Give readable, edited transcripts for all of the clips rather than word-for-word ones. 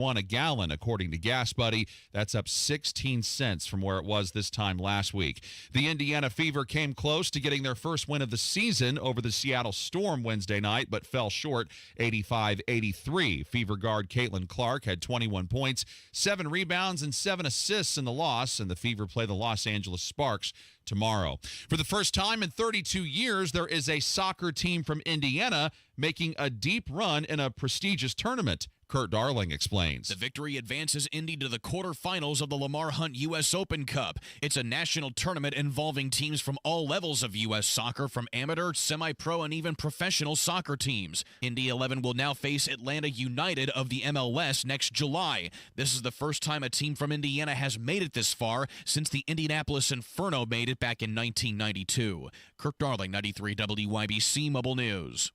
a gallon, according to Gas Buddy. That's up 16 cents from where it was this time last week. The Indiana Fever came close to getting their first win of the season over the Seattle Storm Wednesday night, but fell short 85-83. Fever guard Caitlyn Clark had 21 points, 7 rebounds, and 7 assists in the loss, and the Fever play the Los Angeles Sparks tomorrow. For the first time in 32 years, there is a soccer team from Indiana making a deep run in a prestigious tournament. Kurt Darling explains. The victory advances Indy to the quarterfinals of the Lamar Hunt U.S. Open Cup. It's a national tournament involving teams from all levels of U.S. soccer, from amateur, semi-pro, and even professional soccer teams. Indy 11 will now face Atlanta United of the MLS next July. This is the first time a team from Indiana has made it this far since the Indianapolis Inferno made it back in 1992. Kurt Darling, 93 WIBC Mobile News.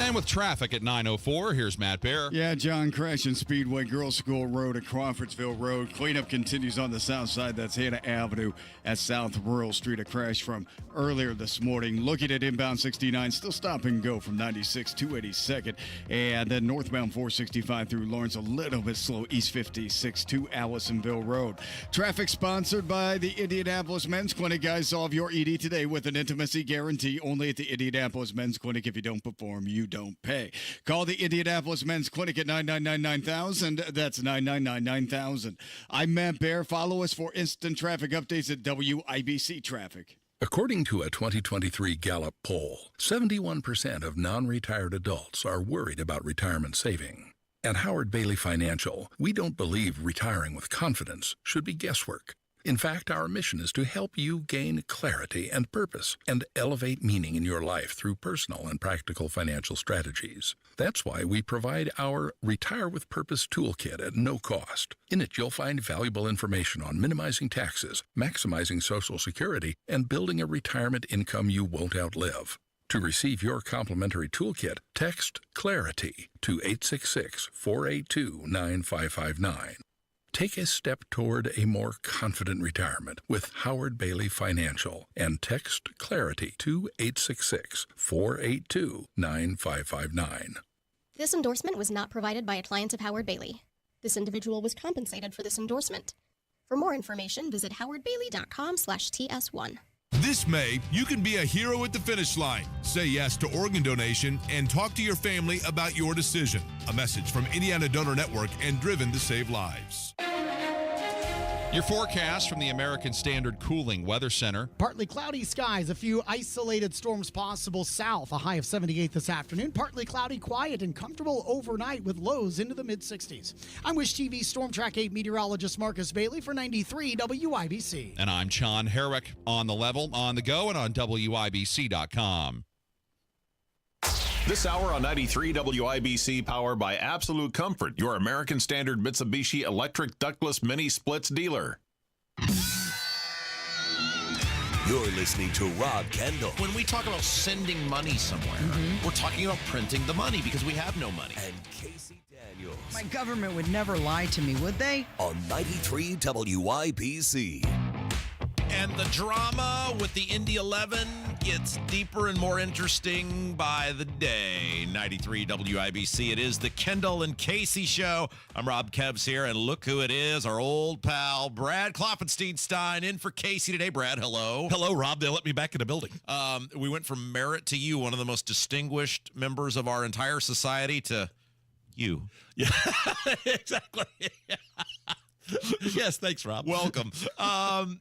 And with traffic at 9:04, here's Matt Bear. Yeah, John, crashing Speedway Girls School Road at Crawfordsville Road. Cleanup continues on the south side. That's Hannah Avenue at South Rural Street. A crash from earlier this morning. Looking at inbound 69, still stop and go from 96 to 82nd. And then northbound 465 through Lawrence, a little bit slow. East 56 to Allisonville Road. Traffic sponsored by the Indianapolis Men's Clinic. Guys, solve your ED today with an intimacy guarantee only at the Indianapolis Men's Clinic. If you don't perform, you don't pay. Call the Indianapolis Men's Clinic at 999-9000. That's 999-9000. I'm Matt Bear. Follow us for instant traffic updates at WIBC Traffic. According to a 2023 Gallup poll, 71% of non-retired adults are worried about retirement saving. At Howard Bailey Financial, we don't believe retiring with confidence should be guesswork. In fact, our mission is to help you gain clarity and purpose and elevate meaning in your life through personal and practical financial strategies. That's why we provide our Retire with Purpose toolkit at no cost. In it, you'll find valuable information on minimizing taxes, maximizing Social Security, and building a retirement income you won't outlive. To receive your complimentary toolkit, text CLARITY to 866-482-9559. Take a step toward a more confident retirement with Howard Bailey Financial and text CLARITY to 866-482-9559. This endorsement was not provided by a client of Howard Bailey. This individual was compensated for this endorsement. For more information, visit howardbailey.com/TS1. This May, you can be a hero at the finish line. Say yes to organ donation and talk to your family about your decision. A message from Indiana Donor Network and Driven to Save Lives. Your forecast from the American Standard Cooling Weather Center. Partly cloudy skies, a few isolated storms possible south, a high of 78 this afternoon. Partly cloudy, quiet, and comfortable overnight with lows into the mid-60s. I'm Wish TV Storm Track 8 meteorologist Marcus Bailey for 93 WIBC. And I'm John Herrick, on the level, on the go, and on WIBC.com. This hour on 93 WIBC, powered by Absolute Comfort, your American Standard Mitsubishi electric ductless mini splits dealer. You're listening to Rob Kendall. When we talk about sending money somewhere, we're talking about printing the money because we have no money. And Casey Daniels. My government would never lie to me, would they? On 93 WIBC. And the drama with the Indy 11 gets deeper and more interesting by the day. 93 WIBC. It is the Kendall and Casey show. I'm Rob Kebs here, and look who it is, our old pal, Brad Klopfenstein in for Casey today. Brad, hello. Hello, Rob. They let me back in the building. We went from merit to you, one of the most distinguished members of our entire society, to you. Yeah, exactly. Yes, thanks, Rob. Welcome.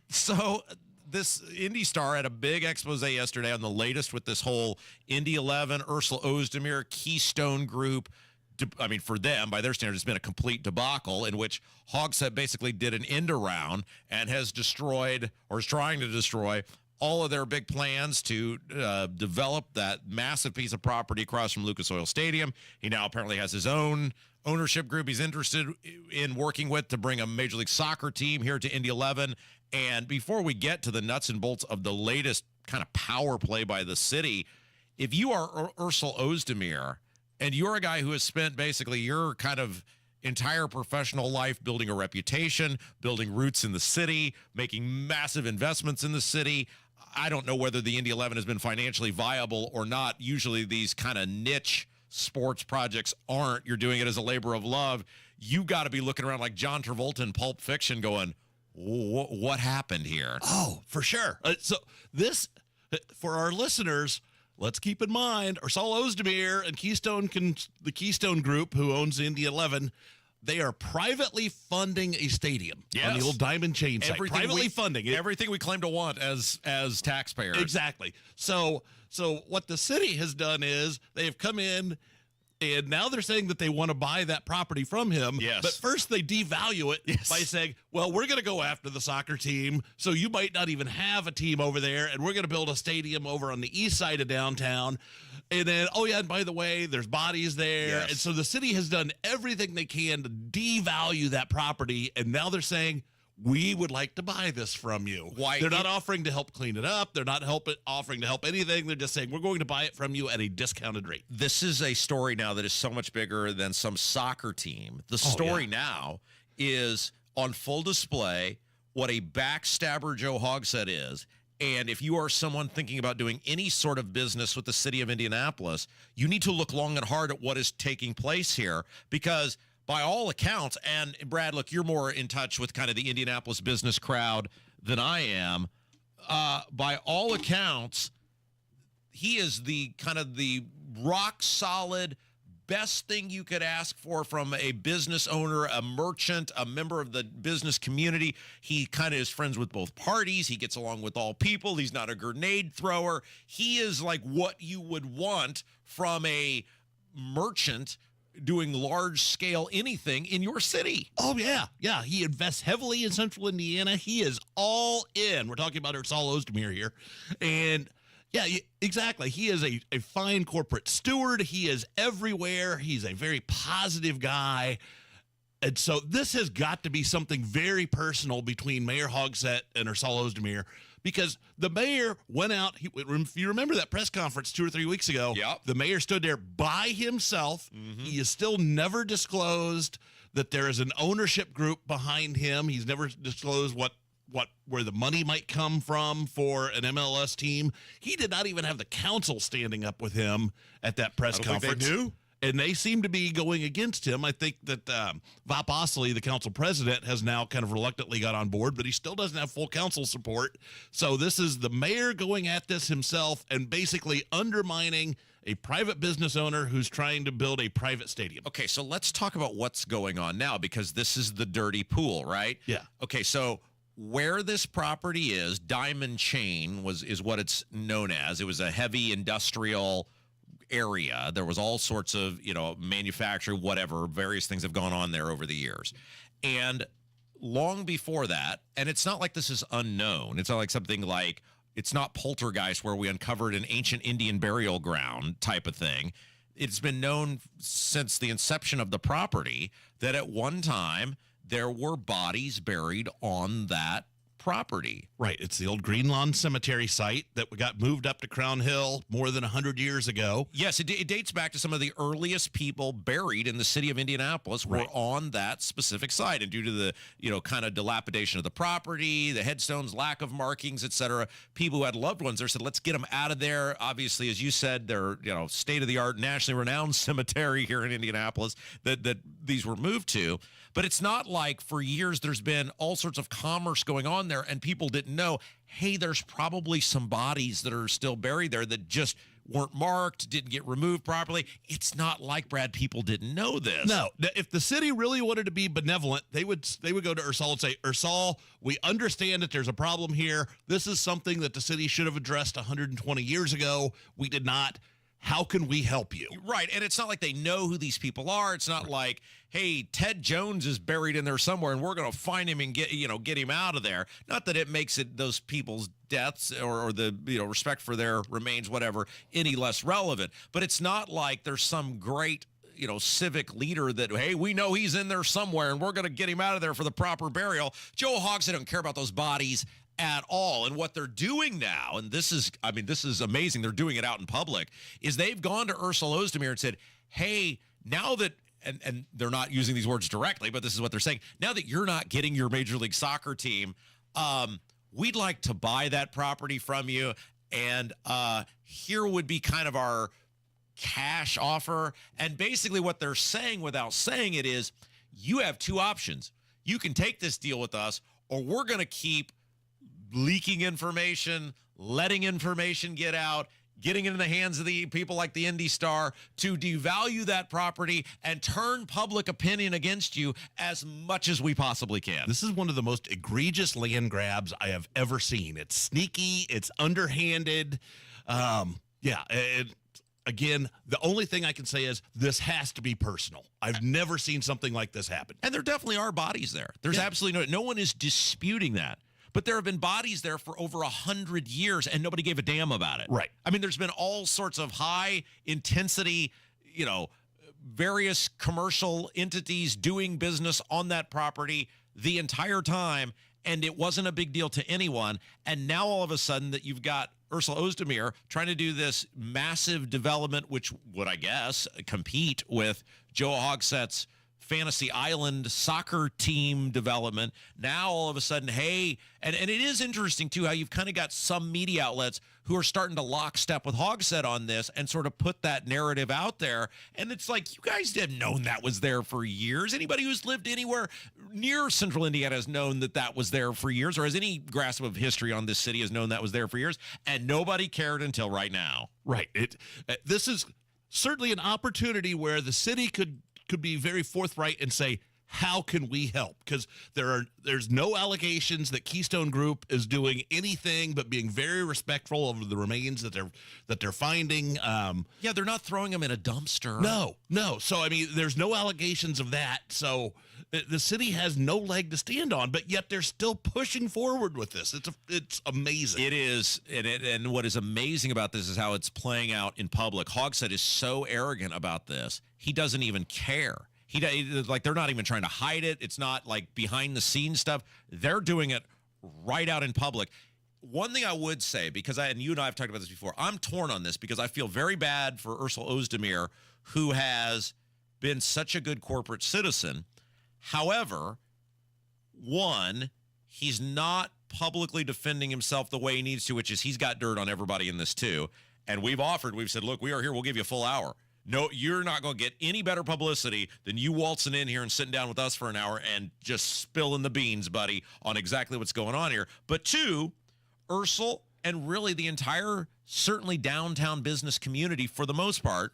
So this Indy Star had a big expose yesterday on the latest with this whole Indy 11, Ursula Ozdemir, Keystone Group. I mean, for them, by their standards, it's been a complete debacle in which Hogshead basically did an end around and has destroyed, or is trying to destroy, all of their big plans to develop that massive piece of property across from Lucas Oil Stadium. He now apparently has his own ownership group he's interested in working with to bring a Major League Soccer team here to Indy 11. And before we get to the nuts and bolts of the latest kind of power play by the city, if you are Ursula Ozdemir and you're a guy who has spent basically your kind of entire professional life building a reputation, building roots in the city, making massive investments in the city, I don't know whether the Indy 11 has been financially viable or not. Usually these kind of niche sports projects aren't. You're doing it as a labor of love. You got to be looking around like John Travolta in Pulp Fiction going, what happened here? Oh, for sure. So this, for our listeners, let's keep in mind, Ursula Ozdemir and the Keystone Group, who owns the Indy 11, they are privately funding a stadium on the old Diamond Chain site. Privately funding it. Everything we claim to want as taxpayers. Exactly. So what the city has done is they've come in, and now they're saying that they want to buy that property from him. Yes. But first they devalue it by saying, well, we're going to go after the soccer team, so you might not even have a team over there, and we're going to build a stadium over on the east side of downtown. And then, oh, yeah, and by the way, there's bodies there. Yes. And so the city has done everything they can to devalue that property, and now they're saying, we would like to buy this from you. Why? They're not offering to help clean it up. They're not offering to help anything. They're just saying, we're going to buy it from you at a discounted rate. This is a story now that is so much bigger than some soccer team. The story now is on full display what a backstabber Joe Hogsett is. And if you are someone thinking about doing any sort of business with the city of Indianapolis, you need to look long and hard at what is taking place here, because by all accounts, and Brad, look, you're more in touch with kind of the Indianapolis business crowd than I am. By all accounts, he is the kind of the rock solid best thing you could ask for from a business owner, a merchant, a member of the business community. He kind of is friends with both parties. He gets along with all people. He's not a grenade thrower. He is like what you would want from a merchant doing large scale anything in your city. Oh, yeah. Yeah. He invests heavily in central Indiana. He is all in. We're talking about Ursula Ozdemir here. And yeah, exactly. He is a fine corporate steward. He is everywhere. He's a very positive guy. And so this has got to be something very personal between Mayor Hogsett and Ursula Ozdemir, because the mayor went out. If you remember that press conference 2 or 3 weeks ago, the mayor stood there by himself. He has still never disclosed that there is an ownership group behind him. He's never disclosed where the money might come from for an MLS team. He did not even have the council standing up with him at that press conference. They knew. And they seem to be going against him. I think that Vop Osley, the council president, has now kind of reluctantly got on board, but he still doesn't have full council support. So this is the mayor going at this himself and basically undermining a private business owner who's trying to build a private stadium. Okay, so let's talk about what's going on now, because this is the dirty pool, right? Yeah. Okay, so where this property is, Diamond Chain is what it's known as. It was a heavy industrial area. There was all sorts of, manufacturing, whatever, various things have gone on there over the years. And long before that, and it's not like this is unknown. It's not like something like, it's not Poltergeist where we uncovered an ancient Indian burial ground type of thing. It's been known since the inception of the property that at one time there were bodies buried on that property. Right. It's the old Green Lawn Cemetery site that got moved up to Crown Hill more than 100 years ago. Yes, it dates back to some of the earliest people buried in the city of Indianapolis were on that specific site. And due to the, kind of dilapidation of the property, the headstones, lack of markings, etc., people who had loved ones there said, let's get them out of there. Obviously, as you said, they're, state-of-the-art, nationally renowned cemetery here in Indianapolis that these were moved to. But it's not like for years there's been all sorts of commerce going on there and people didn't know, hey, there's probably some bodies that are still buried there that just weren't marked, didn't get removed properly. It's not like, Brad, people didn't know this. No. If the city really wanted to be benevolent, they would go to Ursula and say, Ursula, we understand that there's a problem here. This is something that the city should have addressed 120 years ago. We did not. How can we help you? Right. And it's not like they know who these people are. It's not like, hey, Ted Jones is buried in there somewhere and we're going to find him and get him out of there. Not that it makes it those people's deaths or the respect for their remains, whatever, any less relevant. But it's not like there's some great civic leader that, hey, we know he's in there somewhere and we're going to get him out of there for the proper burial. Joe Hogsett don't care about those bodies at all. And what they're doing now, and this is amazing, they're doing it out in public, is they've gone to Ursula Ozdemir and said, hey, now that, and they're not using these words directly, but this is what they're saying, now that you're not getting your Major League Soccer team, we'd like to buy that property from you, and here would be kind of our cash offer. And basically what they're saying without saying it is, you have two options. You can take this deal with us, or we're going to keep leaking information, letting information get out, getting it in the hands of the people like the Indy Star to devalue that property and turn public opinion against you as much as we possibly can. This is one of the most egregious land grabs I have ever seen. It's sneaky. It's underhanded. Again, the only thing I can say is this has to be personal. I've never seen something like this happen. And there definitely are bodies there. There's absolutely no one is disputing that. But there have been bodies there for over 100 years, and nobody gave a damn about it. Right. I mean, there's been all sorts of high intensity, various commercial entities doing business on that property the entire time, and it wasn't a big deal to anyone. And now all of a sudden that you've got Ursula Ozdemir trying to do this massive development, which would, I guess, compete with Joe Hogsett's Fantasy Island soccer team development. Now all of a sudden, hey, and it is interesting too how you've kind of got some media outlets who are starting to lockstep with Hogsett on this and sort of put that narrative out there. And it's like, you guys have known that was there for years. Anybody who's lived anywhere near central Indiana has known that was there for years, or has any grasp of history on this city has known that was there for years, and nobody cared until right now. Right. This is certainly an opportunity where the city could be very forthright and say, how can we help? Because there's no allegations that Keystone Group is doing anything but being very respectful of the remains that they're finding. They're not throwing them in a dumpster. No. So I mean, there's no allegations of that. So the city has no leg to stand on, but yet they're still pushing forward with this. It's amazing. It is, and what is amazing about this is how it's playing out in public. Hogsett is so arrogant about this; he doesn't even care. They're not even trying to hide it. It's not like behind the scenes stuff. They're doing it right out in public. One thing I would say, because and you and I have talked about this before, I'm torn on this because I feel very bad for Ursula Ozdemir, who has been such a good corporate citizen. However, one, he's not publicly defending himself the way he needs to, which is he's got dirt on everybody in this too. And we've said, look, we are here. We'll give you a full hour. No, you're not going to get any better publicity than you waltzing in here and sitting down with us for an hour and just spilling the beans, buddy, on exactly what's going on here. But two, Ursula and really the entire, certainly downtown business community for the most part,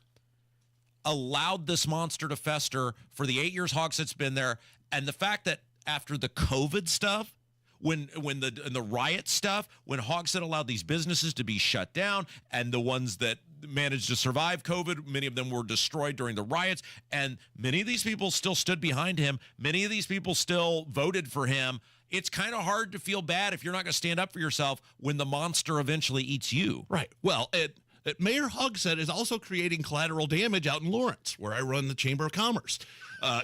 allowed this monster to fester for the 8 years Hogsett's been there. And the fact that after the COVID stuff, when the riot stuff, when Hogsett allowed these businesses to be shut down, and the ones that managed to survive COVID, many of them were destroyed during the riots, and many of these people still stood behind him. Many of these people still voted for him. It's kind of hard to feel bad if you're not going to stand up for yourself when the monster eventually eats you. Right. Well, Mayor Hogsett is also creating collateral damage out in Lawrence, where I run the Chamber of Commerce.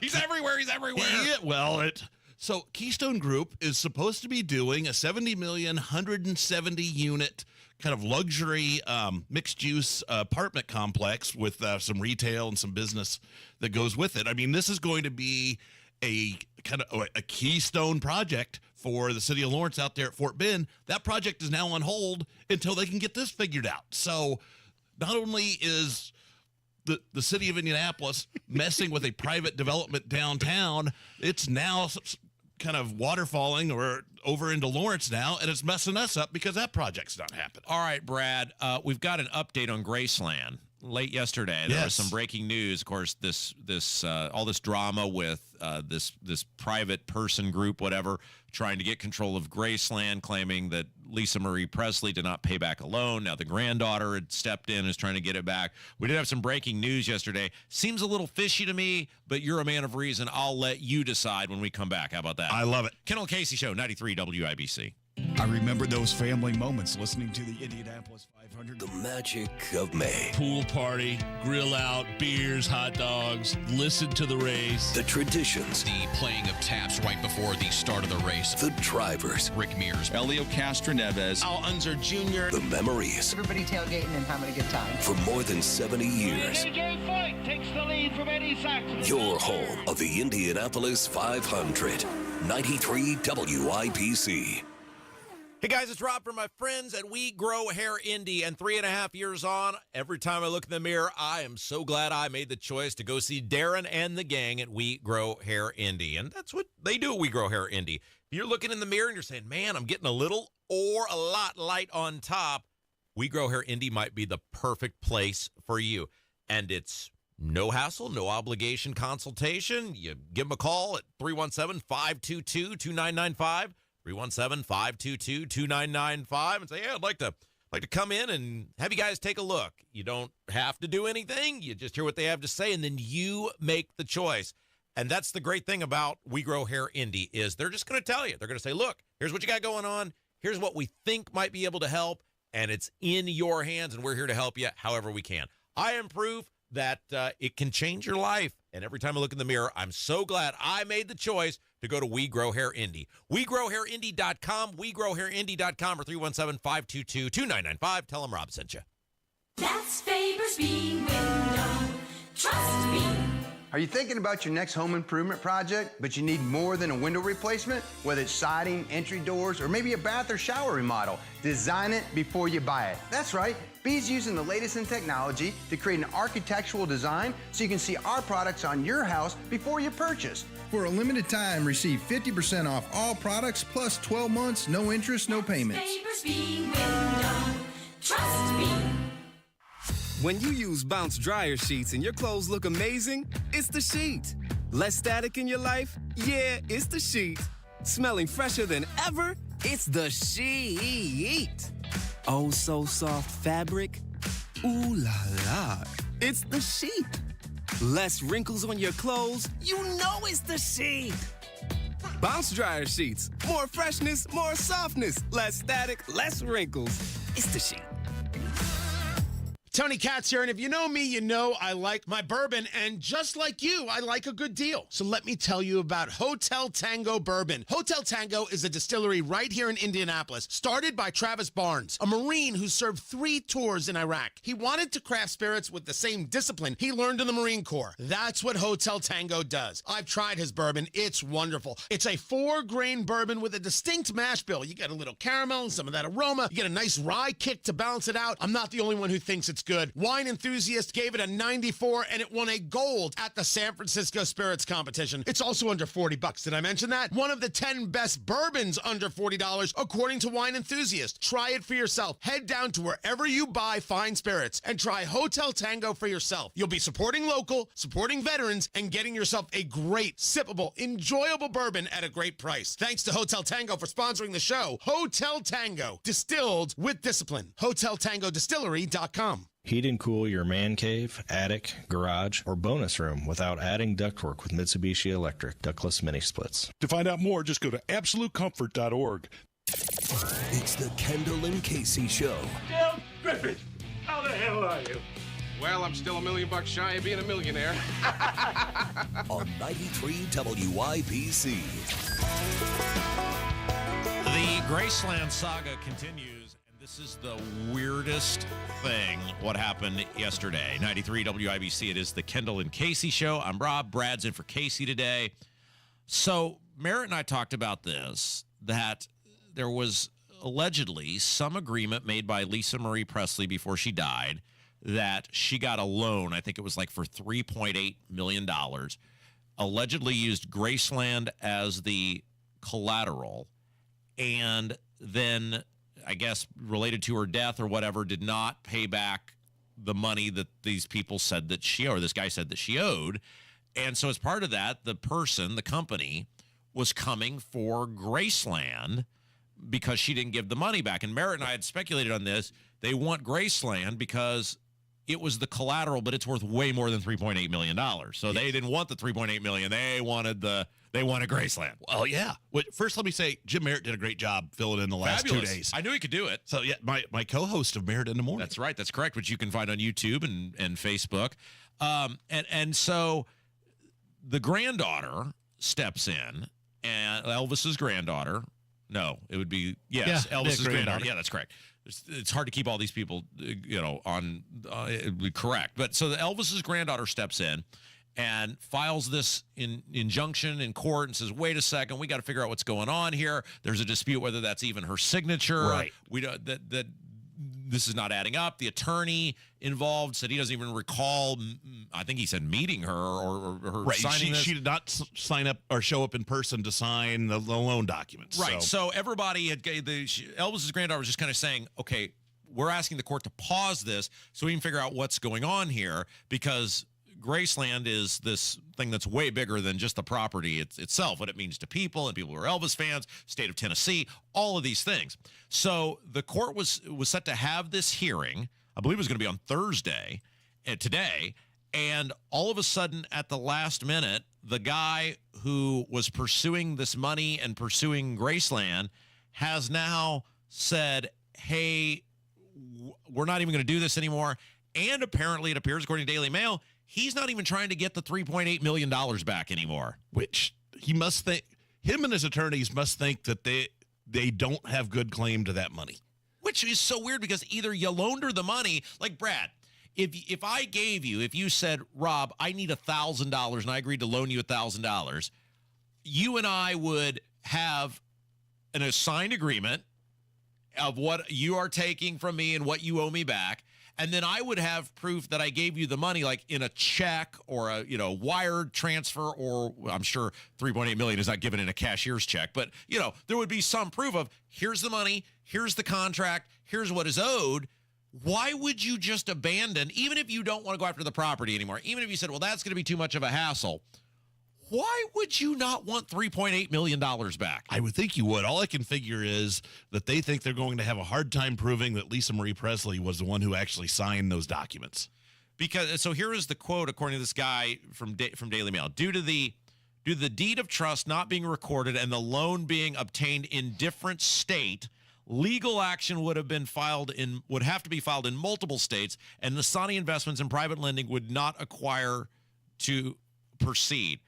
He's everywhere. So Keystone Group is supposed to be doing a 70 million, 170 unit kind of luxury mixed-use apartment complex with some retail and some business that goes with it. I mean, this is going to be a kind of a keystone project for the city of Lawrence out there at Fort Bend. That project is now on hold until they can get this figured out. So not only is the city of Indianapolis messing with a private development downtown, it's now kind of waterfalling or over into Lawrence now, and it's messing us up because that project's not happening. All right, Brad, we've got an update on Graceland. Late yesterday, there was some breaking news. Of course, all this drama with this private person group, whatever, trying to get control of Graceland, claiming that Lisa Marie Presley did not pay back a loan. Now the granddaughter had stepped in and is trying to get it back. We did have some breaking news yesterday. Seems a little fishy to me, but you're a man of reason. I'll let you decide when we come back. How about that? I love it. Kendall Casey Show, 93 WIBC. I remember those family moments listening to the Indianapolis 500. The magic of May. Pool party, grill out, beers, hot dogs, listen to the race. The traditions. The playing of taps right before the start of the race. The drivers. Rick Mears. Elio Castroneves. Al Unser Jr. The memories. Everybody tailgating and having a good time. For more than 70 years. AJ Foyt takes the lead from Eddie Saxon. Your home of the Indianapolis 500. 93 WIBC. Hey guys, it's Rob from my friends at We Grow Hair Indy, and 3.5 years on, every time I look in the mirror, I am so glad I made the choice to go see Darren and the gang at We Grow Hair Indy, and that's what they do at We Grow Hair Indy. If you're looking in the mirror and you're saying, man, I'm getting a little or a lot light on top, We Grow Hair Indy might be the perfect place for you, and it's no hassle, no obligation consultation. You give them a call at 317-522-2995. 317-522-2995 and say, yeah, I'd like to come in and have you guys take a look. You don't have to do anything. You just hear what they have to say, and then you make the choice. And that's the great thing about We Grow Hair Indy is they're just going to tell you. They're going to say, look, here's what you got going on. Here's what we think might be able to help, and it's in your hands, and we're here to help you however we can. I am proof that it can change your life. And every time I look in the mirror, I'm so glad I made the choice to go to We Grow Hair Indy. WeGrowHairIndy.com, WeGrowHairIndy.com, or 317-522-2995. Tell them Rob sent you. That's Faber's being window. Trust me. Are you thinking about your next home improvement project, but you need more than a window replacement? Whether it's siding, entry doors, or maybe a bath or shower remodel, design it before you buy it. That's right. B's using the latest in technology to create an architectural design so you can see our products on your house before you purchase. For a limited time, receive 50% off all products plus 12 months, no interest, no payments. Faber's being window. Trust me. When you use Bounce dryer sheets and your clothes look amazing, it's the sheet. Less static in your life? Yeah, it's the sheet. Smelling fresher than ever? It's the sheet. Oh, so soft fabric? Ooh la la. It's the sheet. Less wrinkles on your clothes? You know it's the sheet. Bounce dryer sheets. More freshness, more softness. Less static, less wrinkles. It's the sheet. Tony Katz here, and if you know me, you know I like my bourbon, and just like you, I like a good deal. So let me tell you about Hotel Tango Bourbon. Hotel Tango is a distillery right here in Indianapolis, started by Travis Barnes, a Marine who served 3 tours in Iraq. He wanted to craft spirits with the same discipline he learned in the Marine Corps. That's what Hotel Tango does. I've tried his bourbon. It's wonderful. It's a 4-grain bourbon with a distinct mash bill. You get a little caramel and some of that aroma. You get a nice rye kick to balance it out. I'm not the only one who thinks it's good. Wine Enthusiast gave it a 94, and it won a gold at the San Francisco Spirits Competition. It's also under $40. Did I mention that? One of the 10 best bourbons under $40, according to Wine Enthusiast. Try it for yourself. Head down to wherever you buy fine spirits and try Hotel Tango for yourself. You'll be supporting local, supporting veterans, and getting yourself a great, sippable, enjoyable bourbon at a great price. Thanks to Hotel Tango for sponsoring the show. Hotel Tango, distilled with discipline. HotelTangoDistillery.com. Heat and cool your man cave, attic, garage, or bonus room without adding ductwork with Mitsubishi Electric ductless mini splits. To find out more, just go to absolutecomfort.org. It's the Kendall and Casey Show. Dale Griffith, how the hell are you? Well, I'm still $1 million shy of being a millionaire. On 93 WIBC. The Graceland saga continues. This is the weirdest thing, what happened yesterday. 93 WIBC, it is the Kendall and Casey Show. I'm Rob. Brad's in for Casey today. So Merritt and I talked about this, that there was allegedly some agreement made by Lisa Marie Presley before she died that she got a loan, I think it was like for $3.8 million, allegedly used Graceland as the collateral, and then I guess related to her death or whatever, did not pay back the money that these people said that she, or this guy said that she owed. And so as part of that, the company was coming for Graceland because she didn't give the money back. And Merritt and I had speculated on this. They want Graceland because it was the collateral, but it's worth way more than $3.8 million. So yes. They didn't want the $3.8 million. They wanted Graceland. Well, yeah. First, let me say, Jim Merritt did a great job filling in the last Fabulous. 2 days. I knew he could do it. So, yeah, my co-host of Merritt in the Morning. That's right. That's correct, which you can find on YouTube and Facebook. And so the granddaughter steps in, and Elvis's granddaughter. No, it would be, yes, yeah, Elvis's granddaughter. Yeah, that's correct. It's hard to keep all these people, on correct. But so the Elvis's granddaughter steps in, and files this injunction in court and says, wait a second, we got to figure out what's going on here. There's a dispute whether that's even her signature. Right. We don't, that this is not adding up. The attorney involved said he doesn't even recall, I think he said meeting her or her signing this. She did not sign up or show up in person to sign the loan documents. Right. So everybody Elvis's granddaughter was just kind of saying, okay, we're asking the court to pause this so we can figure out what's going on here, because Graceland is this thing that's way bigger than just the property itself, what it means to people and people who are Elvis fans, state of Tennessee, all of these things. So the court was set to have this hearing. I believe it was going to be on Thursday, today, and all of a sudden at the last minute, the guy who was pursuing this money and pursuing Graceland has now said, hey, we're not even going to do this anymore. And apparently it appears, according to Daily Mail, he's not even trying to get the $3.8 million back anymore. Which he must think, him and his attorneys must think that they don't have good claim to that money. Which is so weird, because either you loaned her the money, like Brad, if you said, Rob, I need $1,000 and I agreed to loan you $1,000, you and I would have an assigned agreement of what you are taking from me and what you owe me back. And then I would have proof that I gave you the money, like in a check or a wired transfer, or I'm sure $3.8 million is not given in a cashier's check, but there would be some proof of, here's the money, here's the contract, here's what is owed. Why would you just abandon, even if you don't want to go after the property anymore, even if you said, well, that's going to be too much of a hassle, why would you not want $3.8 million back? I would think you would. All I can figure is that they think they're going to have a hard time proving that Lisa Marie Presley was the one who actually signed those documents. So here is the quote, according to this guy from Daily Mail. Due to the deed of trust not being recorded and the loan being obtained in different state, legal action would have to be filed in multiple states, and Nasani Investments and Private Lending would not acquire to proceed.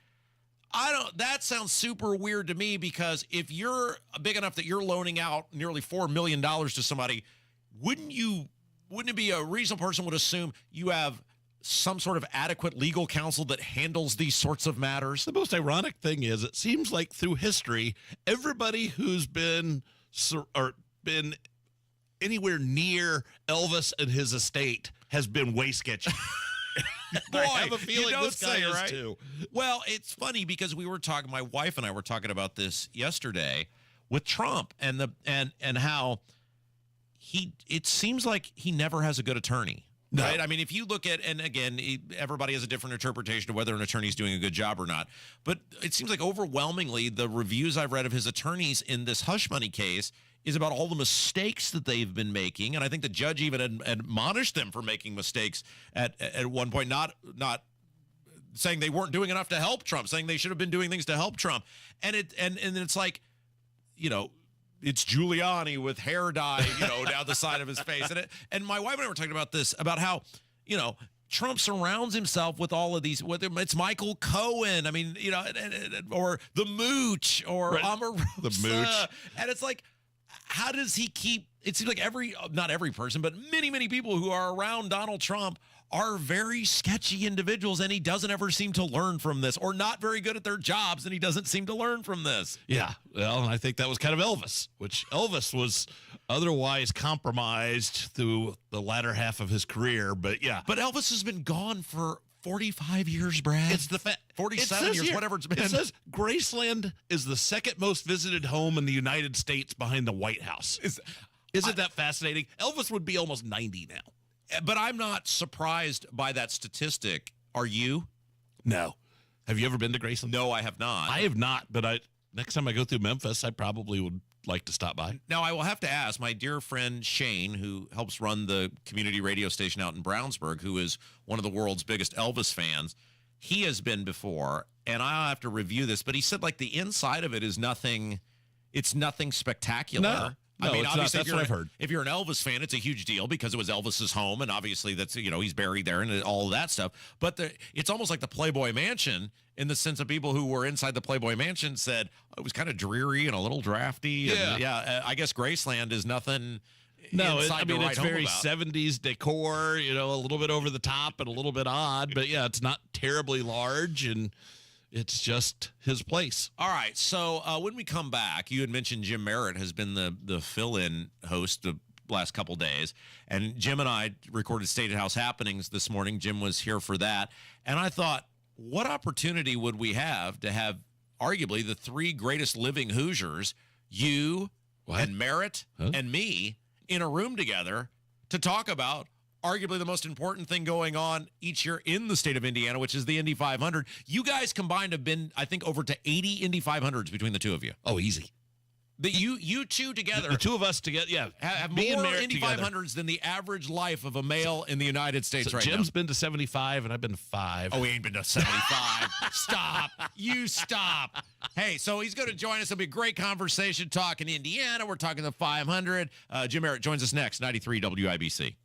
That sounds super weird to me, because if you're big enough that you're loaning out nearly $4 million to somebody, wouldn't it be a reasonable person would assume you have some sort of adequate legal counsel that handles these sorts of matters? The most ironic thing is, it seems like through history, everybody who's been anywhere near Elvis and his estate has been way sketchy. Boy, I have a feeling this guy is right? too. Well, it's funny because my wife and I were talking about this yesterday with Trump and how it seems like he never has a good attorney. No. Right? I mean, if you look at, and again, everybody has a different interpretation of whether an attorney's doing a good job or not, but it seems like overwhelmingly the reviews I've read of his attorneys in this hush money case is about all the mistakes that they've been making. And I think the judge even admonished them for making mistakes at one point, not saying they weren't doing enough to help Trump, saying they should have been doing things to help Trump. And it's like, it's Giuliani with hair dye, down the side of his face. And my wife and I were talking about this, about how, Trump surrounds himself with all of these, whether it's Michael Cohen, I mean, or the Mooch, or Omarosa. The Mooch. And it's like, how does he keep, it seems like not every person, but many, many people who are around Donald Trump are very sketchy individuals, and he doesn't ever seem to learn from this, or not very good at their jobs, and he doesn't seem to learn from this. Yeah, well, I think that was kind of Elvis, which Elvis was otherwise compromised through the latter half of his career, but yeah. But Elvis has been gone for 45 years, Brad. It's 47 years, whatever it's been. It says Graceland is the second most visited home in the United States behind the White House. Isn't that fascinating? Elvis would be almost 90 now. But I'm not surprised by that statistic. Are you? No. Have you ever been to Graceland? No, I have not. I have not, but next time I go through Memphis, I probably would like to stop by. Now, I will have to ask my dear friend Shane, who helps run the community radio station out in Brownsburg, who is one of the world's biggest Elvis fans. He has been before, and I'll have to review this, but he said, like, the inside of it is nothing. It's nothing spectacular. No, I mean, obviously, that's what I've heard. If you're an Elvis fan, it's a huge deal because it was Elvis's home, and obviously that's, he's buried there and all of that stuff. But it's almost like the Playboy Mansion, in the sense of people who were inside the Playboy Mansion said it was kind of dreary and a little drafty. Yeah. And I guess Graceland is nothing No, inside to it's write home very about. 70s decor, a little bit over the top and a little bit odd. But, yeah, it's not terribly large, and it's just his place. All right, so when we come back, you had mentioned Jim Merritt has been the fill-in host the last couple days, and Jim and I recorded State House Happenings this morning. Jim was here for that, and I thought, what opportunity would we have to have arguably the three greatest living Hoosiers, you and Merritt and me, in a room together to talk about arguably the most important thing going on each year in the state of Indiana, which is the Indy 500. You guys combined have been, I think, over to 80 Indy 500s between the two of you. Oh, easy. You two together. The two of us together, yeah. Have Me and more Merritt Indy together. 500s than the average life of a male in the United States So right Jim's now. been to 75, and I've been to 5. Oh, he ain't been to 75. Stop. You stop. Hey, so he's going to join us. It'll be a great conversation talking Indiana. We're talking the 500. Jim Merritt joins us next, 93 WIBC.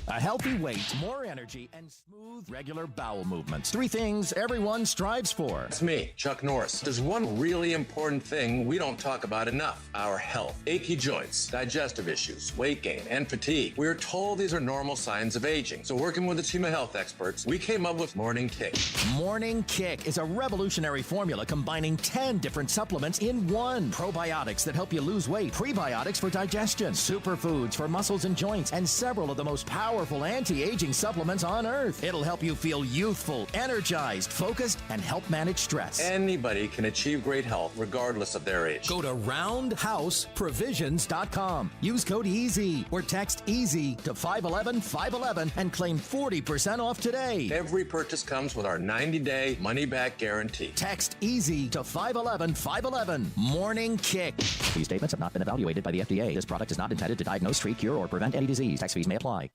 A healthy weight, more energy, and smooth, regular bowel movements. Three things everyone strives for. It's me, Chuck Norris. There's one really important thing we don't talk about enough: our health. Achy joints, digestive issues, weight gain, and fatigue. We're told these are normal signs of aging. So working with a team of health experts, we came up with Morning Kick. Morning Kick is a revolutionary formula combining 10 different supplements in one. Probiotics that help you lose weight, prebiotics for digestion, superfoods for muscles and joints, and several of the most powerful anti-aging supplements on earth. It'll help you feel youthful, energized, focused, and help manage stress. Anybody can achieve great health regardless of their age. Go to roundhouseprovisions.com. Use code EASY or text EASY to 511-511 and claim 40% off today. Every purchase comes with our 90-day money-back guarantee. Text EASY to 511-511. Morning Kick. These statements have not been evaluated by the FDA. This product is not intended to diagnose, treat, cure, or prevent any disease. Tax fees may apply.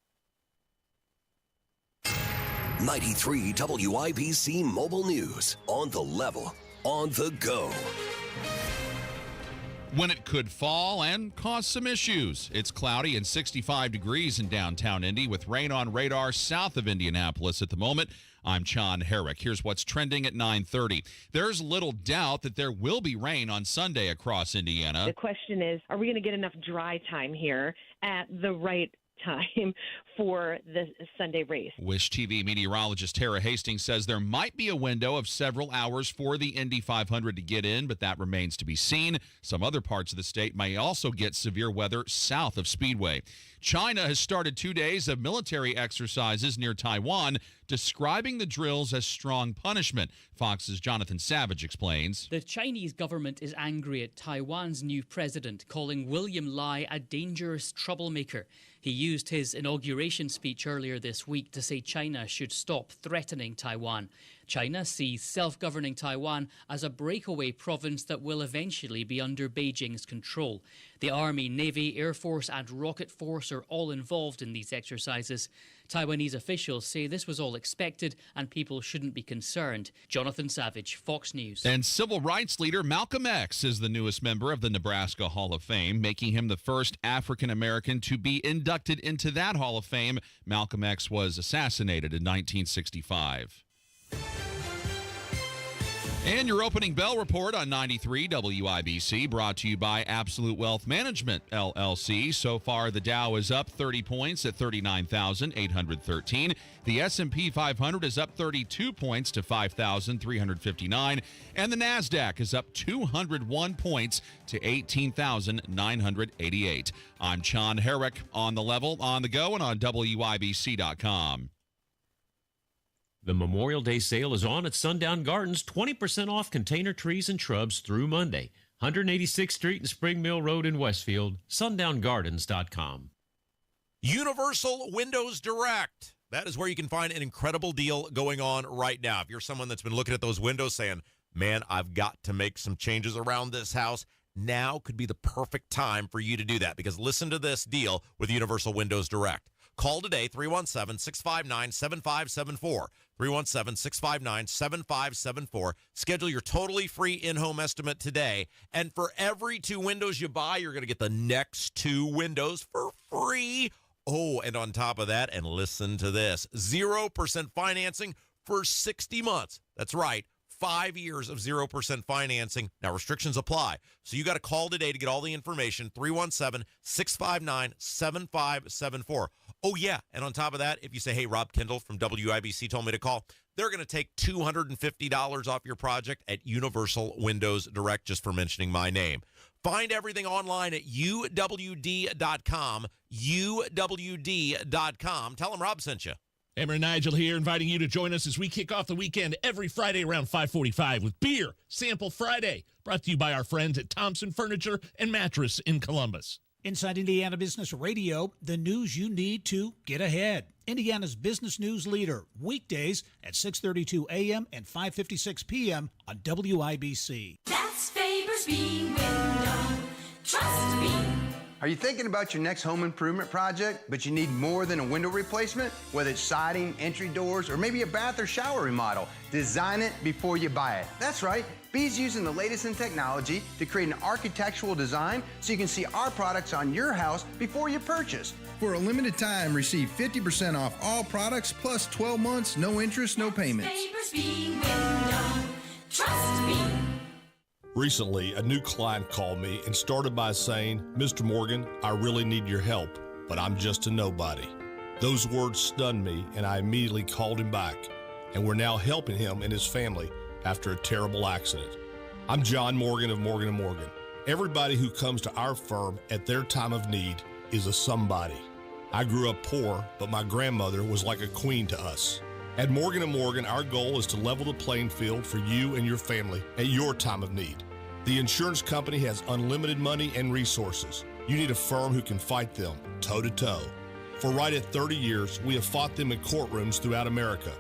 93 WIBC Mobile News. On the level, on the go. When it could fall and cause some issues. It's cloudy and 65 degrees in downtown Indy with rain on radar south of Indianapolis at the moment. I'm John Herrick. Here's what's trending at 9:30. There's little doubt that there will be rain on Sunday across Indiana. The question is, are we going to get enough dry time here at the right time for the Sunday race? Wish TV meteorologist Tara Hastings says there might be a window of several hours for the Indy 500 to get in, but that remains to be seen. Some other parts of the state may also get severe weather south of Speedway. China has started 2 days of military exercises near Taiwan, describing the drills as strong punishment. Fox's Jonathan Savage explains. The Chinese government is angry at Taiwan's new president, calling William Lai a dangerous troublemaker. He used his inauguration speech earlier this week to say China should stop threatening Taiwan. China sees self-governing Taiwan as a breakaway province that will eventually be under Beijing's control. The Army, Navy, Air Force and Rocket Force are all involved in these exercises. Taiwanese officials say this was all expected and people shouldn't be concerned. Jonathan Savage, Fox News. And civil rights leader Malcolm X is the newest member of the Nebraska Hall of Fame, making him the first African-American to be inducted into that Hall of Fame. Malcolm X was assassinated in 1965. And your opening bell report on 93 WIBC, brought to you by Absolute Wealth Management, LLC. So far, the Dow is up 30 points at 39,813. The S&P 500 is up 32 points to 5,359. And the NASDAQ is up 201 points to 18,988. I'm John Herrick, on the level, on the go, and on WIBC.com. The Memorial Day sale is on at Sundown Gardens, 20% off container trees and shrubs through Monday. 186th Street and Spring Mill Road in Westfield, sundowngardens.com. Universal Windows Direct. That is where you can find an incredible deal going on right now. If you're someone that's been looking at those windows saying, man, I've got to make some changes around this house, now could be the perfect time for you to do that, because listen to this deal with Universal Windows Direct. Call today, 317-659-7574. 317-659-7574. Schedule your totally free in-home estimate today. And for every 2 windows you buy, you're going to get the next 2 windows for free. Oh, and on top of that, and listen to this, 0% financing for 60 months. That's right, 5 years of 0% financing. Now, restrictions apply. So you got to call today to get all the information, 317-659-7574. Oh, yeah, and on top of that, if you say, hey, Rob Kendall from WIBC told me to call, they're going to take $250 off your project at Universal Windows Direct just for mentioning my name. Find everything online at uwd.com, uwd.com. Tell them Rob sent you. Emmer and Nigel here, inviting you to join us as we kick off the weekend every Friday around 5:45 with Beer Sample Friday, brought to you by our friends at Thompson Furniture and Mattress in Columbus. Inside Indiana Business Radio, the news you need to get ahead. Indiana's business news leader, weekdays at 6:32 a.m. and 5:56 p.m. on WIBC. That's Faber's Bean Window. Trust me. Are you thinking about your next home improvement project, but you need more than a window replacement? Whether it's siding, entry doors, or maybe a bath or shower remodel, design it before you buy it. That's right. B's using the latest in technology to create an architectural design so you can see our products on your house before you purchase. For a limited time, receive 50% off all products plus 12 months, no interest, no payments. Faber's Bean Window. Trust me. Recently, a new client called me and started by saying, Mr. Morgan, I really need your help, but I'm just a nobody. Those words stunned me, and I immediately called him back, and we're now helping him and his family after a terrible accident. I'm John Morgan of Morgan & Morgan. Everybody who comes to our firm at their time of need is a somebody. I grew up poor, but my grandmother was like a queen to us. At Morgan & Morgan, our goal is to level the playing field for you and your family at your time of need. The insurance company has unlimited money and resources. You need a firm who can fight them toe-to-toe. For right at 30 years, we have fought them in courtrooms throughout America.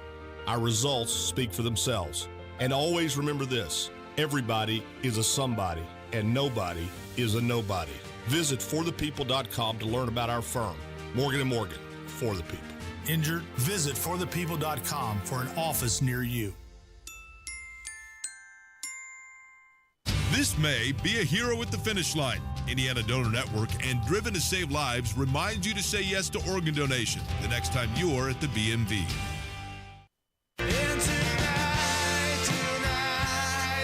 Our results speak for themselves. And always remember this, everybody is a somebody, and nobody is a nobody. Visit forthepeople.com to learn about our firm. Morgan & Morgan, for the people. Injured? Visit forthepeople.com for an office near you. This May, be a hero at the finish line. Indiana Donor Network and Driven to Save Lives reminds you to say yes to organ donation the next time you're at the BMV. Tonight,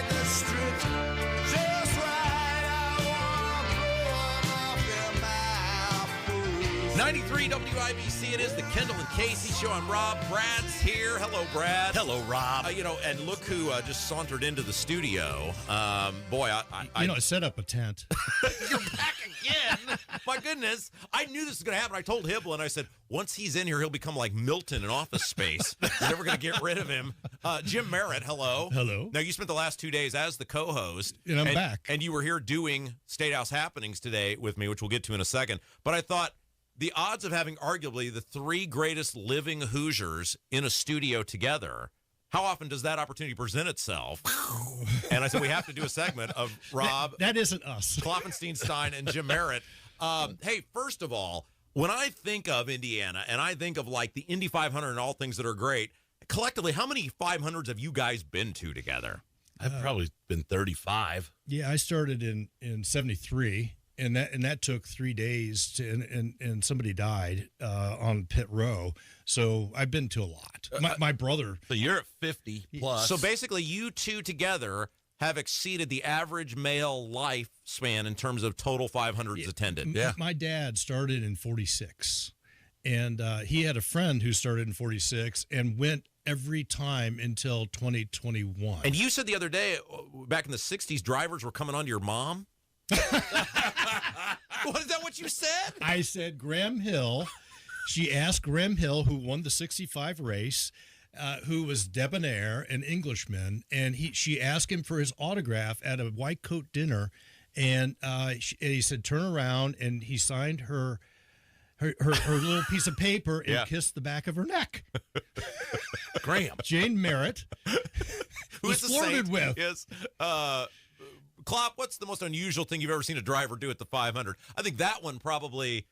the strip just right. I want 93 WIBC, it is the Kendall and Casey show. I'm Rob. Brad's here. Hello, Brad. Hello, Rob. And look who just sauntered into the studio. I set up a tent. You're back again. My goodness. I knew this was going to happen. I told Hibble, and I said, once he's in here, he'll become like Milton in Office Space. We're never going to get rid of him. Jim Merritt, hello. Hello. Now, you spent the last 2 days as the co-host. And I'm back. And you were here doing State House Happenings today with me, which we'll get to in a second. But I thought, the odds of having arguably the three greatest living Hoosiers in a studio together, how often does that opportunity present itself? And I said, we have to do a segment of Rob. That isn't us. Klopfenstein, Stein, and Jim Merritt. Hey, first of all, when I think of Indiana and I think of like the Indy 500 and all things that are great, collectively, how many 500s have you guys been to together? I've probably been 35. Yeah, I started in 73. And that took 3 days and somebody died on pit row. So I've been to a lot. My brother. So you're at 50 plus. So basically you two together have exceeded the average male lifespan in terms of total 500s attended. Yeah. My dad started in 46. And he had a friend who started in 46 and went every time until 2021. And you said the other day, back in the 60s, drivers were coming on to your mom? Is that what you said? I said Graham Hill. She asked Graham Hill, who won the 65 race, who was debonair, an Englishman, and she asked him for his autograph at a white coat dinner, and he said, turn around, and he signed her little piece of paper and kissed the back of her neck. Graham. Jane Merritt was flirted with. Yes. Klopp, what's the most unusual thing you've ever seen a driver do at the 500? I think that one probably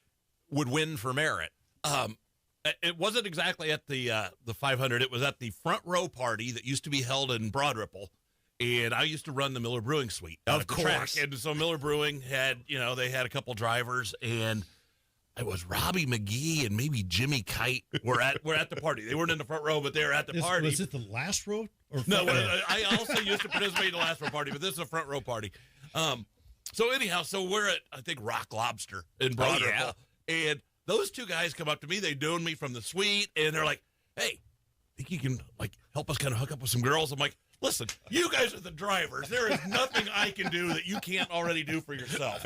would win for Merritt. It wasn't exactly at the 500. It was at the front row party that used to be held in Broad Ripple, and I used to run the Miller Brewing Suite. Of course. And so Miller Brewing had, they had a couple drivers, and it was Robbie McGee and maybe Jimmy Kite were at the party. They weren't in the front row, but they were at the party. Was it the last row? Or No, I also used to participate in the last row party, but this is a front row party. So anyhow, we're at, I think, Rock Lobster in Broad Ripple. And those two guys come up to me. They known me from the suite, and they're like, hey, think you can, help us kind of hook up with some girls? I'm like, listen, you guys are the drivers. There is nothing I can do that you can't already do for yourself.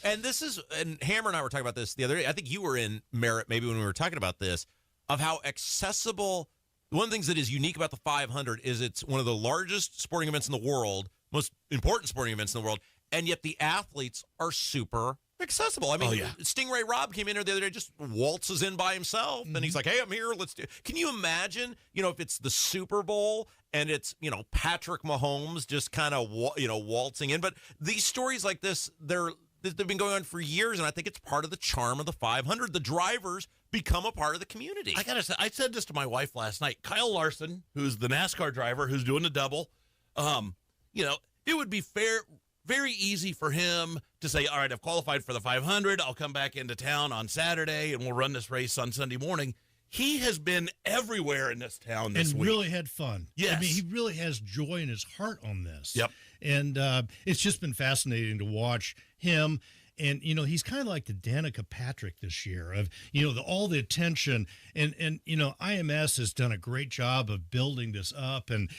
And Hammer and I were talking about this the other day. I think you were in Merritt maybe when we were talking about this, of how accessible. One of the things that is unique about the 500 is it's one of the largest sporting events in the world, most important sporting events in the world, and yet the athletes are super accessible. I mean, Stingray Rob came in there the other day, just waltzes in by himself, and he's like, hey, I'm here, let's do it. Can you imagine, if it's the Super Bowl and it's, Patrick Mahomes just kind of, waltzing in? But these stories like this, they've been going on for years, and I think it's part of the charm of the 500. The drivers become a part of the community. I got to say, I said this to my wife last night. Kyle Larson, who's the NASCAR driver who's doing the double, it would be very easy for him to say, all right, I've qualified for the 500. I'll come back into town on Saturday, and we'll run this race on Sunday morning. He has been everywhere in this town this week. And really had fun. Yes. I mean, he really has joy in his heart on this. Yep. And it's just been fascinating to watch him. And, he's kind of like the Danica Patrick this year of, all the attention. And IMS has done a great job of building this up. And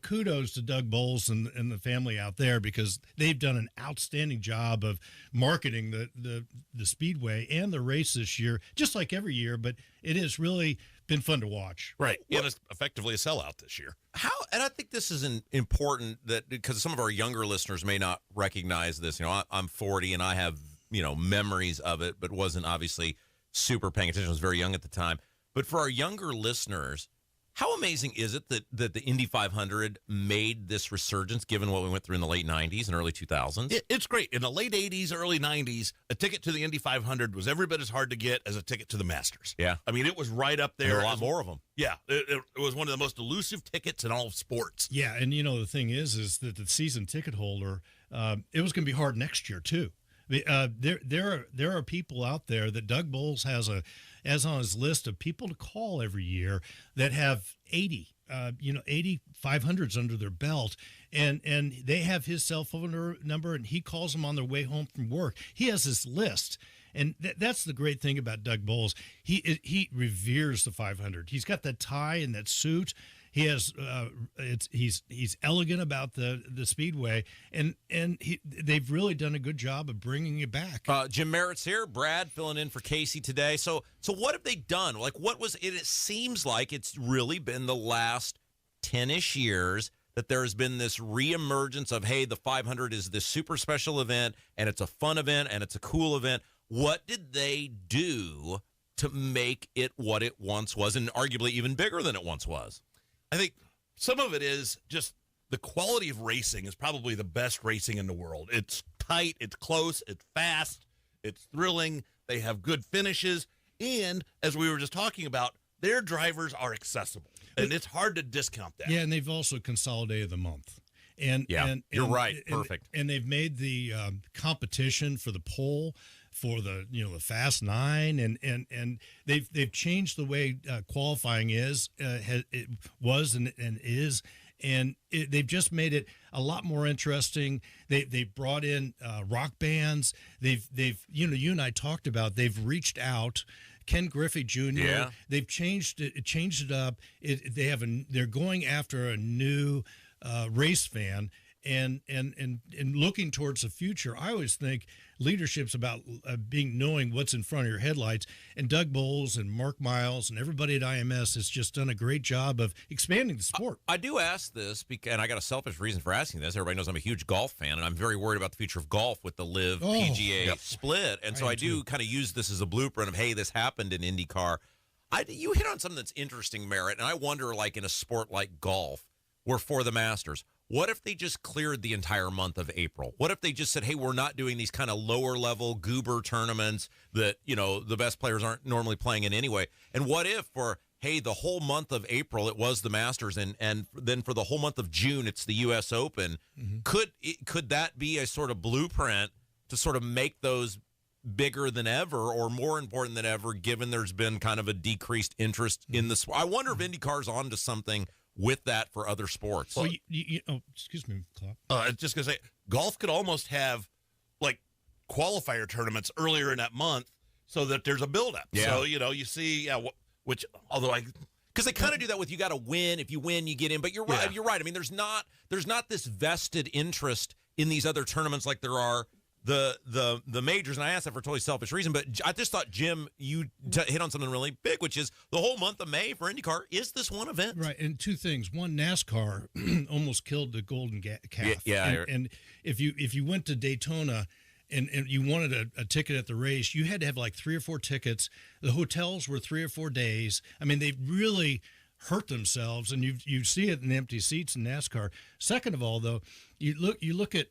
kudos to Doug Bowles and the family out there, because they've done an outstanding job of marketing the Speedway and the race this year, just like every year. But it has really been fun to watch. Right. And it's effectively a sellout this year. And I think this is important that because some of our younger listeners may not recognize this. I'm 40 and I have, memories of it, but wasn't obviously super paying attention. I was very young at the time. But for our younger listeners, how amazing is it that the Indy 500 made this resurgence given what we went through in the late 90s and early 2000s? It's great. In the late 80s, early 90s, a ticket to the Indy 500 was every bit as hard to get as a ticket to the Masters. Yeah. I mean, it was right up there. There were a lot more of them. Yeah. It was one of the most elusive tickets in all of sports. Yeah, and the thing is that the season ticket holder, it was going to be hard next year, too. There are people out there that Doug Bowles has on his list of people to call every year that have 80 500s under their belt, and they have his cell phone number, and he calls them on their way home from work. He has this list. And that's the great thing about Doug Bowles. He reveres the 500. He's got that tie and that suit. He has he's elegant about the Speedway, and they've really done a good job of bringing it back. Jim Merritt's here. Brad filling in for Casey today. So what have they done? Like, what was it? It seems like it's really been the last 10-ish years that there has been this reemergence of, hey, the 500 is this super special event, and it's a fun event, and it's a cool event. What did they do to make it what it once was, and arguably even bigger than it once was? I think some of it is just the quality of racing is probably the best racing in the world. It's tight, it's close, it's fast, it's thrilling. They have good finishes. And as we were just talking about, their drivers are accessible. And it's hard to discount that. Yeah, and they've also consolidated the month. And you're right. Perfect. And they've made the competition for the pole, for the Fast Nine, and they've changed the way qualifying is and is, and they've just made it a lot more interesting. They've brought in rock bands. They've you and I talked about. They've reached out. Ken Griffey Jr. Yeah. They've changed it up. They're going after a new race fan. And looking towards the future, I always think leadership's about knowing what's in front of your headlights. And Doug Bowles and Mark Miles and everybody at IMS has just done a great job of expanding the sport. I do ask this, and I got a selfish reason for asking this. Everybody knows I'm a huge golf fan, and I'm very worried about the future of golf with the LIV PGA split. And so I do kind of use this as a blueprint of, hey, this happened in IndyCar. You hit on something that's interesting, Merritt, and I wonder, like in a sport like golf, where for the Masters, what if they just cleared the entire month of April? What if they just said, hey, we're not doing these kind of lower level goober tournaments that, the best players aren't normally playing in anyway? And what if for, hey, the whole month of April, it was the Masters, and then for the whole month of June, it's the U.S. Open? Mm-hmm. Could that be a sort of blueprint to sort of make those bigger than ever or more important than ever, given there's been kind of a decreased interest in the sport. I wonder if IndyCar's on to something with that for other sports. Well, excuse me, Clark. I was just going to say, golf could almost have, like, qualifier tournaments earlier in that month so that there's a buildup. Yeah. So, you see, which, although because they kind of do that with you got to win. If you win, you get in. But you're right. Yeah. You're right. I mean, there's not this vested interest in these other tournaments like there are the majors. And I asked that for a totally selfish reason. But I just thought, Jim, you hit on something really big, which is the whole month of May for IndyCar is this one event. Right. And two things. One, NASCAR almost killed the golden calf. Yeah. And if you went to Daytona and you wanted a ticket at the race, you had to have like 3 or 4 tickets. The hotels were 3 or 4 days. I mean, they really hurt themselves, and you see it in empty seats in NASCAR. Second of all, though, you look at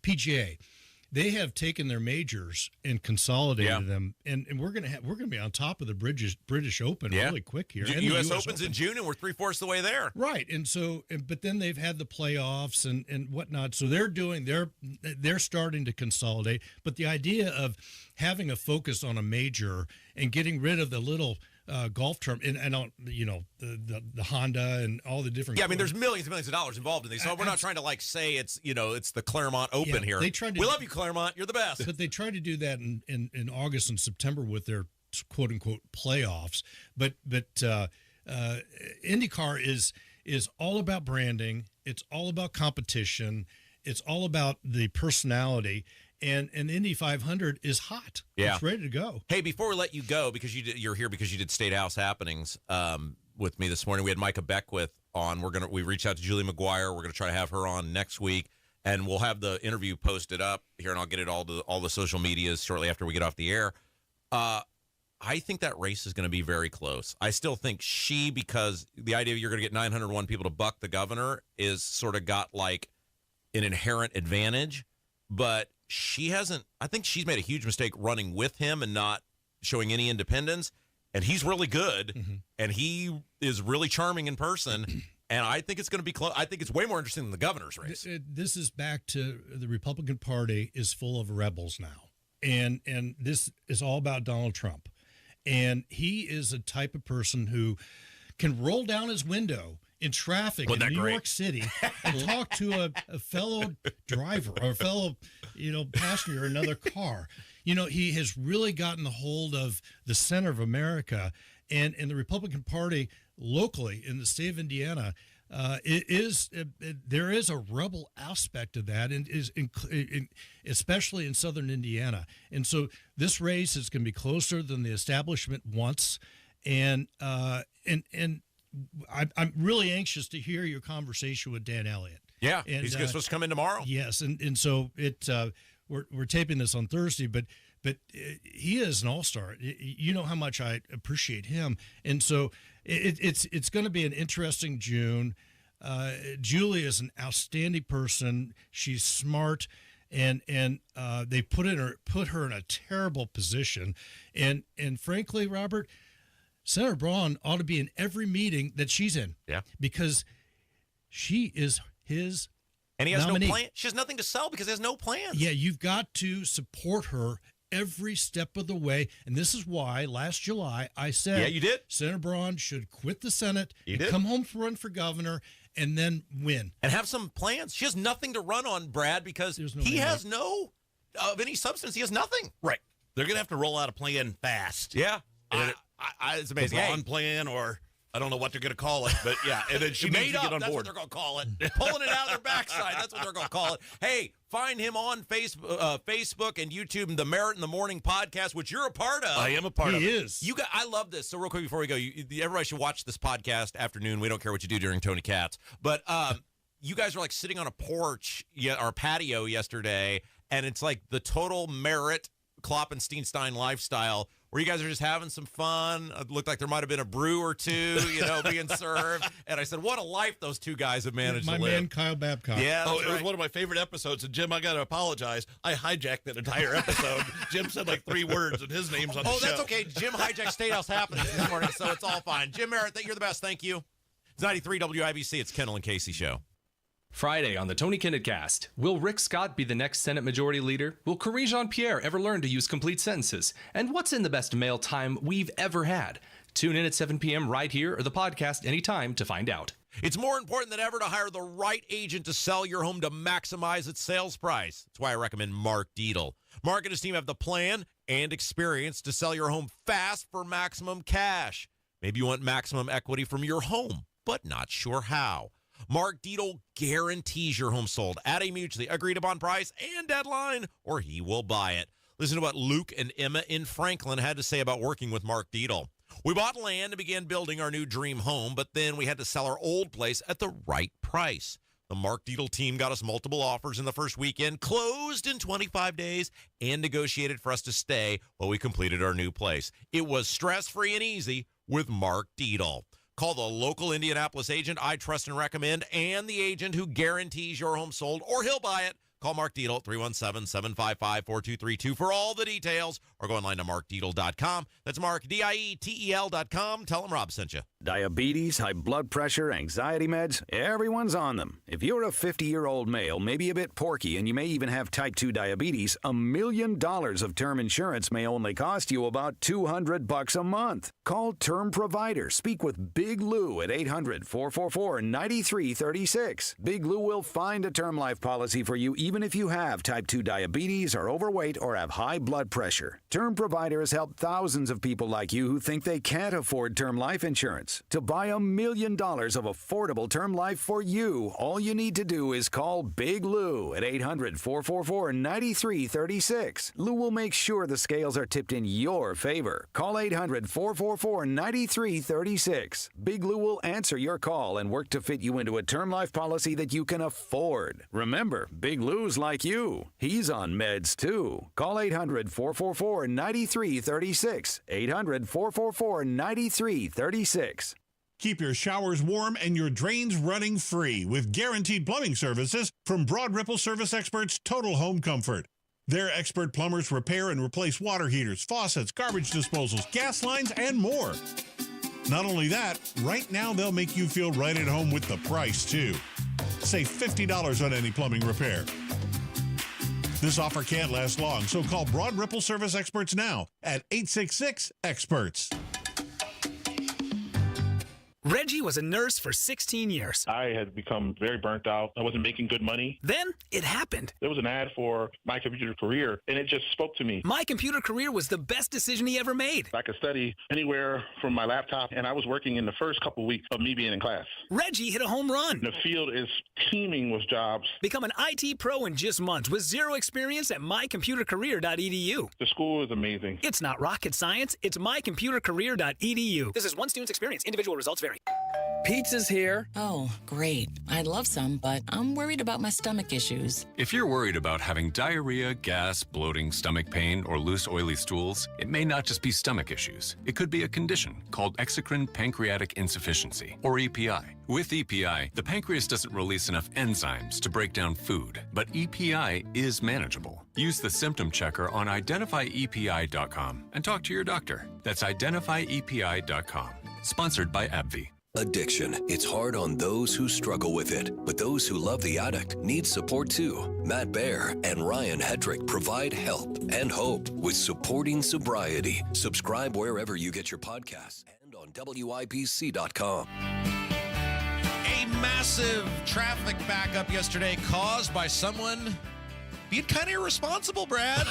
PGA. They have taken their majors and consolidated them, and we're gonna be on top of the British Open really quick here. And U.S. Open's in June, and we're 3/4 the way there. Right, and so, but then they've had the playoffs and whatnot. So they're starting to consolidate. But the idea of having a focus on a major and getting rid of the little golf term and the Honda and all the different. Yeah, I mean, there's millions and millions of dollars involved in these. So we're not trying to say it's the Claremont Open here. We love you, Claremont. You're the best. But they try to do that in August and September with their quote unquote playoffs. But IndyCar is all about branding. It's all about competition. It's all about the personality. And Indy 500 is hot. Yeah. It's ready to go. Hey, before we let you go, because you're here because you did State House Happenings with me this morning. We had Micah Beckwith on. We reached out to Julie McGuire. We're gonna try to have her on next week, and we'll have the interview posted up here, and I'll get it all the social medias shortly after we get off the air. I think that race is going to be very close. I still think because the idea you're going to get 901 people to buck the governor is sort of got like an inherent advantage, but she hasn't. I think she's made a huge mistake running with him and not showing any independence. And he's really good, and he is really charming in person. And I think it's going to be close. I think it's way more interesting than the governor's race. This is back to the Republican Party is full of rebels now, and this is all about Donald Trump. And he is a type of person who can roll down his window in traffic in New York City and talk to a fellow driver or a fellow, passenger in another car. He has really gotten the hold of the center of America, and the Republican Party locally in the state of Indiana, there is a rebel aspect of that, and especially in southern Indiana. And so this race is going to be closer than the establishment wants, and I'm really anxious to hear your conversation with Dan Elliott. Yeah, and, he's supposed to come in tomorrow. Yes, and so we're taping this on Thursday, but he is an all-star. You know how much I appreciate him, and so it's going to be an interesting June. Julie is an outstanding person. She's smart, and they put her in a terrible position, and frankly, Robert, Senator Braun ought to be in every meeting that she's in. Yeah, because she is his. And he has nominee. no plan. She has nothing to sell because he has no plans. Yeah, you've got to support her every step of the way. And this is why last July I said, yeah, you did. Senator Braun should quit the Senate, come home to run for governor, and then win. And have some plans. She has nothing to run on, Brad, because he has no of any substance. He has nothing. Right. They're going to have to roll out a plan fast. Yeah. It's amazing. A Braun plan, or I don't know what they're going to call it, but yeah. And then she needs to get on that's board. That's what they're going to call it. Pulling it out of their backside. That's what they're going to call it. Hey, find him on Facebook and YouTube and the Merit in the Morning podcast, which you're a part of. I am a part of it. He is. I love this. So real quick before we go, everybody should watch this podcast afternoon. We don't care what you do during Tony Katz. But you guys are like sitting on a porch or patio yesterday, and it's like the total Merit Kloppensteinstein lifestyle, where you guys are just having some fun. It looked like there might have been a brew or two, being served. And I said, what a life those two guys have managed to live. My man, Kyle Babcock. Yeah, it was one of my favorite episodes. And Jim, I got to apologize. I hijacked that entire episode. Jim said like 3 words, and his name's on the show. Oh, that's okay. Jim hijacked State House Happenings this morning, so it's all fine. Jim Merritt, you're the best. Thank you. It's 93 WIBC. It's Kendall and Casey Show. Friday on the Tony Kinnett Cast, will Rick Scott be the next Senate Majority Leader? Will Corinne Jean-Pierre ever learn to use complete sentences? And what's in the best mail time we've ever had? Tune in at 7 p.m. right here or the podcast anytime to find out. It's more important than ever to hire the right agent to sell your home to maximize its sales price. That's why I recommend Mark Dietel. Mark and his team have the plan and experience to sell your home fast for maximum cash. Maybe you want maximum equity from your home, but not sure how. Mark Dietel guarantees your home sold at a mutually agreed upon price and deadline, or he will buy it. Listen to what Luke and Emma in Franklin had to say about working with Mark Dietel. We bought land and began building our new dream home, but then we had to sell our old place at the right price. The Mark Dietel team got us multiple offers in the first weekend, closed in 25 days, and negotiated for us to stay while we completed our new place. It was stress-free and easy with Mark Dietel. Call the local Indianapolis agent I trust and recommend, and the agent who guarantees your home sold, or he'll buy it. Call Mark Dietel at 317-755-4232 for all the details, or go online to markdietel.com. That's Mark, Dietel.com. Tell him Rob sent you. Diabetes, high blood pressure, anxiety meds, everyone's on them. If you're a 50-year-old male, maybe a bit porky, and you may even have type 2 diabetes, $1 million of term insurance may only cost you about $200 a month. Call Term Provider. Speak with Big Lou at 800-444-9336. Big Lou will find a term life policy for you even if you have type 2 diabetes, are overweight, or have high blood pressure. Term Provider has helped thousands of people like you who think they can't afford term life insurance. To buy $1 million of affordable term life for you, all you need to do is call Big Lou at 800-444-9336. Lou will make sure the scales are tipped in your favor. Call 800-444-9336. Big Lou will answer your call and work to fit you into a term life policy that you can afford. Remember, Big Lou's like you. He's on meds too. Call 800-444-9336. 800-444-9336. Keep your showers warm and your drains running free with guaranteed plumbing services from Broad Ripple Service Experts Total Home Comfort. Their expert plumbers repair and replace water heaters, faucets, garbage disposals, gas lines, and more. Not only that, right now they'll make you feel right at home with the price, too. Save $50 on any plumbing repair. This offer can't last long, so call Broad Ripple Service Experts now at 866-EXPERTS. Reggie was a nurse for 16 years. I had become very burnt out. I wasn't making good money. Then it happened. There was an ad for My Computer Career, and it just spoke to me. My Computer Career was the best decision he ever made. I could study anywhere from my laptop, and I was working in the first couple of weeks of me being in class. Reggie hit a home run. The field is teeming with jobs. Become an IT pro in just months with zero experience at mycomputercareer.edu. The school is amazing. It's not rocket science. It's mycomputercareer.edu. This is one student's experience. Individual results vary. Pizza's here. Oh, great. I'd love some, but I'm worried about my stomach issues. If you're worried about having diarrhea, gas, bloating, stomach pain, or loose, oily stools, it may not just be stomach issues. It could be a condition called exocrine pancreatic insufficiency, or EPI. With EPI, the pancreas doesn't release enough enzymes to break down food, but EPI is manageable. Use the symptom checker on identifyepi.com and talk to your doctor. That's identifyepi.com. Sponsored by AbbVie. Addiction. It's hard on those who struggle with it, but those who love the addict need support too. Matt Baer and Ryan Hedrick provide help and hope with Supporting Sobriety. Subscribe wherever you get your podcasts and on WIBC.com. A massive traffic backup yesterday caused by someone being kind of irresponsible, Brad.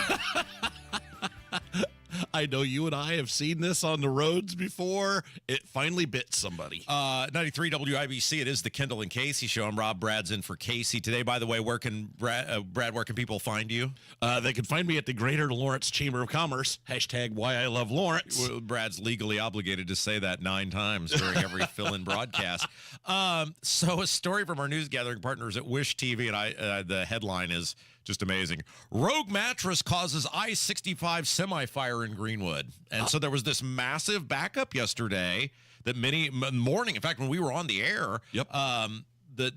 I know you and I have seen this on the roads before. It finally bit somebody. 93 WIBC, it is the Kendall and Casey show. I'm Rob. Brad's in for Casey today. By the way, where can Brad, where can people find you? They can find me at the Greater Lawrence Chamber of Commerce. # Why I Love Lawrence. Well, Brad's legally obligated to say that 9 times during every fill-in broadcast. So a story from our news gathering partners at Wish TV, and the headline is just amazing. Rogue mattress causes I-65 semi-fire in Greenwood. And so there was this massive backup yesterday that morning, in fact, when we were on the air, the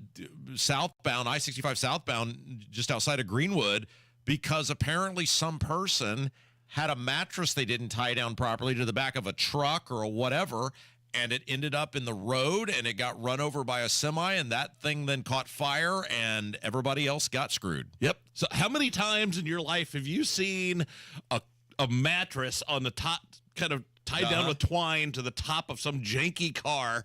southbound, I-65 southbound, just outside of Greenwood, because apparently some person had a mattress they didn't tie down properly to the back of a truck or whatever, and it ended up in the road, and it got run over by a semi, and that thing then caught fire, and everybody else got screwed. Yep. So how many times in your life have you seen a mattress on the top, kind of tied down with twine to the top of some janky car,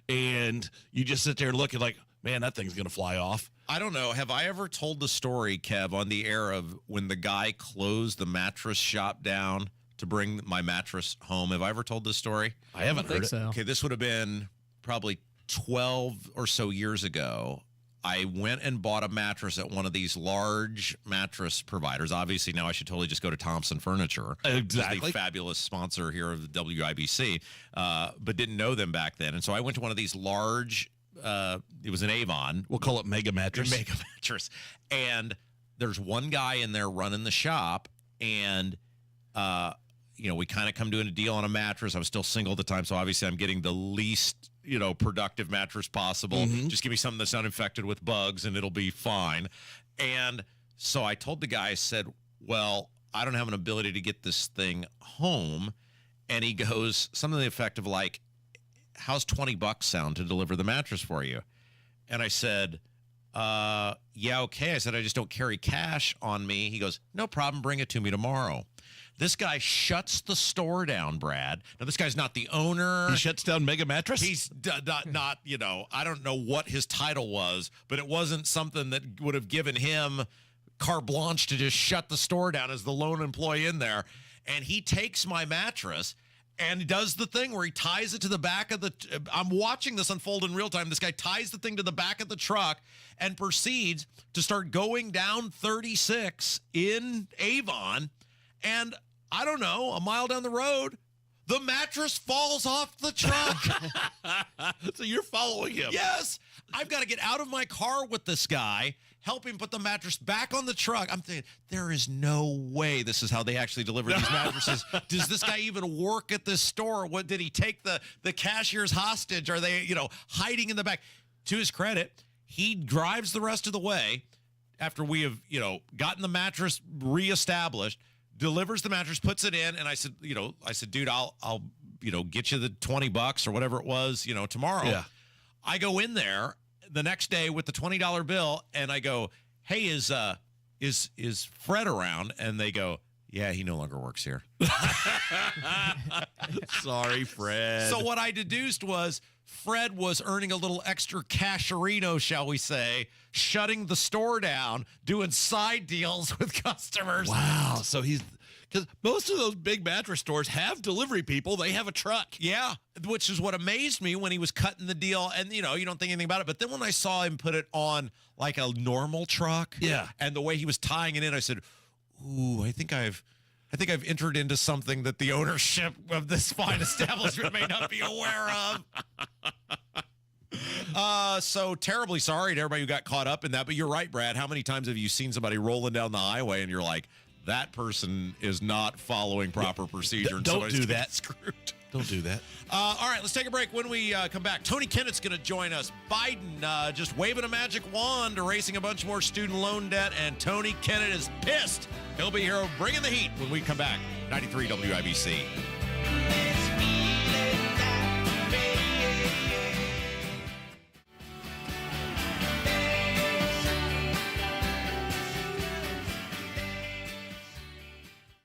and you just sit there and look and like, man, that thing's going to fly off? I don't know. Have I ever told the story, Kev, on the air of when the guy closed the mattress shop down to bring my mattress home? Have I ever told this story? I haven't heard it. so. Okay, this would have been probably 12 or so years ago. I went and bought a mattress at one of these large mattress providers. Obviously, now I should totally just go to Thompson Furniture. Exactly. The fabulous sponsor here of the WIBC, but didn't know them back then. And so I went to one of these large, it was an Avon. We'll call it Mega Mattress. Mega Mattress. And there's one guy in there running the shop, and we kind of come to a deal on a mattress. I was still single at the time, so obviously I'm getting the least, productive mattress possible. Mm-hmm. Just give me something that's not infected with bugs, and it'll be fine. And so I told the guy, I said, well, I don't have an ability to get this thing home. And he goes, something to the effect of like, how's $20 sound to deliver the mattress for you? And I said, yeah, okay. I said, I just don't carry cash on me. He goes, no problem. Bring it to me tomorrow. This guy shuts the store down, Brad. Now, this guy's not the owner. He shuts down Mega Mattress? He's not, I don't know what his title was, but it wasn't something that would have given him carte blanche to just shut the store down as the lone employee in there. And he takes my mattress and does the thing where he ties it to the back of the... I'm watching this unfold in real time. This guy ties the thing to the back of the truck and proceeds to start going down 36 in Avon. And I don't know, a mile down the road, the mattress falls off the truck. So you're following him. Yes. I've got to get out of my car with this guy, help him put the mattress back on the truck. I'm thinking, there is no way this is how they actually deliver these mattresses. Does this guy even work at this store? What did he take the cashiers hostage? Are they, hiding in the back? To his credit, he drives the rest of the way after we have, gotten the mattress reestablished, delivers the mattress, puts it in, and I said, dude, I'll get you the $20 or whatever it was, tomorrow. Yeah. I go in there the next day with the $20 bill, and I go, hey, is Fred around? And they go, yeah, he no longer works here. Sorry, Fred. So what I deduced was Fred was earning a little extra casherino, shall we say, shutting the store down, doing side deals with customers. Wow. So because most of those big mattress stores have delivery people. They have a truck. Yeah, which is what amazed me when he was cutting the deal. And, you don't think anything about it. But then when I saw him put it on like a normal truck, yeah, and the way he was tying it in, I said, ooh, I think I've entered into something that the ownership of this fine establishment may not be aware of. So terribly sorry to everybody who got caught up in that. But you're right, Brad. How many times have you seen somebody rolling down the highway and you're like, that person is not following proper procedure? And Don't do that. Screwed. Don't do that. All right, let's take a break. When we come back, Tony Kennett's going to join us. Biden just waving a magic wand, erasing a bunch more student loan debt, and Tony Kennett is pissed. He'll be here bringing the heat when we come back. 93 WIBC.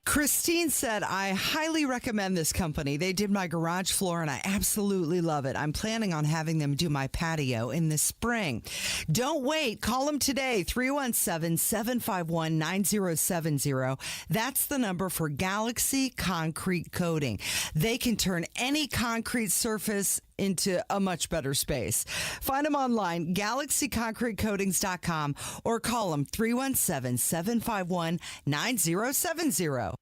Christine said, I highly recommend this company. They did my garage floor and I absolutely love it. I'm planning on having them do my patio in the spring. Don't wait. Call them today, 317-751-9070. That's the number for Galaxy Concrete Coating. They can turn any concrete surface into a much better space. Find them online, galaxyconcretecoatings.com, or call them 317-751-9070.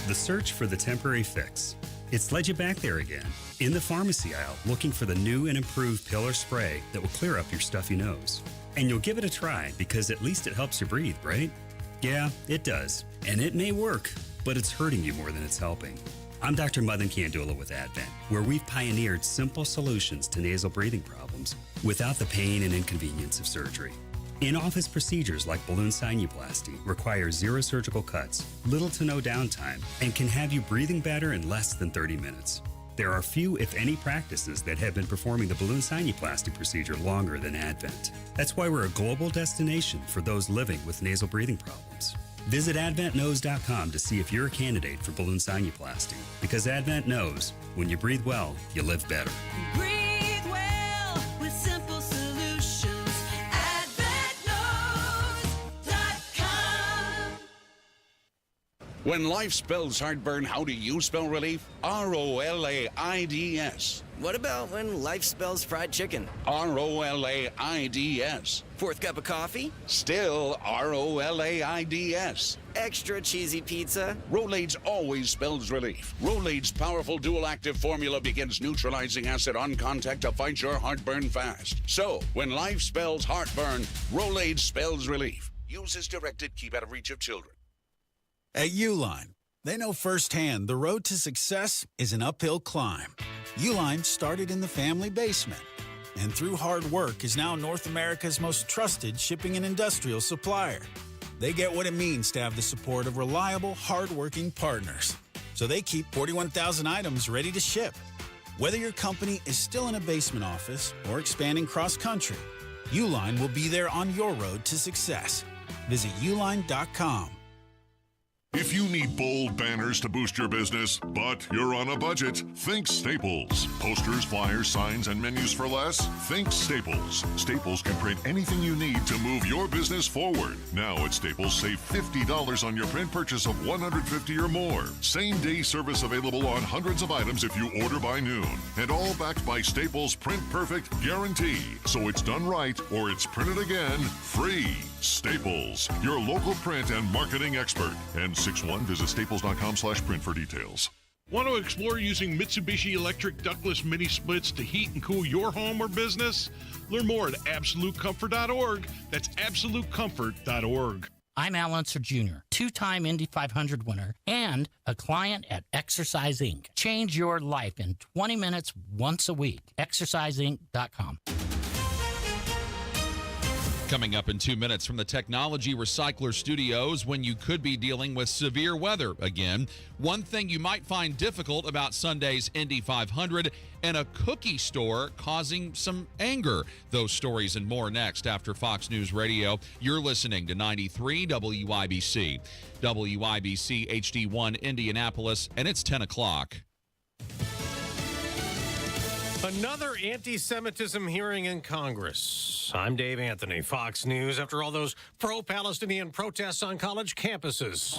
The search for the temporary fix. It's led you back there again. In the pharmacy aisle, looking for the new and improved Pillar Spray that will clear up your stuffy nose. And you'll give it a try because at least it helps you breathe, right? Yeah, it does. And it may work, but it's hurting you more than it's helping. I'm Dr. Madan Kandula with Advent, where we've pioneered simple solutions to nasal breathing problems without the pain and inconvenience of surgery. In-office procedures like balloon sinuplasty require 0 surgical cuts, little to no downtime, and can have you breathing better in less than 30 minutes. There are few, if any, practices that have been performing the balloon sinuplasty procedure longer than Advent. That's why we're a global destination for those living with nasal breathing problems. Visit AdventKnows.com to see if you're a candidate for balloon sinuplasty. Because Advent knows, when you breathe well, you live better. Breathe well with simple solutions. AdventKnows.com. When life spells heartburn, how do you spell relief? ROLAIDS. What about when life spells fried chicken? ROLAIDS. Fourth cup of coffee? Still ROLAIDS. Extra cheesy pizza? Rolaids always spells relief. Rolaids' powerful dual-active formula begins neutralizing acid on contact to fight your heartburn fast. So, when life spells heartburn, Rolaids spells relief. Use as directed. Keep out of reach of children. At Uline, they know firsthand the road to success is an uphill climb. Uline started in the family basement, and through hard work is now North America's most trusted shipping and industrial supplier. They get what it means to have the support of reliable, hard-working partners. So they keep 41,000 items ready to ship. Whether your company is still in a basement office or expanding cross-country, Uline will be there on your road to success. Visit uline.com. If you need bold banners to boost your business, but you're on a budget, think Staples. Posters, flyers, signs, and menus for less? Think Staples. Staples can print anything you need to move your business forward. Now at Staples, save $50 on your print purchase of $150 or more. Same-day service available on hundreds of items if you order by noon. And all backed by Staples' Print Perfect guarantee. So it's done right or it's printed again free. Staples, your local print and marketing expert. And 61, visit staples.com/print for details. Want to explore using Mitsubishi electric ductless mini splits to heat and cool your home or business? Learn more at absolutecomfort.org. That's absolutecomfort.org. I'm Al Unser Jr., two-time Indy 500 winner and a client at Exercise Inc. Change your life in 20 minutes once a week. ExerciseInc.com. Coming up in 2 minutes from the Technology Recycler Studios, when you could be dealing with severe weather again. One thing you might find difficult about Sunday's Indy 500 and a cookie store causing some anger. Those stories and more next after Fox News Radio. You're listening to 93 WIBC. WIBC HD1 Indianapolis, and it's 10 o'clock. Another anti-Semitism hearing in Congress. I'm Dave Anthony, Fox News. After all those pro-Palestinian protests on college campuses.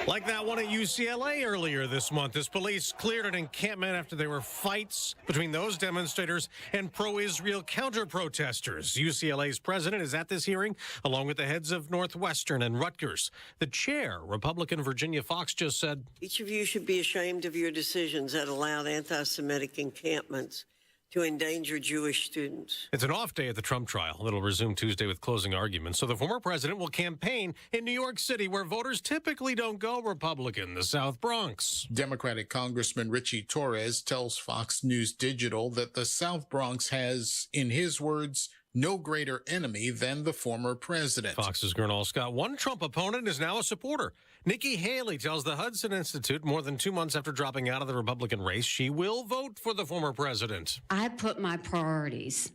Like that one at UCLA earlier this month, as police cleared an encampment after there were fights between those demonstrators and pro-Israel counter-protesters. UCLA's president is at this hearing, along with the heads of Northwestern and Rutgers. The chair, Republican Virginia Fox, just said, "Each of you should be ashamed of your decisions that allowed anti-Semitic encampments to endanger Jewish students." It's an off day at the Trump trial. It'll resume Tuesday with closing arguments. So the former president will campaign in New York City, where voters typically don't go Republican, the South Bronx. Democratic Congressman Richie Torres tells Fox News Digital that the South Bronx has, in his words, no greater enemy than the former president. Fox's Gernal Scott, one Trump opponent, is now a supporter. Nikki Haley tells the Hudson Institute more than 2 months after dropping out of the Republican race, she will vote for the former president. I put my priorities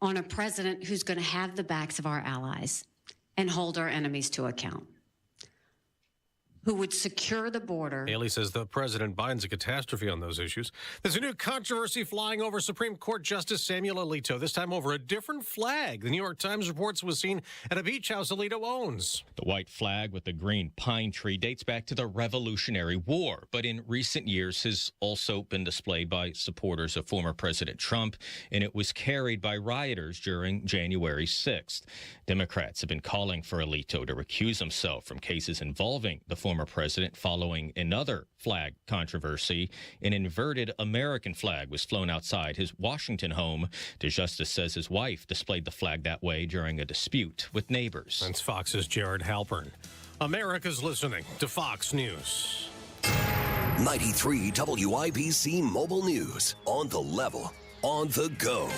on a president who's going to have the backs of our allies and hold our enemies to account, who would secure the border. Haley says the President Biden's a catastrophe on those issues. There's a new controversy flying over Supreme Court Justice Samuel Alito, this time over a different flag. The New York Times reports was seen at a beach house Alito owns. The white flag with the green pine tree dates back to the Revolutionary War, but in recent years has also been displayed by supporters of former President Trump, and it was carried by rioters during January 6th. Democrats have been calling for Alito to recuse himself from cases involving the former president following another flag controversy. An inverted American flag was flown outside his Washington home. The justice says his wife displayed the flag that way during a dispute with neighbors. That's Fox's Jared Halpern. America's listening to Fox News. 93 WIBC Mobile News. On the level, on the go.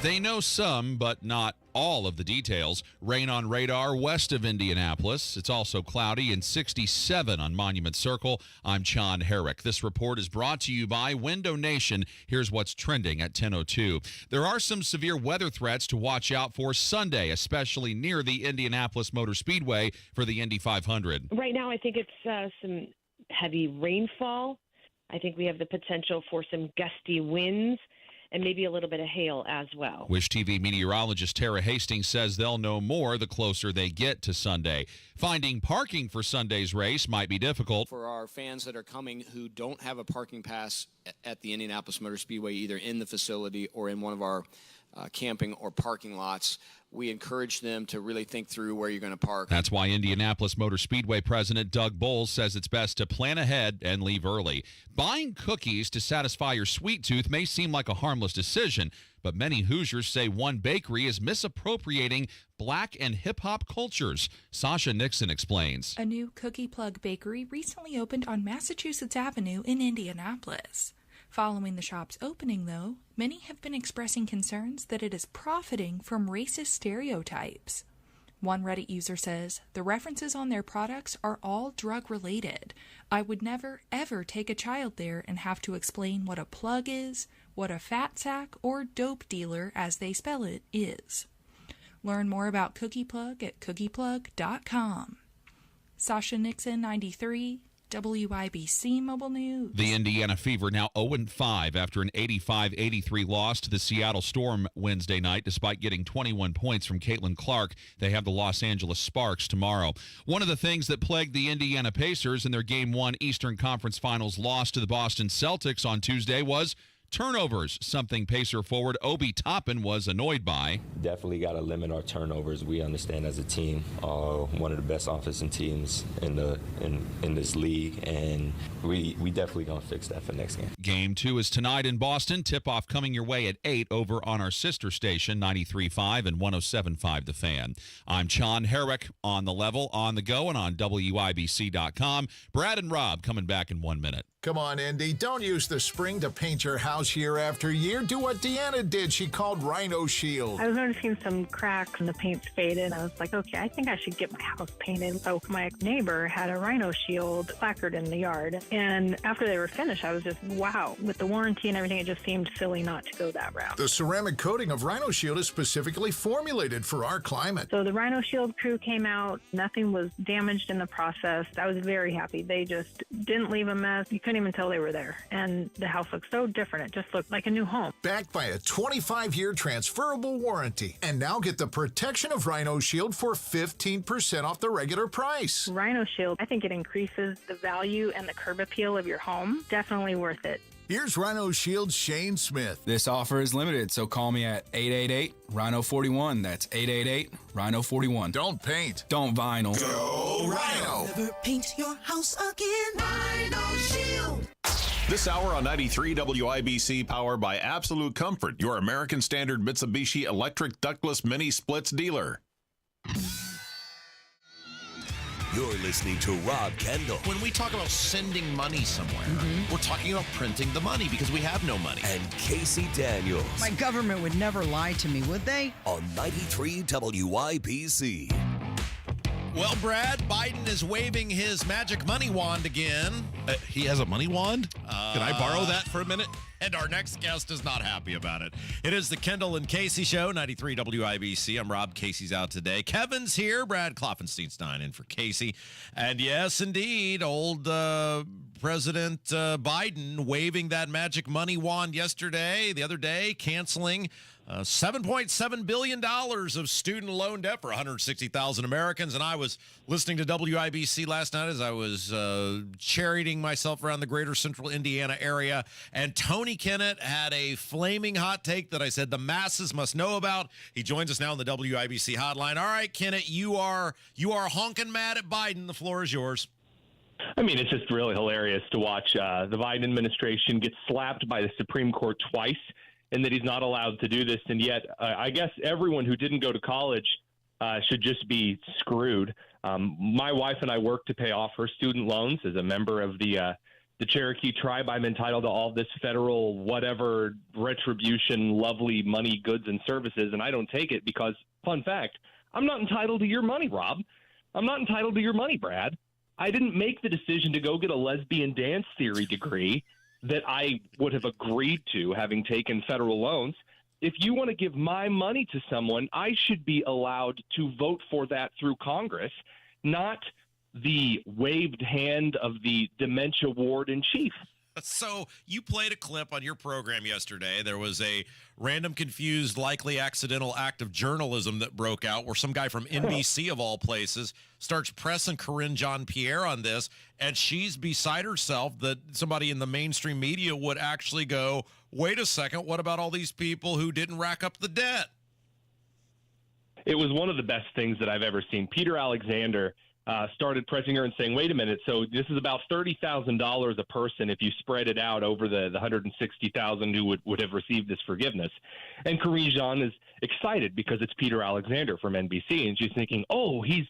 They know some, but not all of the details. Rain on radar west of Indianapolis. It's also cloudy and 67 on Monument Circle. I'm John Herrick. This report is brought to you by Window Nation. Here's what's trending at 10:02. There are some severe weather threats to watch out for Sunday, especially near the Indianapolis Motor Speedway for the Indy 500. Right now, I think it's some heavy rainfall. I think we have the potential for some gusty winds and maybe a little bit of hail as well. Wish TV meteorologist Tara Hastings says they'll know more the closer they get to Sunday. Finding parking for Sunday's race might be difficult. For our fans that are coming who don't have a parking pass at the Indianapolis Motor Speedway, either in the facility or in one of our camping or parking lots, we encourage them to really think through where you're going to park. That's why Indianapolis Motor Speedway President Doug Bowles says it's best to plan ahead and leave early. Buying cookies to satisfy your sweet tooth may seem like a harmless decision, but many Hoosiers say one bakery is misappropriating black and hip-hop cultures. Sasha Nixon explains. A new Cookie Plug bakery recently opened on Massachusetts Avenue in Indianapolis. Following the shop's opening, though, many have been expressing concerns that it is profiting from racist stereotypes. One Reddit user says, "The references on their products are all drug-related. I would never, ever take a child there and have to explain what a plug is, what a fat sack or dope dealer, as they spell it, is." Learn more about Cookie Plug at cookieplug.com. Sasha Nixon, 93. WIBC Mobile News. The Indiana Fever now 0-5 after an 85-83 loss to the Seattle Storm Wednesday night, despite getting 21 points from Caitlyn Clark. They have the Los Angeles Sparks tomorrow. One of the things that plagued the Indiana Pacers in their Game 1 Eastern Conference Finals loss to the Boston Celtics on Tuesday was turnovers, something Pacer forward Obi Toppin was annoyed by. Definitely got to limit our turnovers. We understand as a team, one of the best offensive teams in this league, and we definitely going to fix that for next game. Game 2 is tonight in Boston. Tip-off coming your way at 8 over on our sister station, 93.5 and 107.5 The Fan. I'm John Herrick, on the level, on the go, and on WIBC.com. Brad and Rob coming back in 1 minute. Come on, Indy. Don't use the spring to paint your house year after year. Do what Deanna did. She called Rhino Shield. I was noticing some cracks and the paint's faded. I was like, okay, I think I should get my house painted. So my neighbor had a Rhino Shield placard in the yard. And after they were finished, I was just, wow. With the warranty and everything, it just seemed silly not to go that route. The ceramic coating of Rhino Shield is specifically formulated for our climate. So the Rhino Shield crew came out. Nothing was damaged in the process. I was very happy. They just didn't leave a mess. You couldn't even tell they were there. And the house looked so different. It just looked like a new home. Backed by a 25-year transferable warranty. And now get the protection of Rhino Shield for 15% off the regular price. Rhino Shield, I think it increases the value and the curb appeal of your home. Definitely worth it. Here's Rhino Shield's Shane Smith. This offer is limited, so call me at 888-RHINO-41. That's 888-RHINO-41. Don't paint. Don't vinyl. Go Rhino. Never paint your house again. Rhino Shield. This hour on 93 WIBC, powered by Absolute Comfort, your American Standard Mitsubishi electric ductless mini splits dealer. You're listening to Rob Kendall. When we talk about sending money somewhere, we're talking about printing the money because we have no money. And Casey Daniels. My government would never lie to me, would they? On 93 WIBC. Well, Brad, Biden is waving his magic money wand again. He has a money wand? Can I borrow that for a minute? And our next guest is not happy about it. It is the Kendall and Casey Show, 93 WIBC. I'm Rob. Casey's out today. Kevin's here. Brad Klopfenstein's in for Casey. And yes, indeed, old President Biden waving that magic money wand the other day, canceling $7.7 billion of student loan debt for 160,000 Americans. And I was listening to WIBC last night as I was charioting myself around the greater central Indiana area. And Tony Kennett had a flaming hot take that I said the masses must know about. He joins us now on the WIBC hotline. All right, Kennett, you are honking mad at Biden. The floor is yours. I mean, it's just really hilarious to watch the Biden administration get slapped by the Supreme Court twice, and that he's not allowed to do this. And yet, I guess everyone who didn't go to college should just be screwed. My wife and I work to pay off her student loans. As a member of the Cherokee tribe, I'm entitled to all this federal whatever retribution, lovely money, goods, and services, and I don't take it because fun fact, I'm not entitled to your money, Rob. I'm not entitled to your money, Brad. I didn't make the decision to go get a lesbian dance theory degree that I would have agreed to having taken federal loans. If you want to give my money to someone, I should be allowed to vote for that through Congress, not the waved hand of the dementia ward in chief. So you played a clip on your program yesterday. There was a random, confused, likely accidental act of journalism that broke out where some guy from NBC, of all places, starts pressing Corinne Jean-Pierre on this, and she's beside herself that somebody in the mainstream media would actually go, wait a second, what about all these people who didn't rack up the debt? It was one of the best things that I've ever seen. Peter Alexander started pressing her and saying, wait a minute, so this is about $30,000 a person if you spread it out over the 160,000 who would have received this forgiveness. And Corinne Jean is excited because it's Peter Alexander from NBC, and she's thinking, oh, he's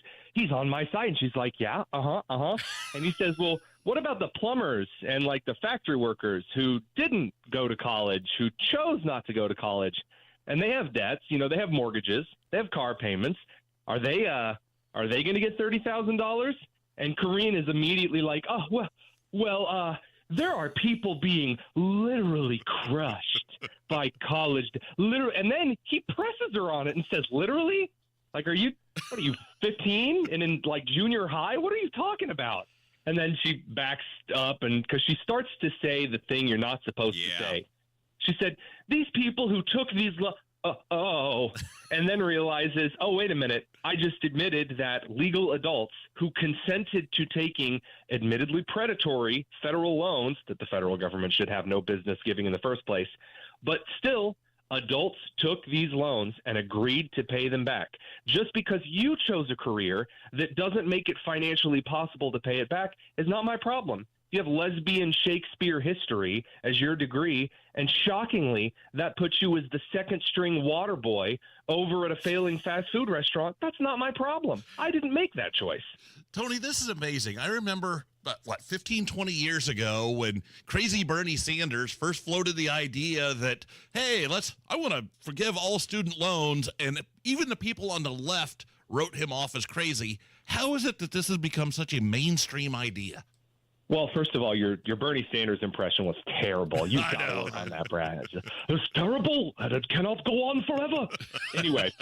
on my side. And she's like, yeah, And he says, well, what about the plumbers and like the factory workers who didn't go to college, who chose not to go to college, and they have debts, they have mortgages, they have car payments. Are they going to get $30,000? And Corinne is immediately like, oh, well, there are people being literally crushed by college. And then he presses her on it and says, literally? Like, what are you, 15 and in like junior high? What are you talking about? And then she backs up because she starts to say the thing you're not supposed to say. She said, these people who took these and then realizes, oh, wait a minute. I just admitted that legal adults who consented to taking admittedly predatory federal loans that the federal government should have no business giving in the first place, but still adults took these loans and agreed to pay them back. Just because you chose a career that doesn't make it financially possible to pay it back is not my problem. You have lesbian Shakespeare history as your degree, and shockingly, that puts you as the second-string water boy over at a failing fast food restaurant. That's not my problem. I didn't make that choice. Tony, this is amazing. I remember, 15, 20 years ago when crazy Bernie Sanders first floated the idea that, hey, I want to forgive all student loans, and even the people on the left wrote him off as crazy. How is it that this has become such a mainstream idea? Well, first of all, your Bernie Sanders impression was terrible. You've got to work on that, Brad. It's terrible, and it cannot go on forever. Anyway,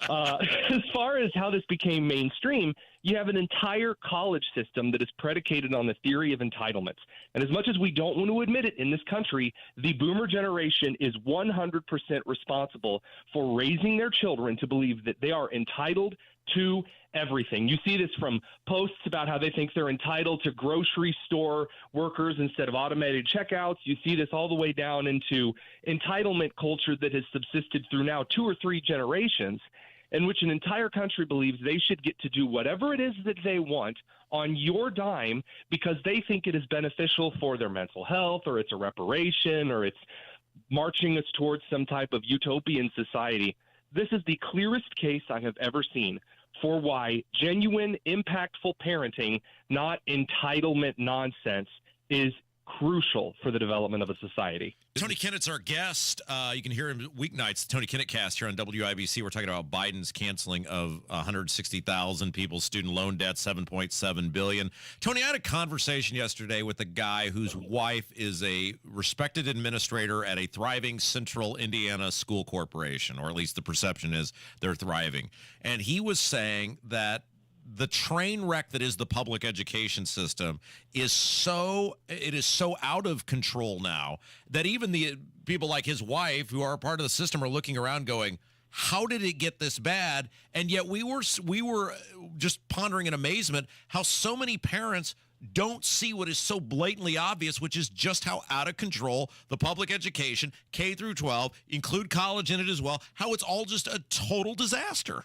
as far as how this became mainstream, you have an entire college system that is predicated on the theory of entitlements. And as much as we don't want to admit it in this country, the boomer generation is 100% responsible for raising their children to believe that they are entitled to everything. You see this from posts about how they think they're entitled to grocery store workers instead of automated checkouts. You see this all the way down into entitlement culture that has subsisted through now 2 or 3 generations, in which an entire country believes they should get to do whatever it is that they want on your dime because they think it is beneficial for their mental health, or it's a reparation, or it's marching us towards some type of utopian society. This is the clearest case I have ever seen for why genuine, impactful parenting, not entitlement nonsense, is crucial for the development of a society. Tony Kennett's our guest. You can hear him weeknights, Tony Kennett Cast here on WIBC. We're talking about Biden's canceling of 160,000 people's student loan debt, $7.7 billion. Tony, I had a conversation yesterday with a guy whose wife is a respected administrator at a thriving Central Indiana school corporation, or at least the perception is they're thriving. And he was saying that the train wreck that is the public education system is so out of control now that even the people like his wife who are a part of the system are looking around going, how did it get this bad? And yet we were just pondering in amazement how so many parents don't see what is so blatantly obvious, which is just how out of control the public education, K through 12, include college in it as well, how it's all just a total disaster.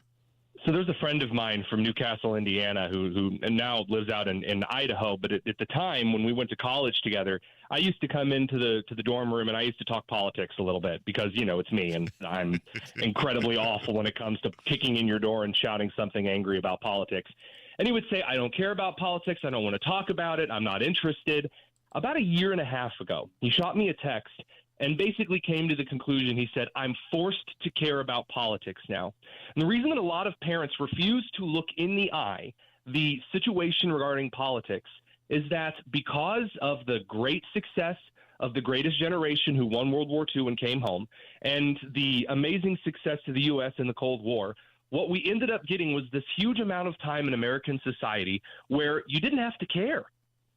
So there's a friend of mine from Newcastle, Indiana, who now lives out in Idaho. But at the time when we went to college together, I used to come into the dorm room and I used to talk politics a little bit because, it's me and I'm incredibly awful when it comes to kicking in your door and shouting something angry about politics. And he would say, I don't care about politics. I don't want to talk about it. I'm not interested. About a year and a half ago, he shot me a text and basically came to the conclusion, he said, I'm forced to care about politics now. And the reason that a lot of parents refuse to look in the eye the situation regarding politics is that because of the great success of the greatest generation who won World War II and came home, and the amazing success of the U.S. in the Cold War, what we ended up getting was this huge amount of time in American society where you didn't have to care.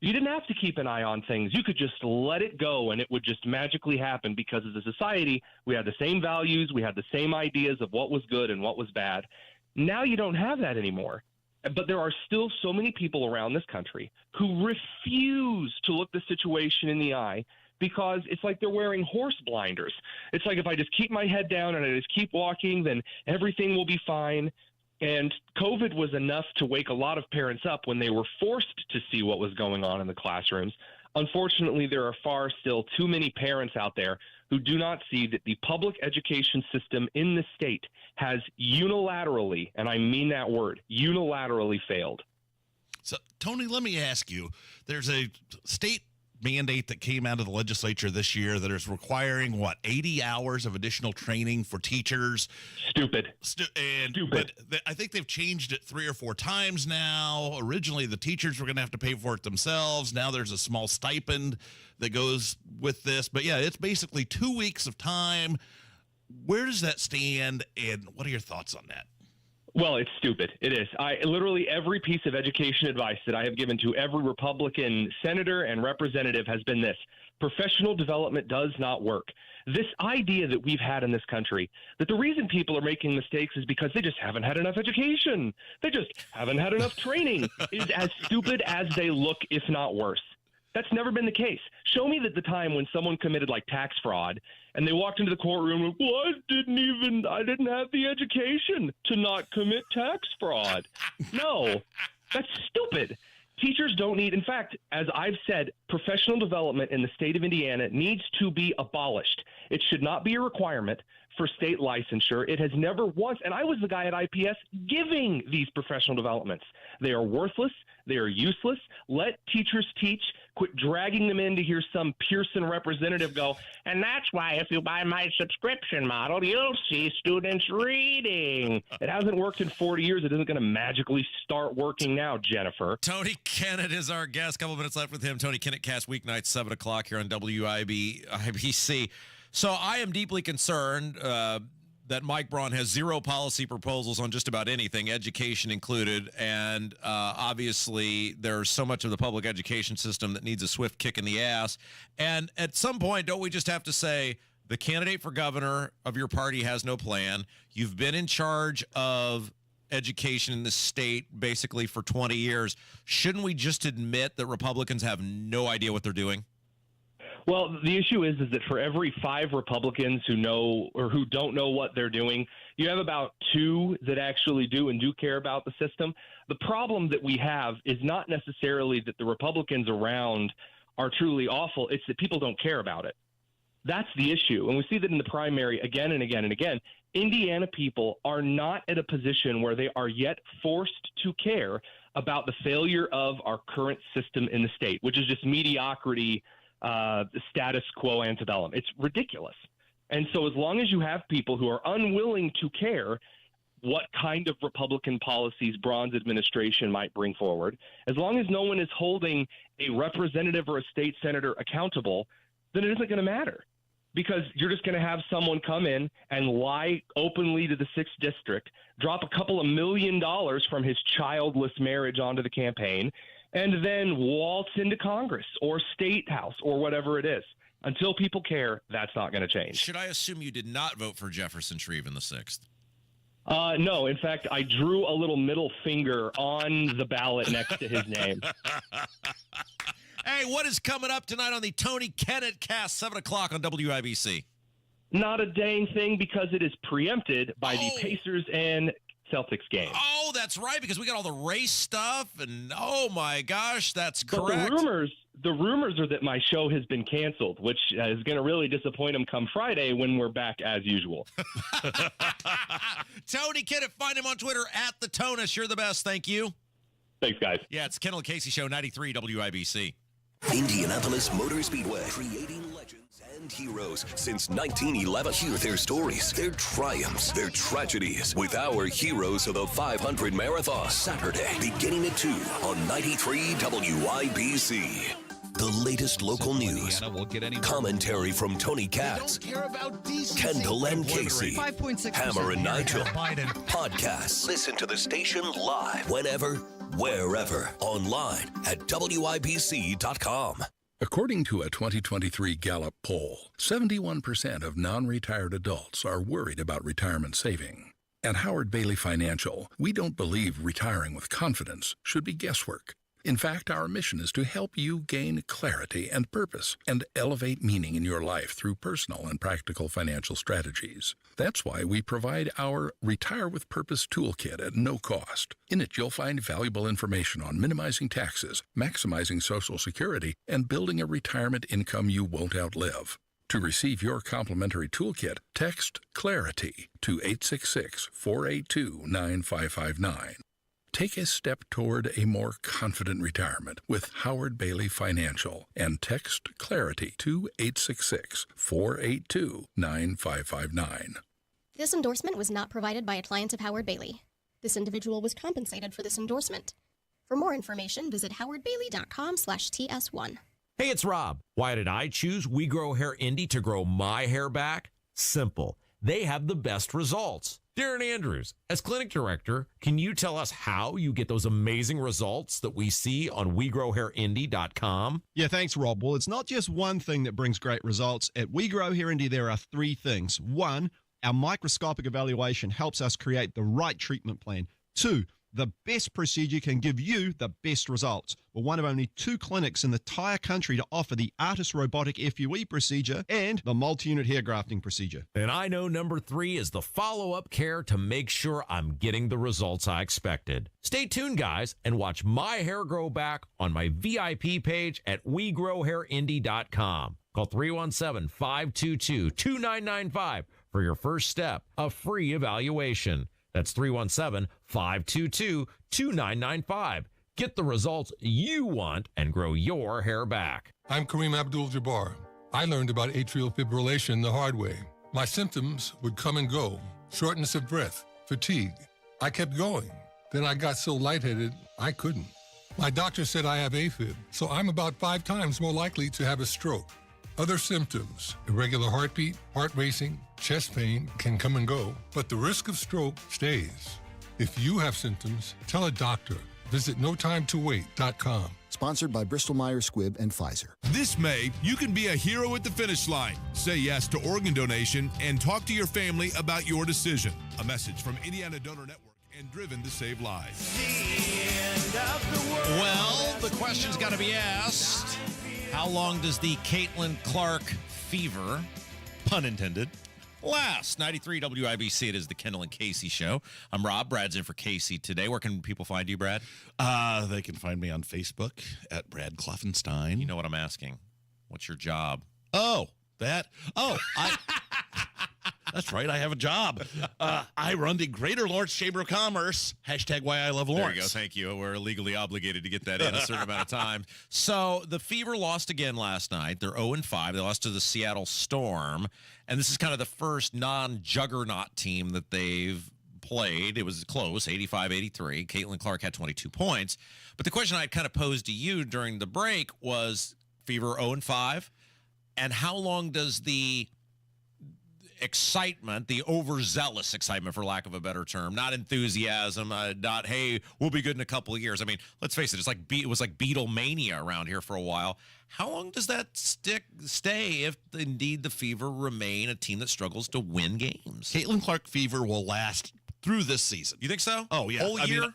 You didn't have to keep an eye on things. You could just let it go, and it would just magically happen because as a society, we had the same values, we had the same ideas of what was good and what was bad. Now you don't have that anymore. But there are still so many people around this country who refuse to look the situation in the eye because it's like they're wearing horse blinders. It's like if I just keep my head down and I just keep walking, then everything will be fine. And COVID was enough to wake a lot of parents up when they were forced to see what was going on in the classrooms. Unfortunately, there are still too many parents out there who do not see that the public education system in the state has unilaterally, and I mean that word, unilaterally failed. So, Tony, let me ask you, there's a state mandate that came out of the legislature this year that is requiring 80 hours of additional training for teachers. Stupid. But I think they've changed it 3 or 4 times now. Originally, the teachers were going to have to pay for it themselves. Now there's a small stipend that goes with this. But yeah, it's basically 2 weeks of time. Where does that stand, and what are your thoughts on that? Well, it's stupid. It is. Literally every piece of education advice that I have given to every Republican senator and representative has been this: professional development does not work. This idea that we've had in this country, that the reason people are making mistakes is because they just haven't had enough education. They just haven't had enough training, is as stupid as they look, if not worse. That's never been the case. Show me that the time when someone committed like tax fraud and they walked into the courtroom and, well, I didn't have the education to not commit tax fraud. No, that's stupid. Teachers don't need, in fact, as I've said, professional development in the state of Indiana needs to be abolished. It should not be a requirement for state licensure. It has never once, and I was the guy at IPS giving these professional developments. They are worthless. They are useless. Let teachers teach. Quit dragging them in to hear some Pearson representative go, and that's why if you buy my subscription model, you'll see students reading. It hasn't worked in 40 years. It isn't going to magically start working now, Jennifer. Tony Kennett is our guest. Couple minutes left with him. Tony Kennett cast weeknights, 7 o'clock here on WIBC. So I am deeply concerned that Mike Braun has zero policy proposals on just about anything, education included. And obviously, there's so much of the public education system that needs a swift kick in the ass. And at some point, don't we just have to say, the candidate for governor of your party has no plan. You've been in charge of education in the state basically for 20 years. Shouldn't we just admit that Republicans have no idea what they're doing? Well, the issue is that for every 5 Republicans who know or who don't know what they're doing, you have about 2 that actually do and do care about the system. The problem that we have is not necessarily that the Republicans around are truly awful. It's that people don't care about it. That's the issue. And we see that in the primary again and again and again. Indiana people are not at a position where they are yet forced to care about the failure of our current system in the state, which is just mediocrity, status quo antebellum. It's ridiculous. And so as long as you have people who are unwilling to care what kind of Republican policies Braun's administration might bring forward, as long as no one is holding a representative or a state senator accountable, then it isn't going to matter. Because you're just going to have someone come in and lie openly to the 6th district, drop a couple of $1 million from his childless marriage onto the campaign, and then waltz into Congress or State House or whatever it is. Until people care, that's not going to change. Should I assume you did not vote for Jefferson Shreve in the 6th? No. In fact, I drew a little middle finger on the ballot next to his name. Hey, what is coming up tonight on the Tony Kennett cast, 7 o'clock on WIBC? Not a dang thing, because it is preempted by the Pacers and Celtics game. Oh, that's right, because we got all the race stuff, and oh my gosh, that's correct. But the rumors are that my show has been canceled, which is going to really disappoint them come Friday when we're back as usual. Tony Kennett, find him on Twitter at the Tonus. You're the best. Thank you. Thanks, guys. Yeah, it's Kendall Casey Show, 93 WIBC. Indianapolis Motor Speedway, creating legends and unsung heroes since 1911. Hear their stories, their triumphs, their tragedies with our Heroes of the 500 Marathon. Saturday, beginning at 2 on 93 WIBC. The latest local news, commentary from Tony Katz, Kendall and Casey, Hammer and Nigel, podcasts. Listen to the station live, whenever, wherever, online at WIBC.com. According to a 2023 Gallup poll, 71% of non-retired adults are worried about retirement saving. At Howard Bailey Financial, we don't believe retiring with confidence should be guesswork. In fact, our mission is to help you gain clarity and purpose and elevate meaning in your life through personal and practical financial strategies. That's why we provide our Retire with Purpose toolkit at no cost. In it, you'll find valuable information on minimizing taxes, maximizing Social Security, and building a retirement income you won't outlive. To receive your complimentary toolkit, text CLARITY to 866-482-9559. Take a step toward a more confident retirement with Howard Bailey Financial and text CLARITY to 866-482-9559. This endorsement was not provided by a client of Howard Bailey. This individual was compensated for this endorsement. For more information, visit howardbailey.com/TS1. Hey, it's Rob. Why did I choose We Grow Hair Indy to grow my hair back? Simple. They have the best results. Darren Andrews, as clinic director, can you tell us how you get those amazing results that we see on WeGrowHairIndy.com? Yeah, thanks, Rob. Well, it's not just one thing that brings great results. At We Grow Hair Indy, there are three things. One, our microscopic evaluation helps us create the right treatment plan. Two, the best procedure can give you the best results. We're one of only 2 clinics in the entire country to offer the ARTIS robotic FUE procedure and the multi-unit hair grafting procedure. And I know number 3 is the follow-up care to make sure I'm getting the results I expected. Stay tuned, guys, and watch my hair grow back on my VIP page at WeGrowHairIndy.com. Call 317-522-2995 for your first step, a free evaluation. That's 317-522-2995. Get the results you want and grow your hair back. I'm Kareem Abdul-Jabbar. I learned about atrial fibrillation the hard way. My symptoms would come and go. Shortness of breath, fatigue. I kept going. Then I got so lightheaded, I couldn't. My doctor said I have AFib, so I'm about 5 times more likely to have a stroke. Other symptoms, irregular heartbeat, heart racing, chest pain can come and go, but the risk of stroke stays. If you have symptoms, tell a doctor. Visit NoTimeToWait.com. Sponsored by Bristol-Myers Squibb and Pfizer. This May, you can be a hero at the finish line. Say yes to organ donation and talk to your family about your decision. A message from Indiana Donor Network and Driven to Save Lives. Well, the question's got to be asked. How long does the Caitlyn Clark fever, pun intended, last? 93 WIBC, it is the Kendall and Casey show. I'm Rob. Brad's in for Casey today. Where can people find you, Brad? They can find me on Facebook at Brad Kloffenstein. You know what I'm asking. What's your job? That's right. I have a job. I run the Greater Lawrence Chamber of Commerce. # Why I Love Lawrence. There you go. Thank you. We're legally obligated to get that in a certain amount of time. So the Fever lost again last night. They're 0-5. They lost to the Seattle Storm. And this is kind of the first non-juggernaut team that they've played. It was close, 85-83. Caitlyn Clark had 22 points. But the question I kind of posed to you during the break was Fever 0-5. And how long does the excitement, the overzealous excitement, for lack of a better term, not enthusiasm, not, hey, we'll be good in a couple of years. I mean, let's face it, it was like Beatlemania around here for a while. How long does that stay if indeed the Fever remain a team that struggles to win games? Caitlyn Clark fever will last through this season. You think so? Oh, yeah. Whole year?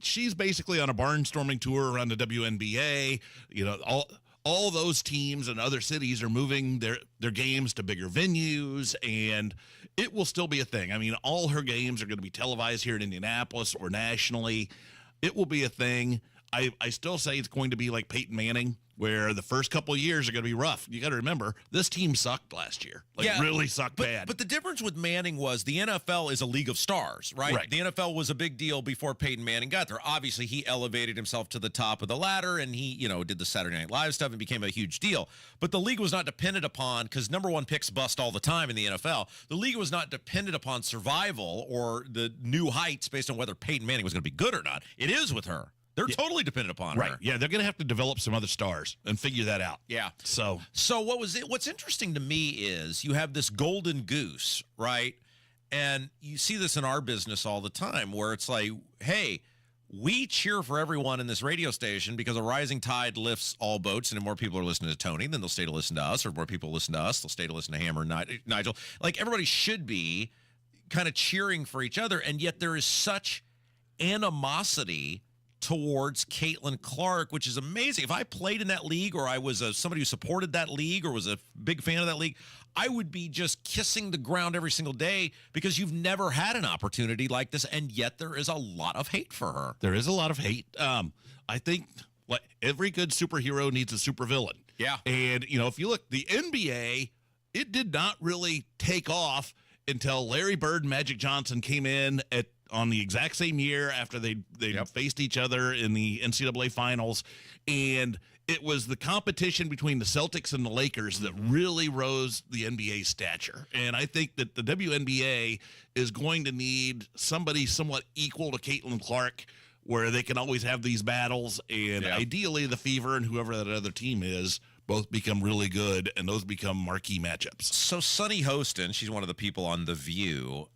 She's basically on a barnstorming tour around the WNBA. You know, all those teams and other cities are moving their games to bigger venues, and it will still be a thing. I mean, all her games are going to be televised here in Indianapolis or nationally. It will be a thing. I still say it's going to be like Peyton Manning, where the first couple of years are going to be rough. You got to remember, this team sucked last year. Really sucked bad. But the difference with Manning was the NFL is a league of stars, right? The NFL was a big deal before Peyton Manning got there. Obviously, he elevated himself to the top of the ladder, and he, did the Saturday Night Live stuff and became a huge deal. But the league was not dependent upon, because number one picks bust all the time in the NFL, the league was not dependent upon survival or the new heights based on whether Peyton Manning was going to be good or not. It is with her. They're totally dependent upon her. Yeah, they're going to have to develop some other stars and figure that out. Yeah. So what's interesting to me is you have this golden goose, right? And you see this in our business all the time where it's like, hey, we cheer for everyone in this radio station because a rising tide lifts all boats, and if more people are listening to Tony, then they'll stay to listen to us, or if more people listen to us, they'll stay to listen to Hammer and Nigel. Like, everybody should be kind of cheering for each other, and yet there is such animosity towards Caitlyn Clark, which is amazing. If I played in that league, or I was somebody who supported that league, or was a big fan of that league, I would be just kissing the ground every single day because you've never had an opportunity like this, and yet there is a lot of hate for her. There is a lot of hate. I think every good superhero needs a supervillain. Yeah. And, if you look, the NBA, it did not really take off until Larry Bird and Magic Johnson came in on the exact same year after they faced each other in the NCAA finals. And it was the competition between the Celtics and the Lakers that really rose the NBA stature. And I think that the WNBA is going to need somebody somewhat equal to Caitlyn Clark, where they can always have these battles. And ideally the Fever and whoever that other team is both become really good, and those become marquee matchups. So Sunny Hostin, she's one of the people on The View.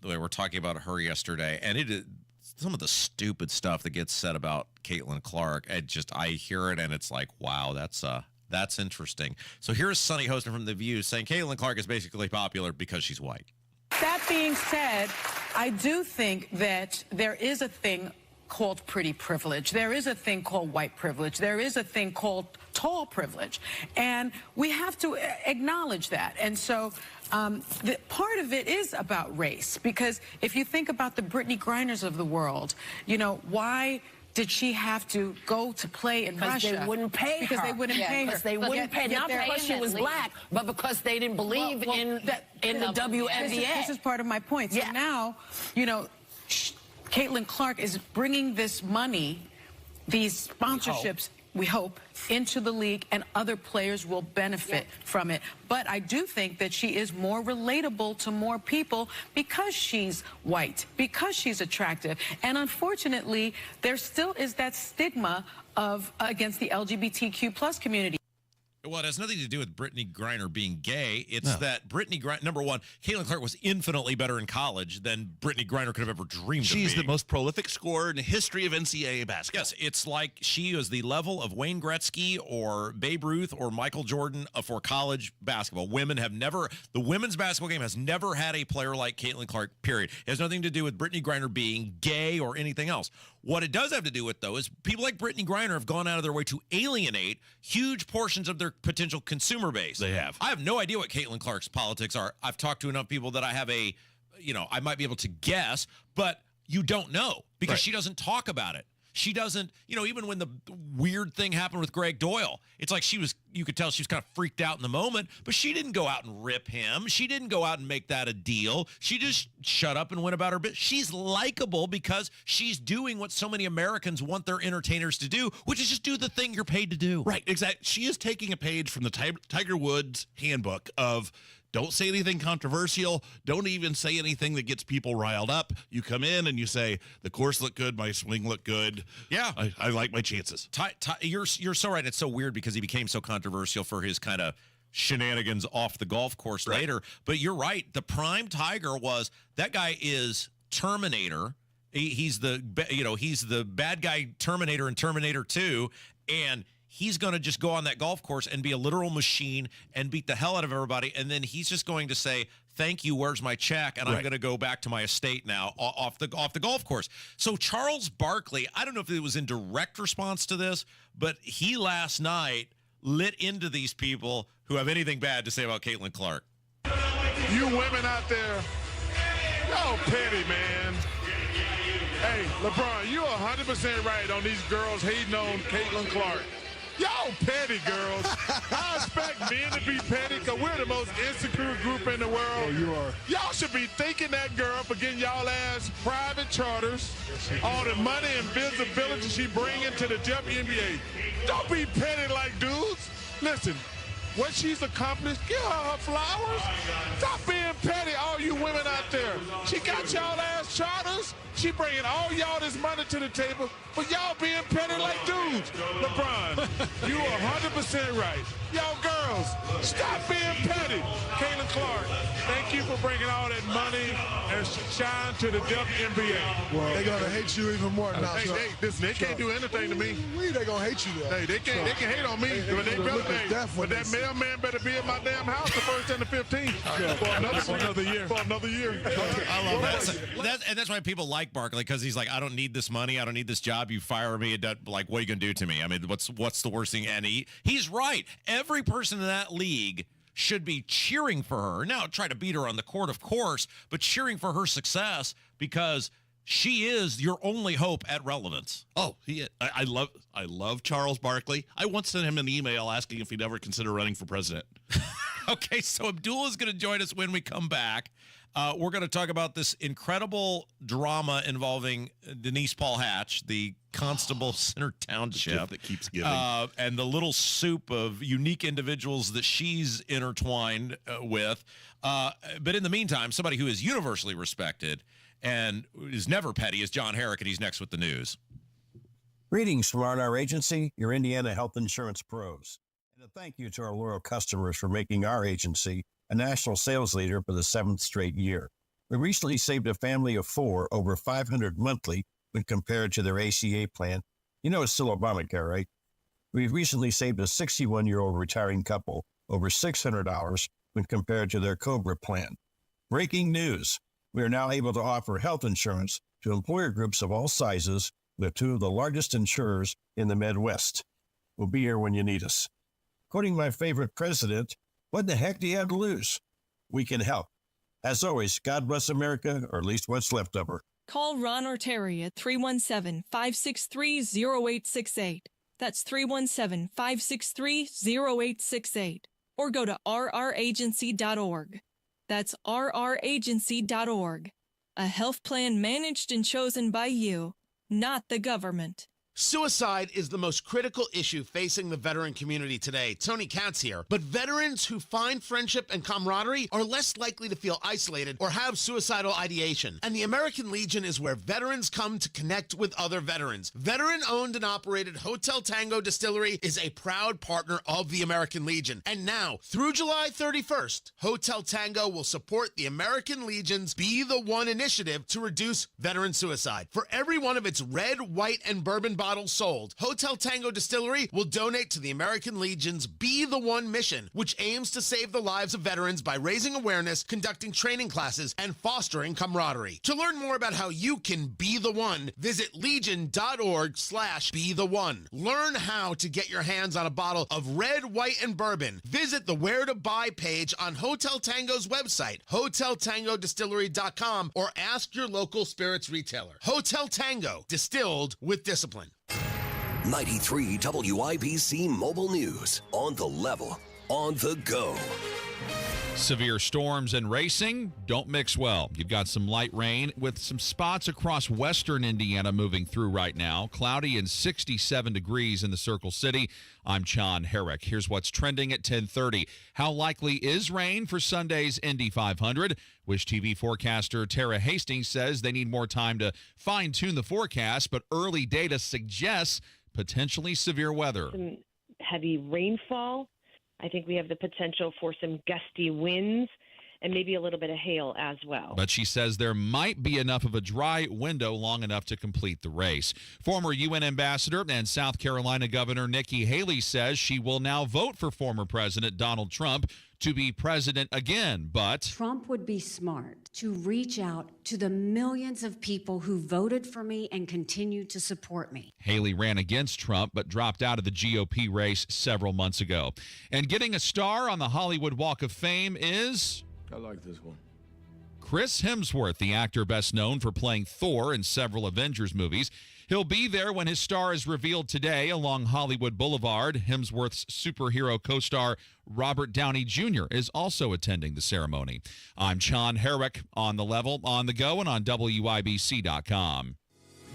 We were talking about her yesterday, and it is some of the stupid stuff that gets said about Caitlyn Clark. I hear it, and it's like, wow, that's interesting. So here's Sunny Hostin from The View saying Caitlyn Clark is basically popular because she's white. That being said, I do think that there is a thing called pretty privilege. There is a thing called white privilege. There is a thing called tall privilege. And we have to acknowledge that. And so part of it is about race, because if you think about the Brittany Griners of the world, why did she have to go to play in Russia? Because they wouldn't pay her. Because they wouldn't pay her. Because they wouldn't pay, not because she was black, but because they didn't believe in the WNBA. This is part of my point. So now, Caitlyn Clark is bringing this money, these sponsorships, we hope, into the league, and other players will benefit from it. But I do think that she is more relatable to more people because she's white, because she's attractive. And unfortunately, there still is that stigma against the LGBTQ plus community. Well, it has nothing to do with Brittany Griner being gay. It's that Brittany Griner, number one, Caitlyn Clark was infinitely better in college than Brittany Griner could have ever dreamed of being. She's the most prolific scorer in the history of NCAA basketball. Yes, it's like she is the level of Wayne Gretzky or Babe Ruth or Michael Jordan for college basketball. The women's basketball game has never had a player like Caitlyn Clark, period. It has nothing to do with Brittany Griner being gay or anything else. What it does have to do with, though, is people like Brittany Griner have gone out of their way to alienate huge portions of their potential consumer base. They have. I have no idea what Caitlyn Clark's politics are. I've talked to enough people that I have I might be able to guess, but you don't know because she doesn't talk about it. She doesn't, even when the weird thing happened with Greg Doyle, it's like you could tell she was kind of freaked out in the moment, but she didn't go out and rip him. She didn't go out and make that a deal. She just shut up and went about her business. She's likable because she's doing what so many Americans want their entertainers to do, which is just do the thing you're paid to do. Right, exactly. She is taking a page from the Tiger Woods handbook of don't say anything controversial. Don't even say anything that gets people riled up. You come in and you say, the course looked good, my swing looked good. Yeah. I like my chances. You're so right. It's so weird because he became so controversial for his kind of shenanigans off the golf course later. But you're right. The prime Tiger was, that guy is Terminator. He's the bad guy Terminator in Terminator 2. And he's going to just go on that golf course and be a literal machine and beat the hell out of everybody. And then he's just going to say, thank you, where's my check? And I'm going to go back to my estate now off the golf course. So Charles Barkley, I don't know if it was in direct response to this, but he last night lit into these people who have anything bad to say about Caitlyn Clark. You women out there Y'all petty, man. Hey, LeBron, you're 100% right on these girls hating on Caitlyn Clark. Y'all petty, girls. I expect men to be petty because we're the most insecure group in the world. Oh, you are. Y'all should be thanking that girl for getting y'all ass private charters, all the money and visibility she bringing to the WNBA. Don't be petty like dudes. Listen, what she's accomplished, give her flowers. Stop being petty, all you women out there. She got y'all ass charters. She bringing all y'all this money to the table, but y'all being petty like dudes. LeBron, you are 100% right. Y'all girls, stop being petty. Caitlyn Clark, thank you for bringing all that money and shine to the WNBA. Well, they're going to hate you even more now. They can't do anything to me. They're going to hate you, though. Hey, they can hate on me, but that mailman better be in my damn house the 1st and the 15th for another year. For another year. I love that. And that's why people like Barkley, because he's like, I don't need this money. I don't need this job. You fire me. Like, what are you going to do to me? I mean, what's the worst thing? And he's right. Every person in that league should be cheering for her. Now, try to beat her on the court, of course, but cheering for her success because she is your only hope at relevance. Oh, I love Charles Barkley. I once sent him an email asking if he'd ever consider running for president. Okay, so Abdul is going to join us when we come back. We're going to talk about this incredible drama involving Denise Paul Hatch, the constable Center Township that keeps giving, and the little soup of unique individuals that she's intertwined with. But in the meantime, somebody who is universally respected and is never petty is John Herrick, and he's next with the news. Greetings from R&R Agency, your Indiana health insurance pros. And a thank you to our loyal customers for making our agency a national sales leader for the 7th straight year. We recently saved a family of 4 over $500 monthly when compared to their ACA plan. You know it's still Obamacare, right? We've recently saved a 61-year-old retiring couple over $600 when compared to their COBRA plan. Breaking news. We are now able to offer health insurance to employer groups of all sizes with 2 of the largest insurers in the Midwest. We'll be here when you need us. Quoting my favorite president, what the heck do you have to lose? We can help. As always, God bless America, or at least what's left of her. Call Ron or Terry at 317-563-0868. That's 317-563-0868. Or go to rragency.org. That's rragency.org. A health plan managed and chosen by you, not the government. Suicide is the most critical issue facing the veteran community today. Tony Katz here. But veterans who find friendship and camaraderie are less likely to feel isolated or have suicidal ideation. And the American Legion is where veterans come to connect with other veterans. Veteran-owned and operated Hotel Tango Distillery is a proud partner of the American Legion. And now, through July 31st, Hotel Tango will support the American Legion's Be the One initiative to reduce veteran suicide. For every one of its red, white, and bourbon bottles sold, Hotel Tango Distillery will donate to the American Legion's Be the One mission, which aims to save the lives of veterans by raising awareness, conducting training classes, and fostering camaraderie. To learn more about how you can be the one, visit legion.org/be-the-one. Learn how to get your hands on a bottle of red, white, and bourbon. Visit the Where to Buy page on Hotel Tango's website, hoteltangodistillery.com, or ask your local spirits retailer. Hotel Tango, distilled with discipline. 93 WIBC Mobile News. On the level, on the go. Severe storms and racing don't mix well. You've got some light rain with some spots across western Indiana moving through right now. Cloudy and 67 degrees in the Circle City. I'm John Herrick. Here's what's trending at 10:30. How likely is rain for Sunday's Indy 500? Wish TV forecaster Tara Hastings says they need more time to fine-tune the forecast, but early data suggests potentially severe weather. Some heavy rainfall. I think we have the potential for some gusty winds and maybe a little bit of hail as well. But she says there might be enough of a dry window long enough to complete the race. Former UN ambassador and South Carolina Governor Nikki Haley says she will now vote for former President Donald Trump to be president again, but Trump would be smart to reach out to the millions of people who voted for me and continue to support me. Haley ran against Trump but dropped out of the GOP race several months ago. And getting a star on the Hollywood Walk of Fame is... I like this one. Chris Hemsworth, the actor best known for playing Thor in several Avengers movies. He'll be there when his star is revealed today along Hollywood Boulevard. Hemsworth's superhero co-star Robert Downey Jr. is also attending the ceremony. I'm John Herrick on The Level, on the go, and on WIBC.com.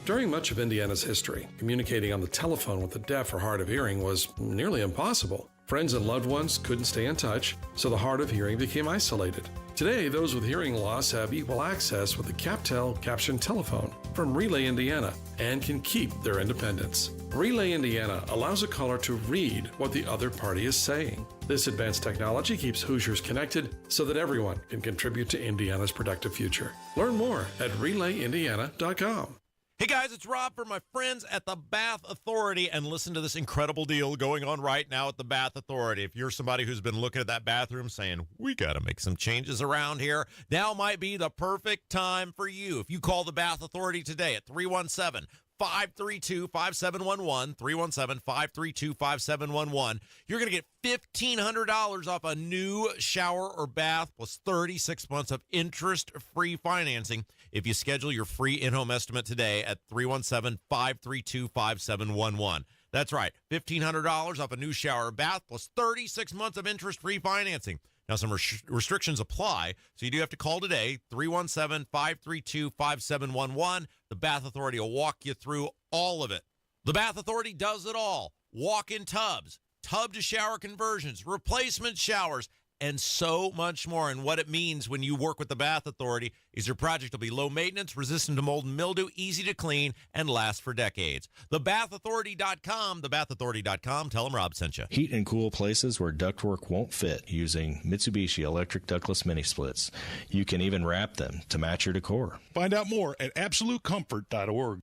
During much of Indiana's history, communicating on the telephone with the deaf or hard of hearing was nearly impossible. Friends and loved ones couldn't stay in touch, so the hard of hearing became isolated. Today, those with hearing loss have equal access with the CapTel caption telephone from Relay Indiana and can keep their independence. Relay Indiana allows a caller to read what the other party is saying. This advanced technology keeps Hoosiers connected so that everyone can contribute to Indiana's productive future. Learn more at RelayIndiana.com. Hey guys, it's Rob for my friends at the Bath Authority, and listen to this incredible deal going on right now at the Bath Authority. If you're somebody who's been looking at that bathroom saying, we got to make some changes around here, now might be the perfect time for you. If you call the Bath Authority today at 317-532-5711, 317-532-5711, you're going to get $1,500 off a new shower or bath plus 36 months of interest-free financing if you schedule your free in-home estimate today at 317-532-5711. That's right, $1,500 off a new shower or bath plus 36 months of interest-free financing. Now, some restrictions apply, so you do have to call today, 317-532-5711. The Bath Authority will walk you through all of it. The Bath Authority does it all. Walk-in tubs, tub-to-shower conversions, replacement showers, and so much more. And what it means when you work with the Bath Authority is your project will be low maintenance, resistant to mold and mildew, easy to clean, and last for decades. TheBathAuthority.com, TheBathAuthority.com. Tell them Rob sent you. Heat and cool places where ductwork won't fit using Mitsubishi electric ductless mini splits. You can even wrap them to match your decor. Find out more at AbsoluteComfort.org.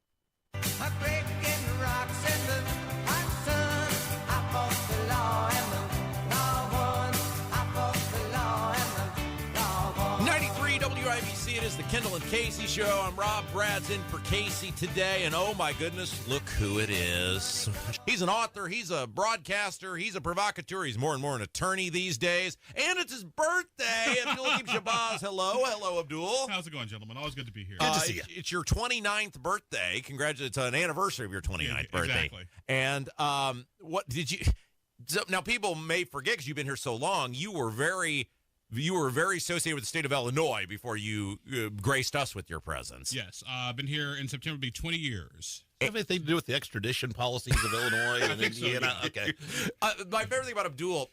WIBC, it is the Kendall and Casey Show. I'm Rob. Brad's in for Casey today, and oh my goodness, look who it is. He's an author, he's a broadcaster, he's a provocateur, he's more and more an attorney these days, and it's his birthday. Abdul Shabazz, hello, Abdul. How's it going, gentlemen? Always good to be here. Good to see you. It's your 29th birthday. Congratulations. It's an anniversary of your 29th birthday. Exactly. And what did you... So now, people may forget, because you've been here so long, you were very associated with the state of Illinois before you graced us with your presence. Yes, I've been here in September, will be 20 years. Have anything to do with the extradition policies of Illinois and Indiana? So. Okay. My favorite thing about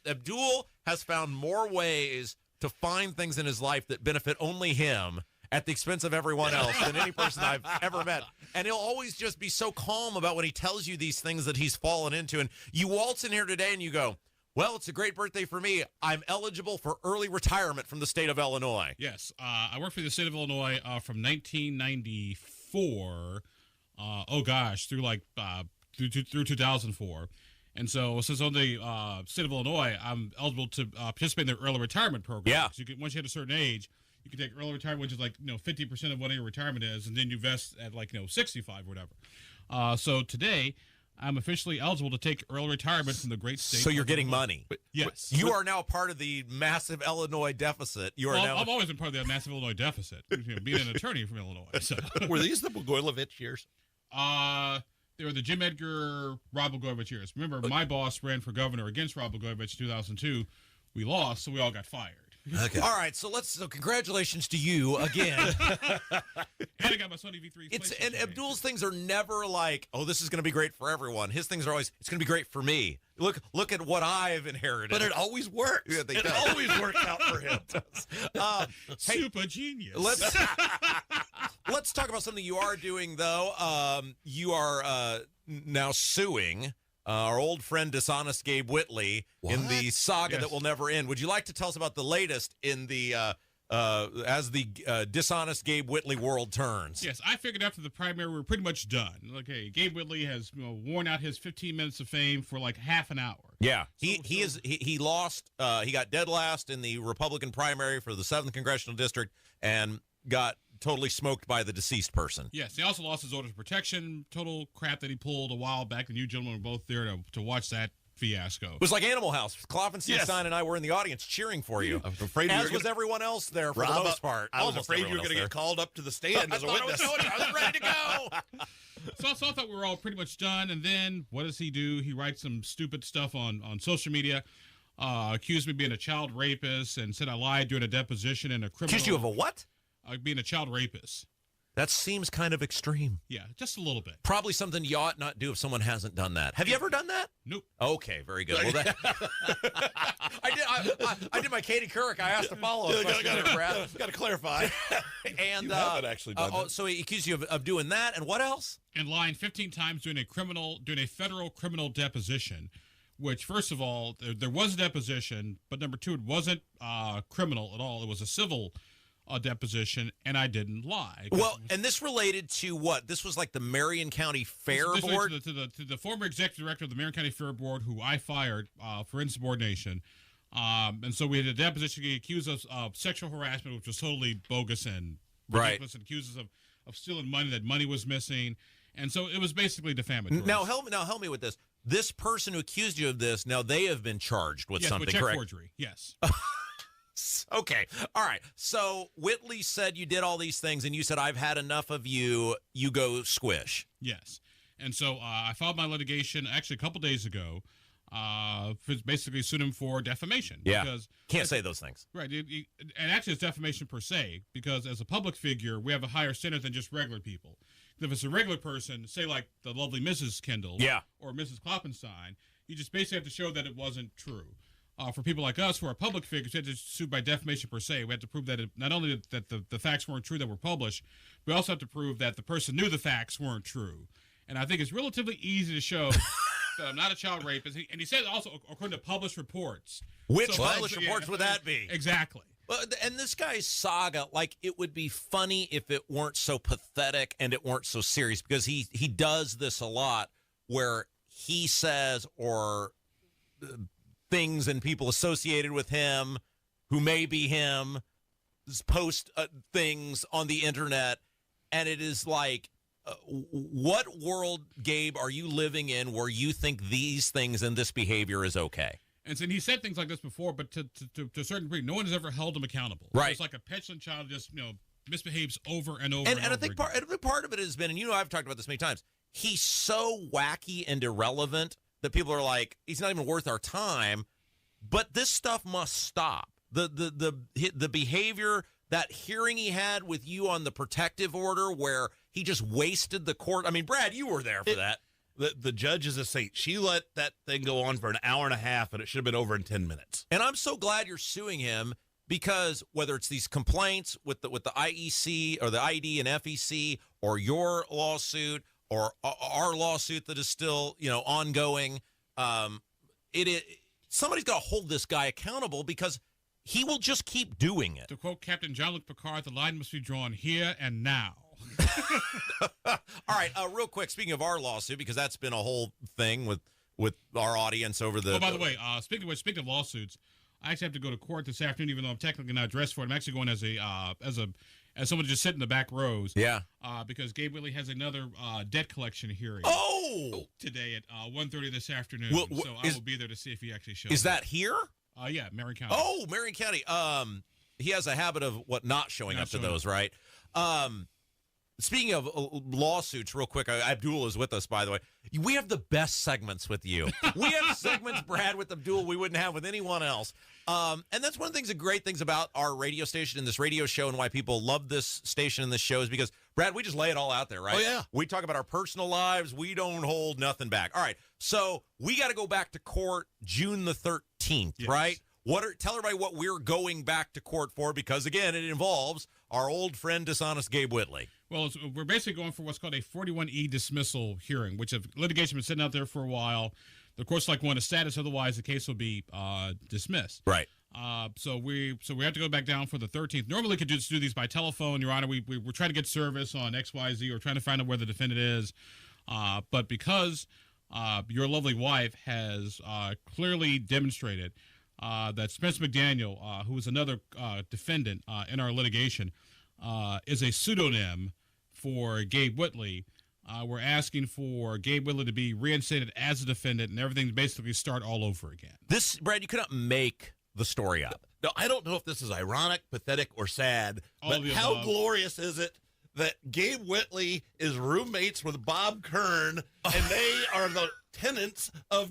Abdul has found more ways to find things in his life that benefit only him at the expense of everyone else than any person I've ever met. And he'll always just be so calm about when he tells you these things that he's fallen into. And you waltz in here today and you go, well, it's a great birthday for me. I'm eligible for early retirement from the state of Illinois. Yes. I worked for the state of Illinois from 1994, through 2004. And so since on the state of Illinois, I'm eligible to participate in their early retirement program. Yeah. So once you hit a certain age, you can take early retirement, which is 50% of what your retirement is, and then you vest at 65 or whatever. So today, I'm officially eligible to take early retirement from the great state. So you're getting money. Yes. You are now part of the massive Illinois deficit. I've always been part of the massive Illinois deficit, being an attorney from Illinois. So. Were these the Blagojevich years? They were the Jim Edgar, Rod Blagojevich years. Remember, my boss ran for governor against Rod Blagojevich in 2002. We lost, so we all got fired. Okay. All right, so congratulations to you again. And I got my Sony V3. And Abdul's things are never like, oh, this is going to be great for everyone. His things are always, it's going to be great for me. Look at what I've inherited. But it always works. Yeah, it always works out for him. Super genius. Let's talk about something you are doing, though. You are now suing our old friend Dishonest Gabe Whitley in the saga that will never end. Would you like to tell us about the latest in the as the Dishonest Gabe Whitley world turns? Yes, I figured after the primary we were pretty much done. Okay, Gabe Whitley has worn out his 15 minutes of fame for half an hour. Yeah, he lost. He got dead last in the Republican primary for the 7th Congressional District and got totally smoked by the deceased person. Yes, he also lost his orders of protection, total crap that he pulled a while back, and you gentlemen were both there to watch that fiasco. It was like Animal House. Klopfenstein and I were in the audience cheering for you. I was afraid as was everyone else there for the most part. I was afraid you were going to get called up to the stand as a witness. I was ready to go. So I thought we were all pretty much done, and then what does he do? He writes some stupid stuff on social media, accused me of being a child rapist, and said I lied during a deposition in a criminal... Accused you of a what? Being a child rapist. That seems kind of extreme. Yeah, just a little bit. Probably something you ought not do if someone hasn't done that. Have you ever done that? Nope. Okay, very good. Well, I did my Katie Couric. I asked to follow up. Got to clarify. And you haven't actually done that. So he accused you of doing that, and what else? And lying 15 times during a federal criminal deposition, which, first of all, there was a deposition, but number two, it wasn't criminal at all. It was a civil deposition, and I didn't lie. Well, and this related to what? This was like the Marion County Fair Board? To the former executive director of the Marion County Fair Board, who I fired for insubordination. And so we had a deposition getting accused of sexual harassment, which was totally bogus and ridiculous, and accused us of stealing money, that money was missing. And so it was basically defamatory. Now help me with this. This person who accused you of this, now they have been charged with something, with check correct? Forgery, yes. Okay. All right. So Whitley said you did all these things, and you said, I've had enough of you. You go squish. Yes. And so I filed my litigation actually a couple days ago, basically sued him for defamation. Yeah. Because can't say those things. Right. And actually it's defamation per se, because as a public figure, we have a higher standard than just regular people. If it's a regular person, say like the lovely Mrs. Kendall or Mrs. Klopfenstein, you just basically have to show that it wasn't true. For people like us who are public figures, we have to sue by defamation per se. We have to prove that not only that the facts weren't true that were published, we also have to prove that the person knew the facts weren't true. And I think it's relatively easy to show that I'm not a child rapist. And he said also, according to published reports. Which published reports would that be? Exactly. And this guy's saga, like, it would be funny if it weren't so pathetic and it weren't so serious, because he does this a lot where he says or things and people associated with him who may be him post things on the internet, and it is like, what world, Gabe, are you living in where you think these things and this behavior is okay? And so he said things like this before, but to a certain degree, no one has ever held him accountable. Right. It's like a petulant child just misbehaves over and over. And I think part of it has been, and I've talked about this many times, he's so wacky and irrelevant that people are like, he's not even worth our time. But this stuff must stop. The behavior, that hearing he had with you on the protective order where he just wasted the court. I mean, Brad, you were there for that. The judge is a saint. She let that thing go on for an hour and a half, and it should have been over in 10 minutes. And I'm so glad you're suing him, because whether it's these complaints with the IEC or the ID and FEC, or your lawsuit or our lawsuit that is still ongoing, somebody's got to hold this guy accountable, because he will just keep doing it. To quote Captain Jean-Luc Picard, the line must be drawn here and now. All right, real quick, speaking of our lawsuit, because that's been a whole thing with our audience over the... Oh, by the way, speaking of lawsuits, I actually have to go to court this afternoon, even though I'm technically not dressed for it. I'm actually going as someone to just sit in the back rows. Yeah. Because Gabe Whitley has another debt collection hearing. Oh! Today at 1:30 this afternoon. So I will be there to see if he actually shows up. Is that here? Yeah, Marion County. Oh, Marion County. He has a habit of not showing up to those, right? Speaking of lawsuits, real quick, Abdul is with us, by the way. We have the best segments with you. We have segments, Brad, with Abdul we wouldn't have with anyone else. And that's one of the things, the great things about our radio station and this radio show, and why people love this station and this show, is because, Brad, we just lay it all out there, right? Oh, yeah. We talk about our personal lives. We don't hold nothing back. All right, so we got to go back to court June the 13th, yes. Right? Tell everybody what we're going back to court for, because, again, it involves our old friend, dishonest Gabe Whitley. Well, we're basically going for what's called a 41E dismissal hearing, which if litigation has been sitting out there for a while, the court's like want a status, otherwise the case will be dismissed. Right. So we have to go back down for the 13th. Normally we could just do these by telephone, Your Honor. We're trying to get service on XYZ, or trying to find out where the defendant is. But because your lovely wife has clearly demonstrated that Spence McDaniel, who is another defendant in our litigation, is a pseudonym for Gabe Whitley, We're asking for Gabe Whitley to be reinstated as a defendant and everything basically start all over again. This, Brad, you cannot make the story up. No, I don't know if this is ironic, pathetic, or sad, but how glorious is it that Gabe Whitley is roommates with Bob Kern, and they are the tenants of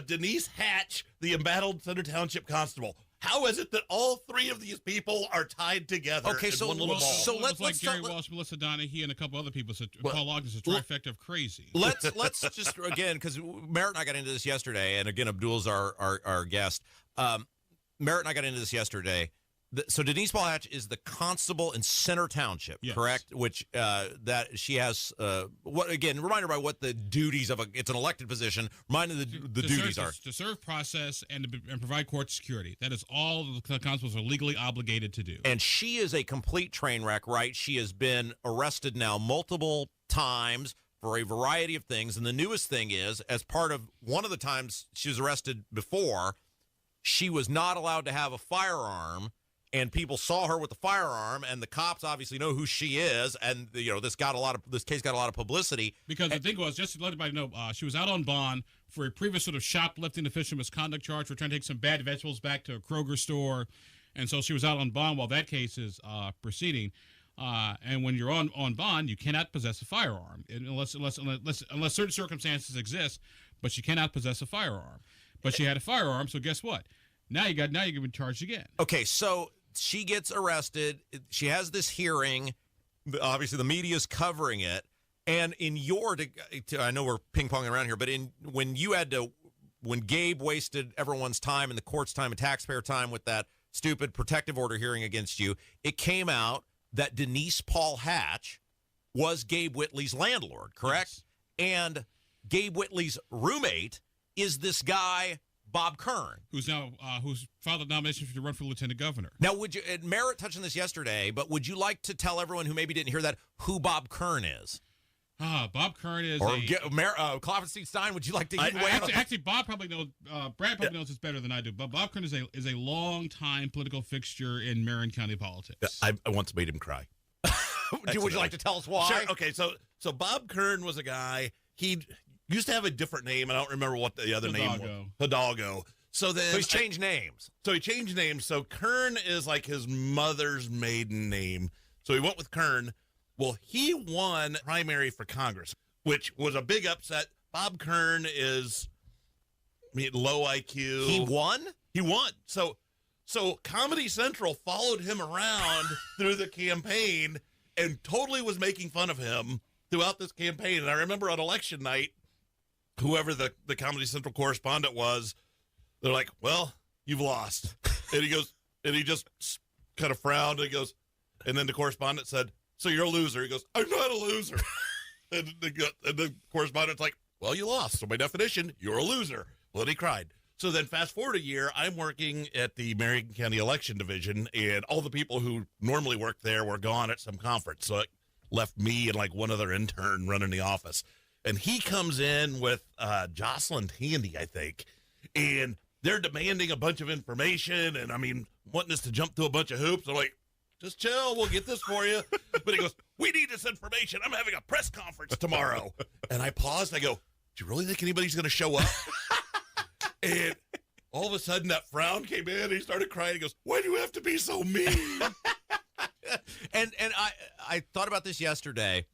Denise Hatch, the embattled Center Township constable. How is it that all three of these people are tied together in one little ball? So let's Gary Walsh, Melissa Donahue, and a couple other people. So Paul Ogden's a trifecta of crazy. Let's just, again, because Merritt and I got into this yesterday, and again, Abdul's our guest. Merritt and I got into this yesterday. So Denise Paul Hatch is the constable in Center Township, correct? Which that she has. What again? Reminder by what the duties of it's an elected position. Reminder the duties are to serve process and provide court security. That is all the constables are legally obligated to do. And she is a complete train wreck, right? She has been arrested now multiple times for a variety of things, and the newest thing is, as part of one of the times she was arrested before, she was not allowed to have a firearm. And people saw her with the firearm, and the cops obviously know who she is, and this case got a lot of publicity. Because the thing was, just to let everybody know, she was out on bond for a previous sort of shoplifting official misconduct charge for trying to take some bad vegetables back to a Kroger store, and so she was out on bond while that case is proceeding. And when you're on bond, you cannot possess a firearm unless certain circumstances exist, but you cannot possess a firearm. But she had a firearm, so guess what? Now you're going to be charged again. Okay, so she gets arrested. She has this hearing. Obviously, the media is covering it. And in I know we're ping-ponging around here, but when Gabe wasted everyone's time and the court's time and taxpayer time with that stupid protective order hearing against you, it came out that Denise Paul Hatch was Gabe Whitley's landlord, correct? Yes. And Gabe Whitley's roommate is this guy, Bob Kern, who's filed a nomination to run for lieutenant governor. Now, would you? Merritt touched on this yesterday, but would you like to tell everyone who maybe didn't hear that who Bob Kern is? Bob Kern is Klopfenstein, would you like to? Actually, Bob probably knows. Brad probably knows this better than I do. But Bob Kern is a long-time political fixture in Marion County politics. I once made him cry. Would you like to tell us why? Sure. Okay, so Bob Kern was a guy. He used to have a different name. I don't remember what the other name was. Hidalgo. So he's changed names. So Kern is like his mother's maiden name. So he went with Kern. Well, he won primary for Congress, which was a big upset. Bob Kern is low IQ. He won? He won. So Comedy Central followed him around through the campaign and totally was making fun of him throughout this campaign. And I remember on election night, whoever the Comedy Central correspondent was, they're like, well, you've lost. And he just kind of frowned and he goes, and then the correspondent said, so you're a loser. He goes, I'm not a loser. and the correspondent's like, well, you lost. So by definition, you're a loser. Well, and he cried. So then fast forward a year, I'm working at the Marion County Election Division, and all the people who normally work there were gone at some conference. So it left me and like one other intern running the office. And he comes in with Jocelyn Tandy, I think, and they're demanding a bunch of information and, wanting us to jump through a bunch of hoops. I'm like, just chill, we'll get this for you. But he goes, we need this information. I'm having a press conference tomorrow. And I paused. I go, do you really think anybody's going to show up? And all of a sudden that frown came in and he started crying. He goes, why do you have to be so mean? and I thought about this yesterday.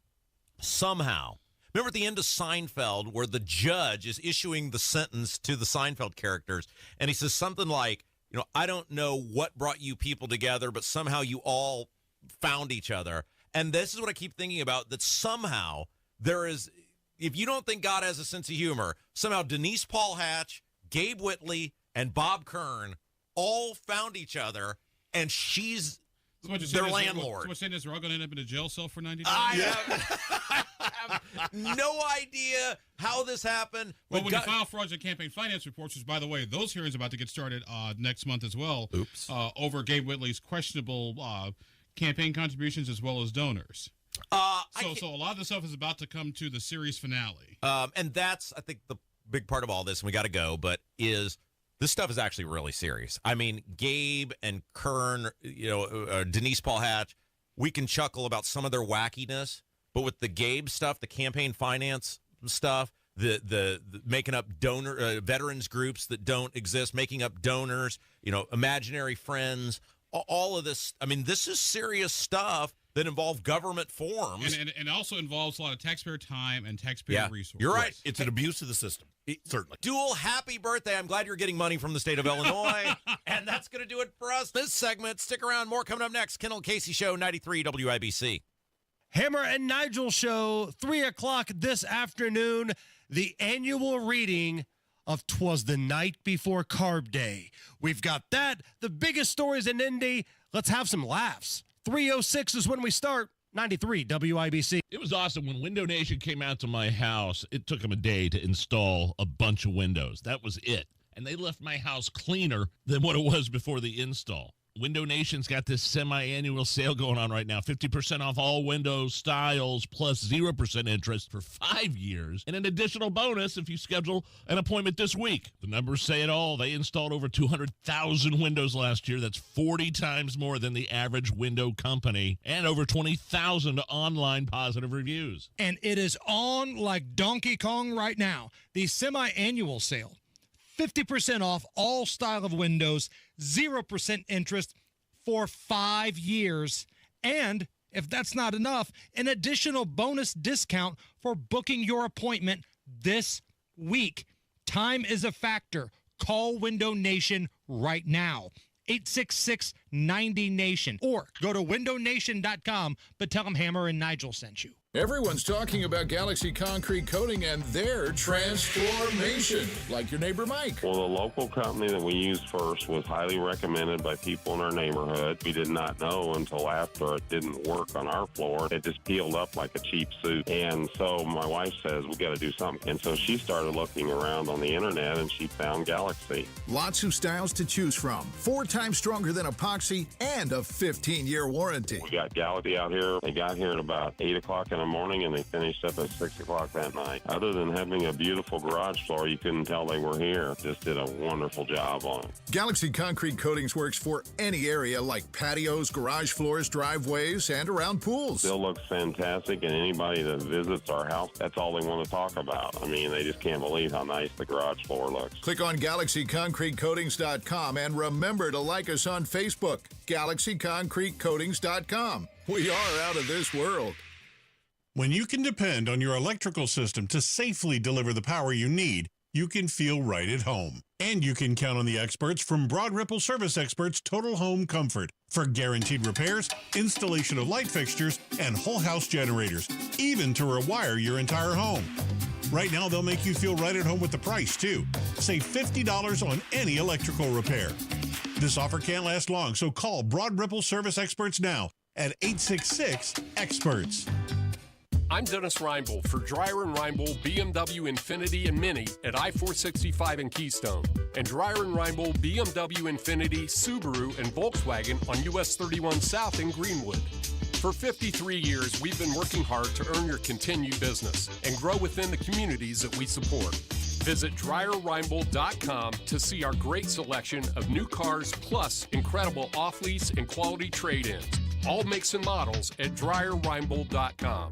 Somehow, remember at the end of Seinfeld where the judge is issuing the sentence to the Seinfeld characters, and he says something like, I don't know what brought you people together, but somehow you all found each other. And this is what I keep thinking about, that somehow there is, if you don't think God has a sense of humor, somehow Denise Paul Hatch, Gabe Whitley, and Bob Kern all found each other, and she's their landlord. So what's saying is they're all going to end up in a jail cell for 90 days? I have no idea how this happened. Well, when you file fraudulent campaign finance reports, which, by the way, those hearings are about to get started next month as well. Oops. Over Gabe Whitley's questionable campaign contributions as well as donors. So a lot of the stuff is about to come to the series finale. And that's, I think, the big part of all this, and we got to go, but this stuff is actually really serious. Gabe and Kern, Denise Paul Hatch, we can chuckle about some of their wackiness, but with the Gabe stuff, the campaign finance stuff, the making up donor veterans groups that don't exist, making up donors, imaginary friends, all of this. I mean, this is serious stuff that involve government forms. And also involves a lot of taxpayer time and taxpayer resources. You're right. It's an abuse of the system. Certainly. Dual happy birthday. I'm glad you're getting money from the state of Illinois. And that's going to do it for us this segment. Stick around. More coming up next. Kendall Casey Show, 93 WIBC. Hammer and Nigel Show, 3 o'clock this afternoon. The annual reading of 'Twas the Night Before Carb Day. We've got that. The biggest stories in Indy. Let's have some laughs. 3:06 is when we start. 93 WIBC. It was awesome when Window Nation came out to my house. It took them a day to install a bunch of windows. That was it. And they left my house cleaner than what it was before the install. Window Nation's got this semi-annual sale going on right now. 50% off all window styles plus 0% interest for 5 years. And an additional bonus if you schedule an appointment this week. The numbers say it all. They installed over 200,000 windows last year. That's 40 times more than the average window company. And over 20,000 online positive reviews. And it is on like Donkey Kong right now. The semi-annual sale. 50% off all style of windows, 0% interest for 5 years. And if that's not enough, an additional bonus discount for booking your appointment this week. Time is a factor. Call Window Nation right now. 866-90-NATION. Or go to windownation.com, but tell them Hammer and Nigel sent you. Everyone's talking about Galaxy Concrete Coating and their transformation, like your neighbor Mike. Well, the local company that we used first was highly recommended by people in our neighborhood. We did not know until after it didn't work on our floor. It just peeled up like a cheap suit. And so my wife says, we got to do something. And so she started looking around on the internet and she found Galaxy. Lots of styles to choose from. 4 times stronger than epoxy and a 15-year warranty. We got Galaxy out here. They got here at about 8 o'clock in the morning and they finished up at 6 o'clock that night. Other than having a beautiful garage floor, you couldn't tell they were here. Just did a wonderful job on it. Galaxy Concrete Coatings works for any area like patios, garage floors, driveways, and around pools. Still looks fantastic, and anybody that visits our house, that's all they want to talk about. I mean, they just can't believe how nice the garage floor looks. Click on GalaxyConcreteCoatings.com and remember to like us on Facebook, GalaxyConcreteCoatings.com. We are out of this world. When you can depend on your electrical system to safely deliver the power you need, you can feel right at home. And you can count on the experts from Broad Ripple Service Experts Total Home Comfort for guaranteed repairs, installation of light fixtures, and whole house generators, even to rewire your entire home. Right now, they'll make you feel right at home with the price, too. Save $50 on any electrical repair. This offer can't last long, so call Broad Ripple Service Experts now at 866-EXPERTS. I'm Dennis Reinbold for Dreyer & Reinbold BMW Infiniti and Mini at I-465 in Keystone, and Dreyer & Reinbold BMW Infiniti, Subaru, and Volkswagen on US 31 South in Greenwood. For 53 years, we've been working hard to earn your continued business and grow within the communities that we support. Visit DryerReinbold.com to see our great selection of new cars plus incredible off-lease and quality trade-ins. All makes and models at DryerReinbold.com.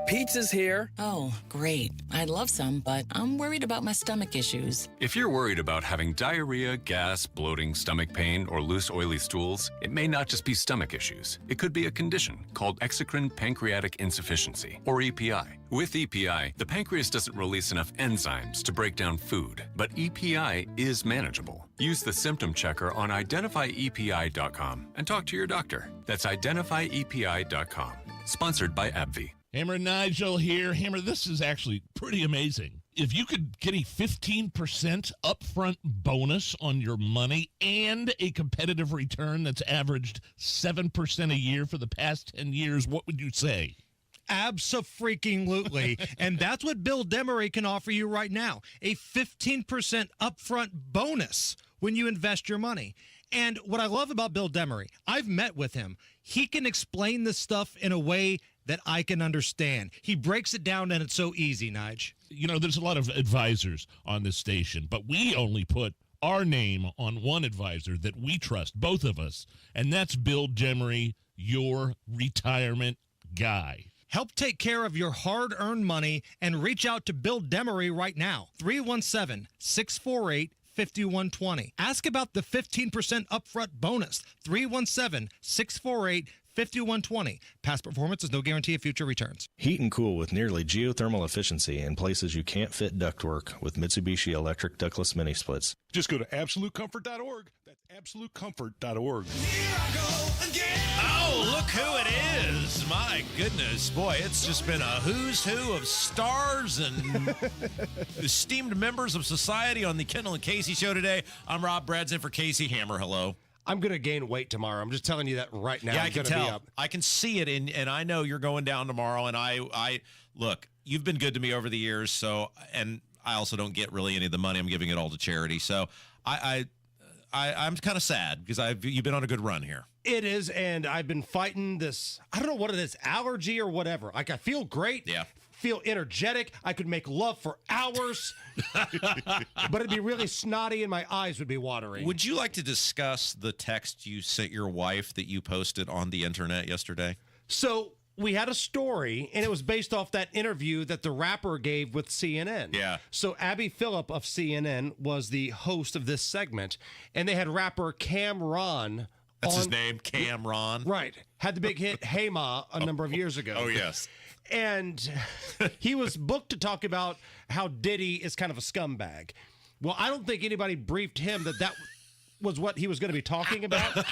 Pizza's here. Oh, great. I'd love some, but I'm worried about my stomach issues. If you're worried about having diarrhea, gas, bloating, stomach pain, or loose, oily stools, it may not just be stomach issues. It could be a condition called exocrine pancreatic insufficiency, or EPI. With EPI, the pancreas doesn't release enough enzymes to break down food, but EPI is manageable. Use the symptom checker on identifyepi.com and talk to your doctor. That's identifyepi.com. Sponsored by AbbVie. Hammer and Nigel here. Hammer, this is actually pretty amazing. If you could get a 15% upfront bonus on your money and a competitive return that's averaged 7% a year for the past 10 years, what would you say? Abso-freaking-lutely. And that's what Bill Demery can offer you right now. A 15% upfront bonus when you invest your money. And what I love about Bill Demery, I've met with him. He can explain this stuff in a way that I can understand. He breaks it down, and it's so easy, Nige. You know, there's a lot of advisors on this station, but we only put our name on one advisor that we trust, both of us, and that's Bill Demery, your retirement guy. Help take care of your hard-earned money and reach out to Bill Demery right now. 317-648-5120. Ask about the 15% upfront bonus. 317-648-5120. Past performance is no guarantee of future returns. Heat and cool with nearly geothermal efficiency in places you can't fit ductwork with Mitsubishi electric ductless mini splits. Just go to absolutecomfort.org. That's absolutecomfort.org. Oh, look who it is. My goodness. Boy, it's just been a who's who of stars and esteemed members of society on the Kendall and Casey show today. I'm Rob. Brad's in for Casey. Hammer, hello. I'm going to gain weight tomorrow. I'm just telling you that right now. Yeah, I'm I can gonna tell. Be up. I can see it, and I know you're going down tomorrow. And I look, you've been good to me over the years, so, and I also don't get really any of the money. I'm giving it all to charity. So I'm kind of sad because you've been on a good run here. It is, and I've been fighting this, I don't know what it is, allergy or whatever. Like, I feel great. Yeah. Feel energetic. I could make love for hours, but it'd be really snotty and my eyes would be watering. Would you like to discuss the text you sent your wife that you posted on the internet yesterday? So we had a story, and it was based off that interview that the rapper gave with CNN. Yeah. So Abby Phillip of CNN was the host of this segment, and they had rapper Cameron. That's his name, Cameron. Right. Had the big hit Hey Ma a number of years ago. Oh, yes. And he was booked to talk about how Diddy is kind of a scumbag. Well, I don't think anybody briefed him that was what he was going to be talking about.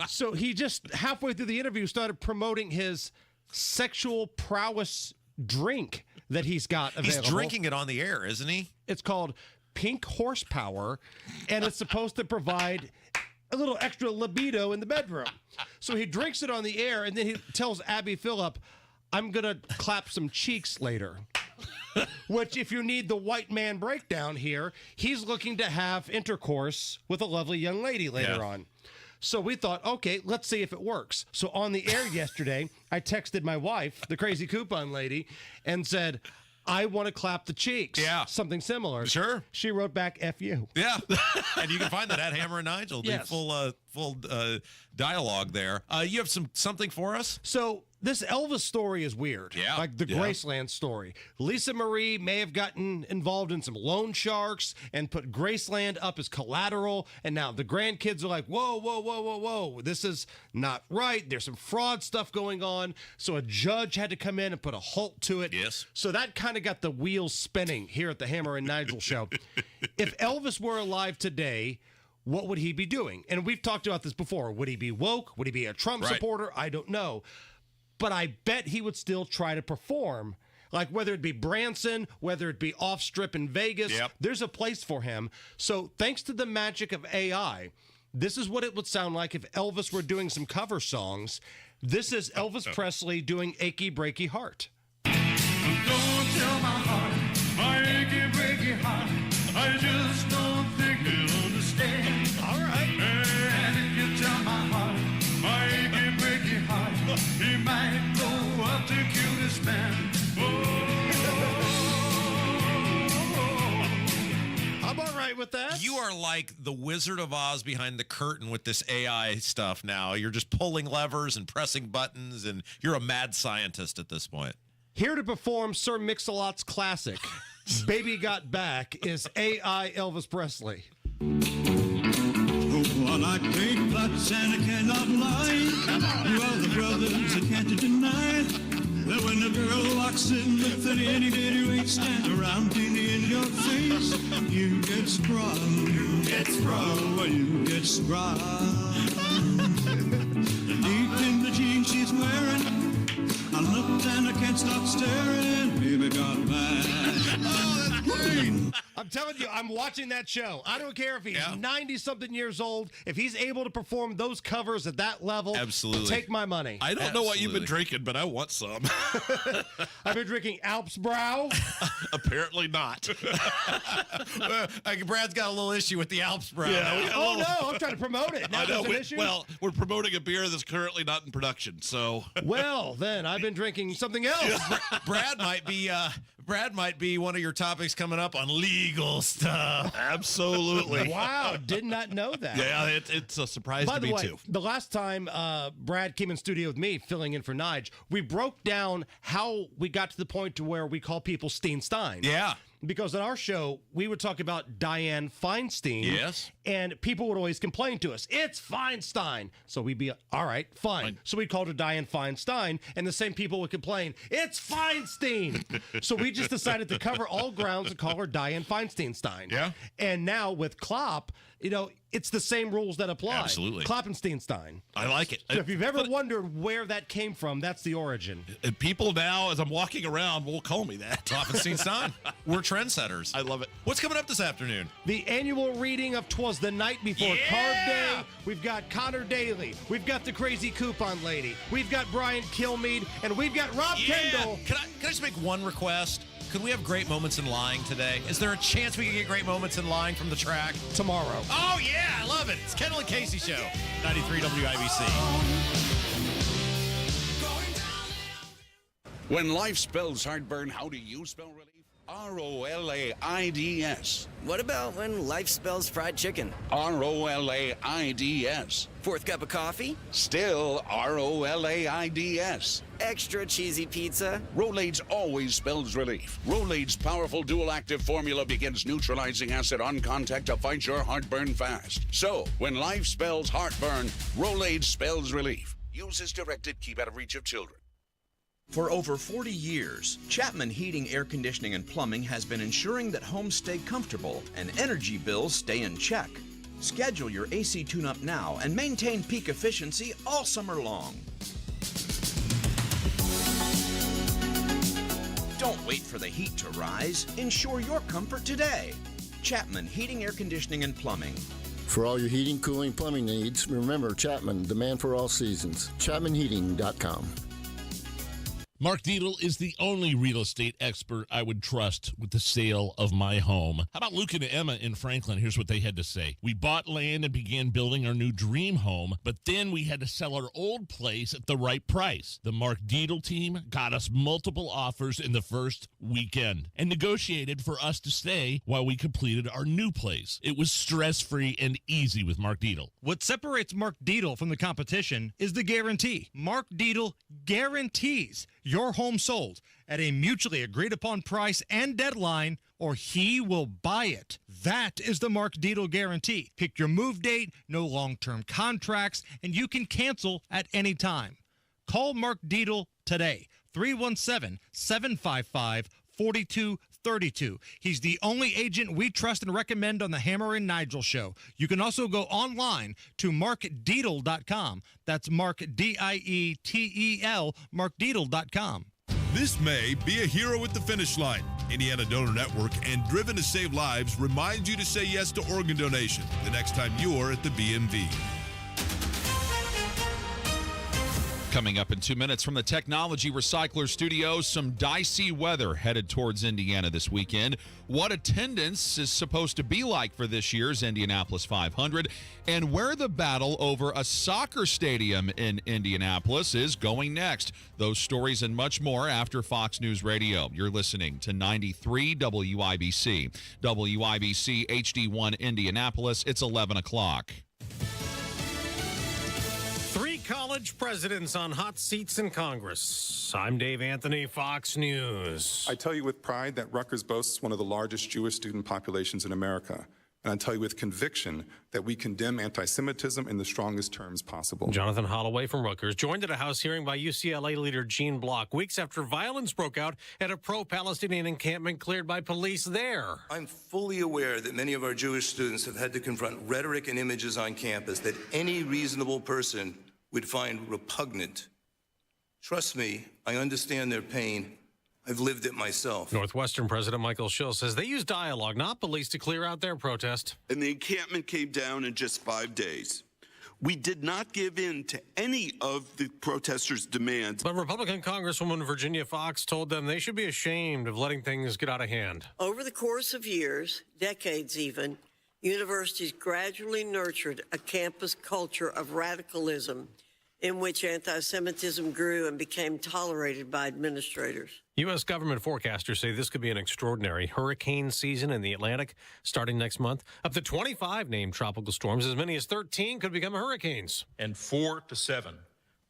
So he just halfway through the interview started promoting his sexual prowess drink that he's got available. He's drinking it on the air, isn't he? It's called Pink Horsepower, and it's supposed to provide a little extra libido in the bedroom. So he drinks it on the air, and then he tells Abby Phillip, I'm going to clap some cheeks later. Which, if you need the white man breakdown here, he's looking to have intercourse with a lovely young lady later on. So we thought, okay, let's see if it works. So on the air yesterday, I texted my wife, the crazy coupon lady, and said, I want to clap the cheeks. Yeah. Something similar. Sure. She wrote back, F you. Yeah. And you can find that at Hammer and Nigel, the Yes. full dialogue there. You have something for us? So this Elvis story is weird. Yeah. Like the Graceland story. Lisa Marie may have gotten involved in some loan sharks and put Graceland up as collateral. And now the grandkids are like, whoa, whoa, whoa, whoa, whoa. This is not right. There's some fraud stuff going on. So a judge had to come in and put a halt to it. Yes. So that kind of got the wheels spinning here at the Hammer and Nigel show. If Elvis were alive today, what would he be doing? And we've talked about this before. Would he be woke? Would he be a Trump supporter? I don't know. But I bet he would still try to perform. Like whether it be Branson, whether it be off strip in Vegas, there's a place for him. So thanks to the magic of AI, this is what it would sound like if Elvis were doing some cover songs. This is Elvis Presley doing Achy Breaky Heart. Don't tell my heart, my achy breaky heart, I just don't think you'll understand. All right. And if you tell my heart, my achy breaky heart, he might blow up the cutest man. I'm all right with that. You are like the Wizard of Oz behind the curtain with this AI stuff now. You're just pulling levers and pressing buttons, and you're a mad scientist at this point. Here to perform Sir Mix-a-Lot's classic, Baby Got Back, is AI Elvis Presley. Well, I take that Santa cannot lie. You are the brothers that can't deny. That when the girl walks in with an itty bitty waist and a round penny in your face, you get sprung. You get sprung. You get sprung. Deep in the jeans she's wearing, I looked and I can't stop staring. Baby got back. Oh, that's great. I'm telling you, I'm watching that show. I don't care if he's 90-something years old. If he's able to perform those covers at that level, absolutely, take my money. I don't know what you've been drinking, but I want some. I've been drinking Alps Brow. Apparently not. Brad's got a little issue with the Alps Brow. Yeah, Oh, no, I'm trying to promote it. Now I know. there's an issue? Well, we're promoting a beer that's currently not in production, so. Well, then I've been drinking something else. Brad might be Brad might be one of your topics coming up on legal stuff. Absolutely. Wow, did not know that. Yeah, it's a surprise By to the me, way, too. the last time Brad came in studio with me, filling in for Nige, we broke down how we got to the point to where we call people Stein. Yeah. Because on our show, we would talk about Dianne Feinstein. Yes. And people would always complain to us, it's Feinstein. So we'd be, all right, fine. So we'd call her Dianne Feinstein, and the same people would complain, it's Feinstein. So we just decided to cover all grounds and call her Dianne Feinstein. Yeah. And now with Klopp, it's the same rules that apply. Absolutely. Kloppensteinstein. I like it. So if you've ever wondered where that came from, that's the origin. And people now, as I'm walking around, will call me that. Kloppenstein. We're trendsetters. I love it. What's coming up this afternoon? The annual reading of 'Twas the Night Before Carb Day. We've got Connor Daly. We've got the Crazy Coupon Lady. We've got Brian Kilmeade. And we've got Rob Kendall. Can I just make one request? Could we have great moments in lying today? Is there a chance we can get great moments in lying from the track? Tomorrow. Oh, yeah. I love it. It's Kendall Casey Show. 93 WIBC. When life spells heartburn, how do you spell relief? ROLAIDS. What about when life spells fried chicken? ROLAIDS. Fourth cup of coffee? Still ROLAIDS. Extra cheesy pizza? Rolaids always spells relief. Rolaids' powerful dual-active formula begins neutralizing acid on contact to fight your heartburn fast. So, when life spells heartburn, Rolaids spells relief. Use as directed. Keep out of reach of children. For over 40 years, Chapman Heating, Air Conditioning, and Plumbing has been ensuring that homes stay comfortable and energy bills stay in check. Schedule your AC tune-up now and maintain peak efficiency all summer long. Don't wait for the heat to rise. Ensure your comfort today. Chapman Heating, Air Conditioning, and Plumbing. For all your heating, cooling, plumbing needs, remember Chapman, the man for all seasons. ChapmanHeating.com. Mark Dietel is the only real estate expert I would trust with the sale of my home. How about Luke and Emma in Franklin? Here's what they had to say. We bought land and began building our new dream home, but then we had to sell our old place at the right price. The Mark Dietel team got us multiple offers in the first weekend and negotiated for us to stay while we completed our new place. It was stress-free and easy with Mark Dietel. What separates Mark Dietel from the competition is the guarantee. Mark Dietel guarantees your home sold at a mutually agreed upon price and deadline, or he will buy it. That is the Mark Dietel guarantee. Pick your move date, no long-term contracts, and you can cancel at any time. Call Mark Dietel today, 317-755-4232. He's the only agent we trust and recommend on the Hammer and Nigel show. You can also go online to markdietel.com. That's Mark, D-I-E-T-E-L, markdietel.com. This May, be a hero at the finish line. Indiana Donor Network and Driven to Save Lives reminds you to say yes to organ donation the next time you're at the BMV. Coming up in 2 minutes from the Technology Recycler Studios, some dicey weather headed towards Indiana this weekend. What attendance is supposed to be like for this year's Indianapolis 500, and where the battle over a soccer stadium in Indianapolis is going next. Those stories and much more after Fox News Radio. You're listening to 93 WIBC. WIBC HD1 Indianapolis. It's 11 o'clock. 3 college presidents on hot seats in Congress. I'm Dave Anthony, Fox News. I tell you with pride that Rutgers boasts one of the largest Jewish student populations in America. And I tell you with conviction that we condemn anti-Semitism in the strongest terms possible. Jonathan Holloway from Rutgers joined at a House hearing by UCLA leader Gene Block weeks after violence broke out at a pro-Palestinian encampment cleared by police there. I'm fully aware that many of our Jewish students have had to confront rhetoric and images on campus that any reasonable person would find repugnant. Trust me, I understand their pain. I've lived it myself. Northwestern President Michael Schill says they used dialogue, not police, to clear out their protest. And the encampment came down in just 5 days. We did not give in to any of the protesters' demands. But Republican Congresswoman Virginia Fox told them they should be ashamed of letting things get out of hand. Over the course of years, decades even, universities gradually nurtured a campus culture of radicalism in which anti-Semitism grew and became tolerated by administrators. U.S. government forecasters say this could be an extraordinary hurricane season in the Atlantic starting next month. Up to 25 named tropical storms, as many as 13 could become hurricanes. And 4 to 7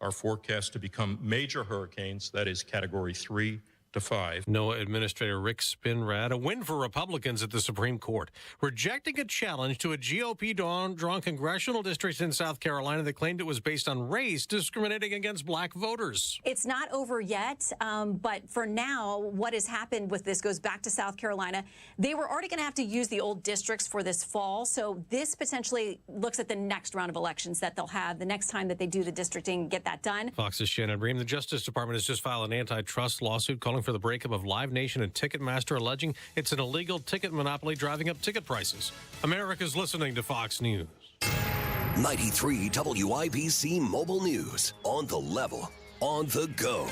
are forecast to become major hurricanes, that is Category 3 to 5. NOAA Administrator Rick Spinrad, a win for Republicans at the Supreme Court, rejecting a challenge to a GOP-drawn congressional district in South Carolina that claimed it was based on race, discriminating against black voters. It's not over yet, but for now, what has happened with this goes back to South Carolina. They were already going to have to use the old districts for this fall, so this potentially looks at the next round of elections that they'll have the next time that they do the districting and get that done. Fox's Shannon Bream. The Justice Department has just filed an antitrust lawsuit calling for the breakup of Live Nation and Ticketmaster, alleging it's an illegal ticket monopoly driving up ticket prices. America's listening to Fox News. 93 WIBC Mobile News. On the level, on the go.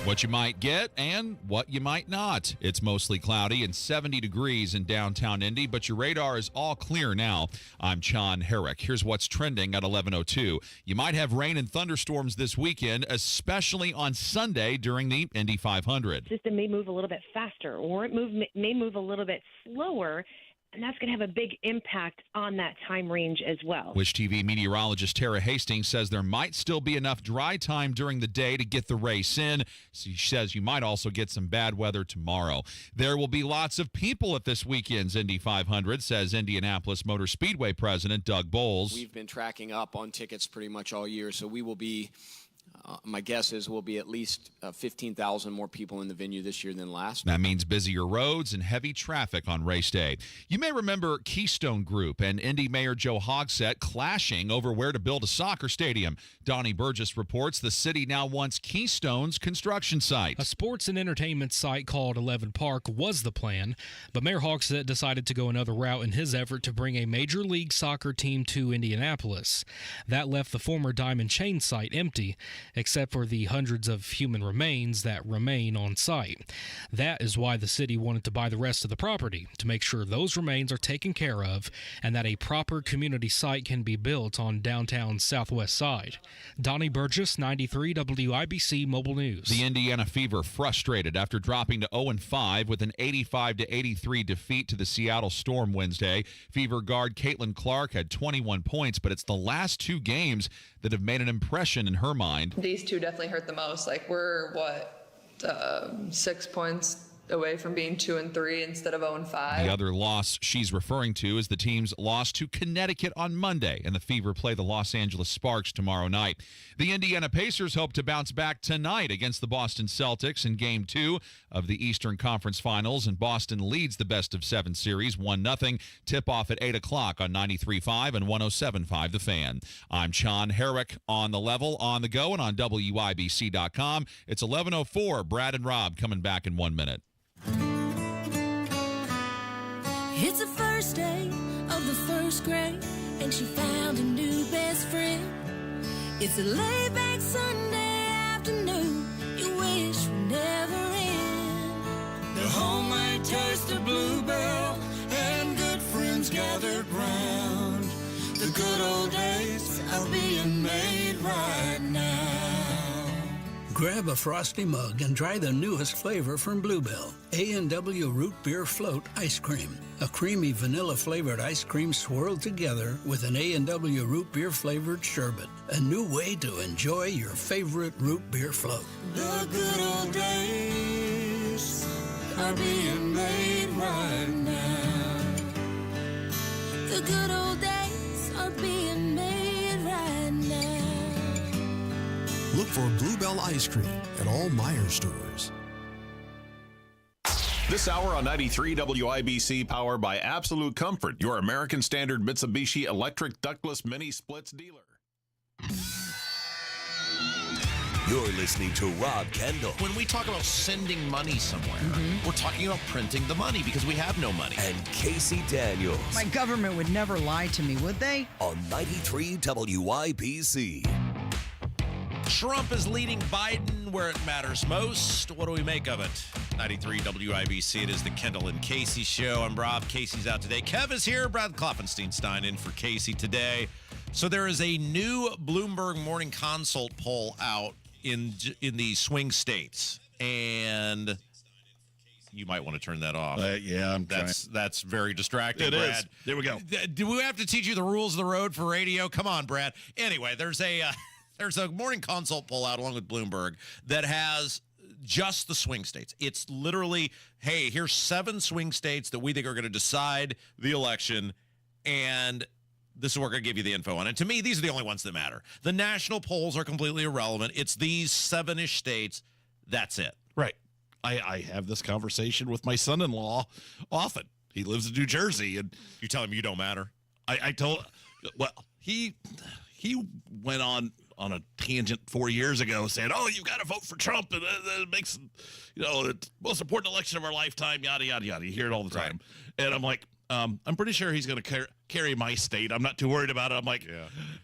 What you might get and what you might not. It's mostly cloudy and 70 degrees in downtown Indy, but your radar is all clear now. I'm John Herrick. Here's what's trending at 11:02. You might have rain and thunderstorms this weekend, especially on Sunday during the Indy 500. The system may move a little bit faster, or it may move a little bit slower, and that's going to have a big impact on that time range as well. Wish TV meteorologist Tara Hastings says there might still be enough dry time during the day to get the race in. She says you might also get some bad weather tomorrow. There will be lots of people at this weekend's Indy 500, says Indianapolis Motor Speedway president Doug Bowles. We've been tracking up on tickets pretty much all year, so we will be my guess is we'll be at least 15,000 more people in the venue this year than last. That means busier roads and heavy traffic on race day. You may remember Keystone Group and Indy Mayor Joe Hogsett clashing over where to build a soccer stadium. Donnie Burgess reports the city now wants Keystone's construction site. A sports and entertainment site called 11 Park was the plan, but Mayor Hogsett decided to go another route in his effort to bring a Major League Soccer team to Indianapolis. That left the former Diamond Chain site empty, except for the hundreds of human remains that remain on site. That is why the city wanted to buy the rest of the property, to make sure those remains are taken care of and that a proper community site can be built on downtown's southwest side. Donnie Burgess, 93 WIBC Mobile News. The Indiana Fever frustrated after dropping to 0-5 with an 85-83 defeat to the Seattle Storm Wednesday. Fever guard Caitlyn Clark had 21 points, but it's the last two games that have made an impression in her mind. These two definitely hurt the most. Like, we're 6 points away from being 2-3 instead of 0-5. The other loss she's referring to is the team's loss to Connecticut on Monday, and the Fever play the Los Angeles Sparks tomorrow night. The Indiana Pacers hope to bounce back tonight against the Boston Celtics in Game 2 of the Eastern Conference Finals, and Boston leads the best-of-7 series 1-0. Tip-off at 8 o'clock on 93.5 and 107.5 The Fan. I'm Sean Herrick on the level, on the go, and on WIBC.com. It's 11:04. Brad and Rob coming back in 1 minute. It's the first day of the first grade, and she found a new best friend. It's a laid-back Sunday afternoon you wish would never end. The homemade taste of Bluebell and good friends gathered round. The good old days are being made right now. Grab a frosty mug and try the newest flavor from Bluebell, A&W Root Beer Float Ice Cream. A creamy vanilla-flavored ice cream swirled together with an A&W Root Beer flavored sherbet. A new way to enjoy your favorite root beer float. The good old days are being made right now. The good old days are being made right now. Look for Bluebell Ice Cream at all Meijer stores. This hour on 93 WIBC, powered by Absolute Comfort, your American Standard Mitsubishi electric ductless mini splits dealer. You're listening to Rob Kendall. When we talk about sending money somewhere, we're talking about printing the money because we have no money. And Casey Daniels. My government would never lie to me, would they? On 93 WIBC. Trump is leading Biden where it matters most. What do we make of it? 93 WIBC. It is the Kendall and Casey show. I'm Rob. Casey's out today. Kev is here. Brad Klopfenstein in for Casey today. So there is a new Bloomberg Morning Consult poll out in the swing states. and you might want to turn that off. Yeah, that's very distracting, It Brad. is. There we go. Do we have to teach you the rules of the road for radio? Come on, Brad. Anyway, there's a morning consult poll out along with Bloomberg that has just the swing states. It's literally, hey, here's 7 swing states that we think are going to decide the election, and this is what we're going to give you the info on. And to me, these are the only ones that matter. The national polls are completely irrelevant. It's these 7-ish states. That's it. Right. I have this conversation with my son-in-law often. He lives in New Jersey, and you tell him you don't matter. I told, well, he went on a tangent 4 years ago saying, "Oh, you got to vote for Trump, and it makes, the most important election of our lifetime." Yada yada yada. You hear it all the time, and I'm like, I'm pretty sure he's going to carry my state. I'm not too worried about it. I'm like,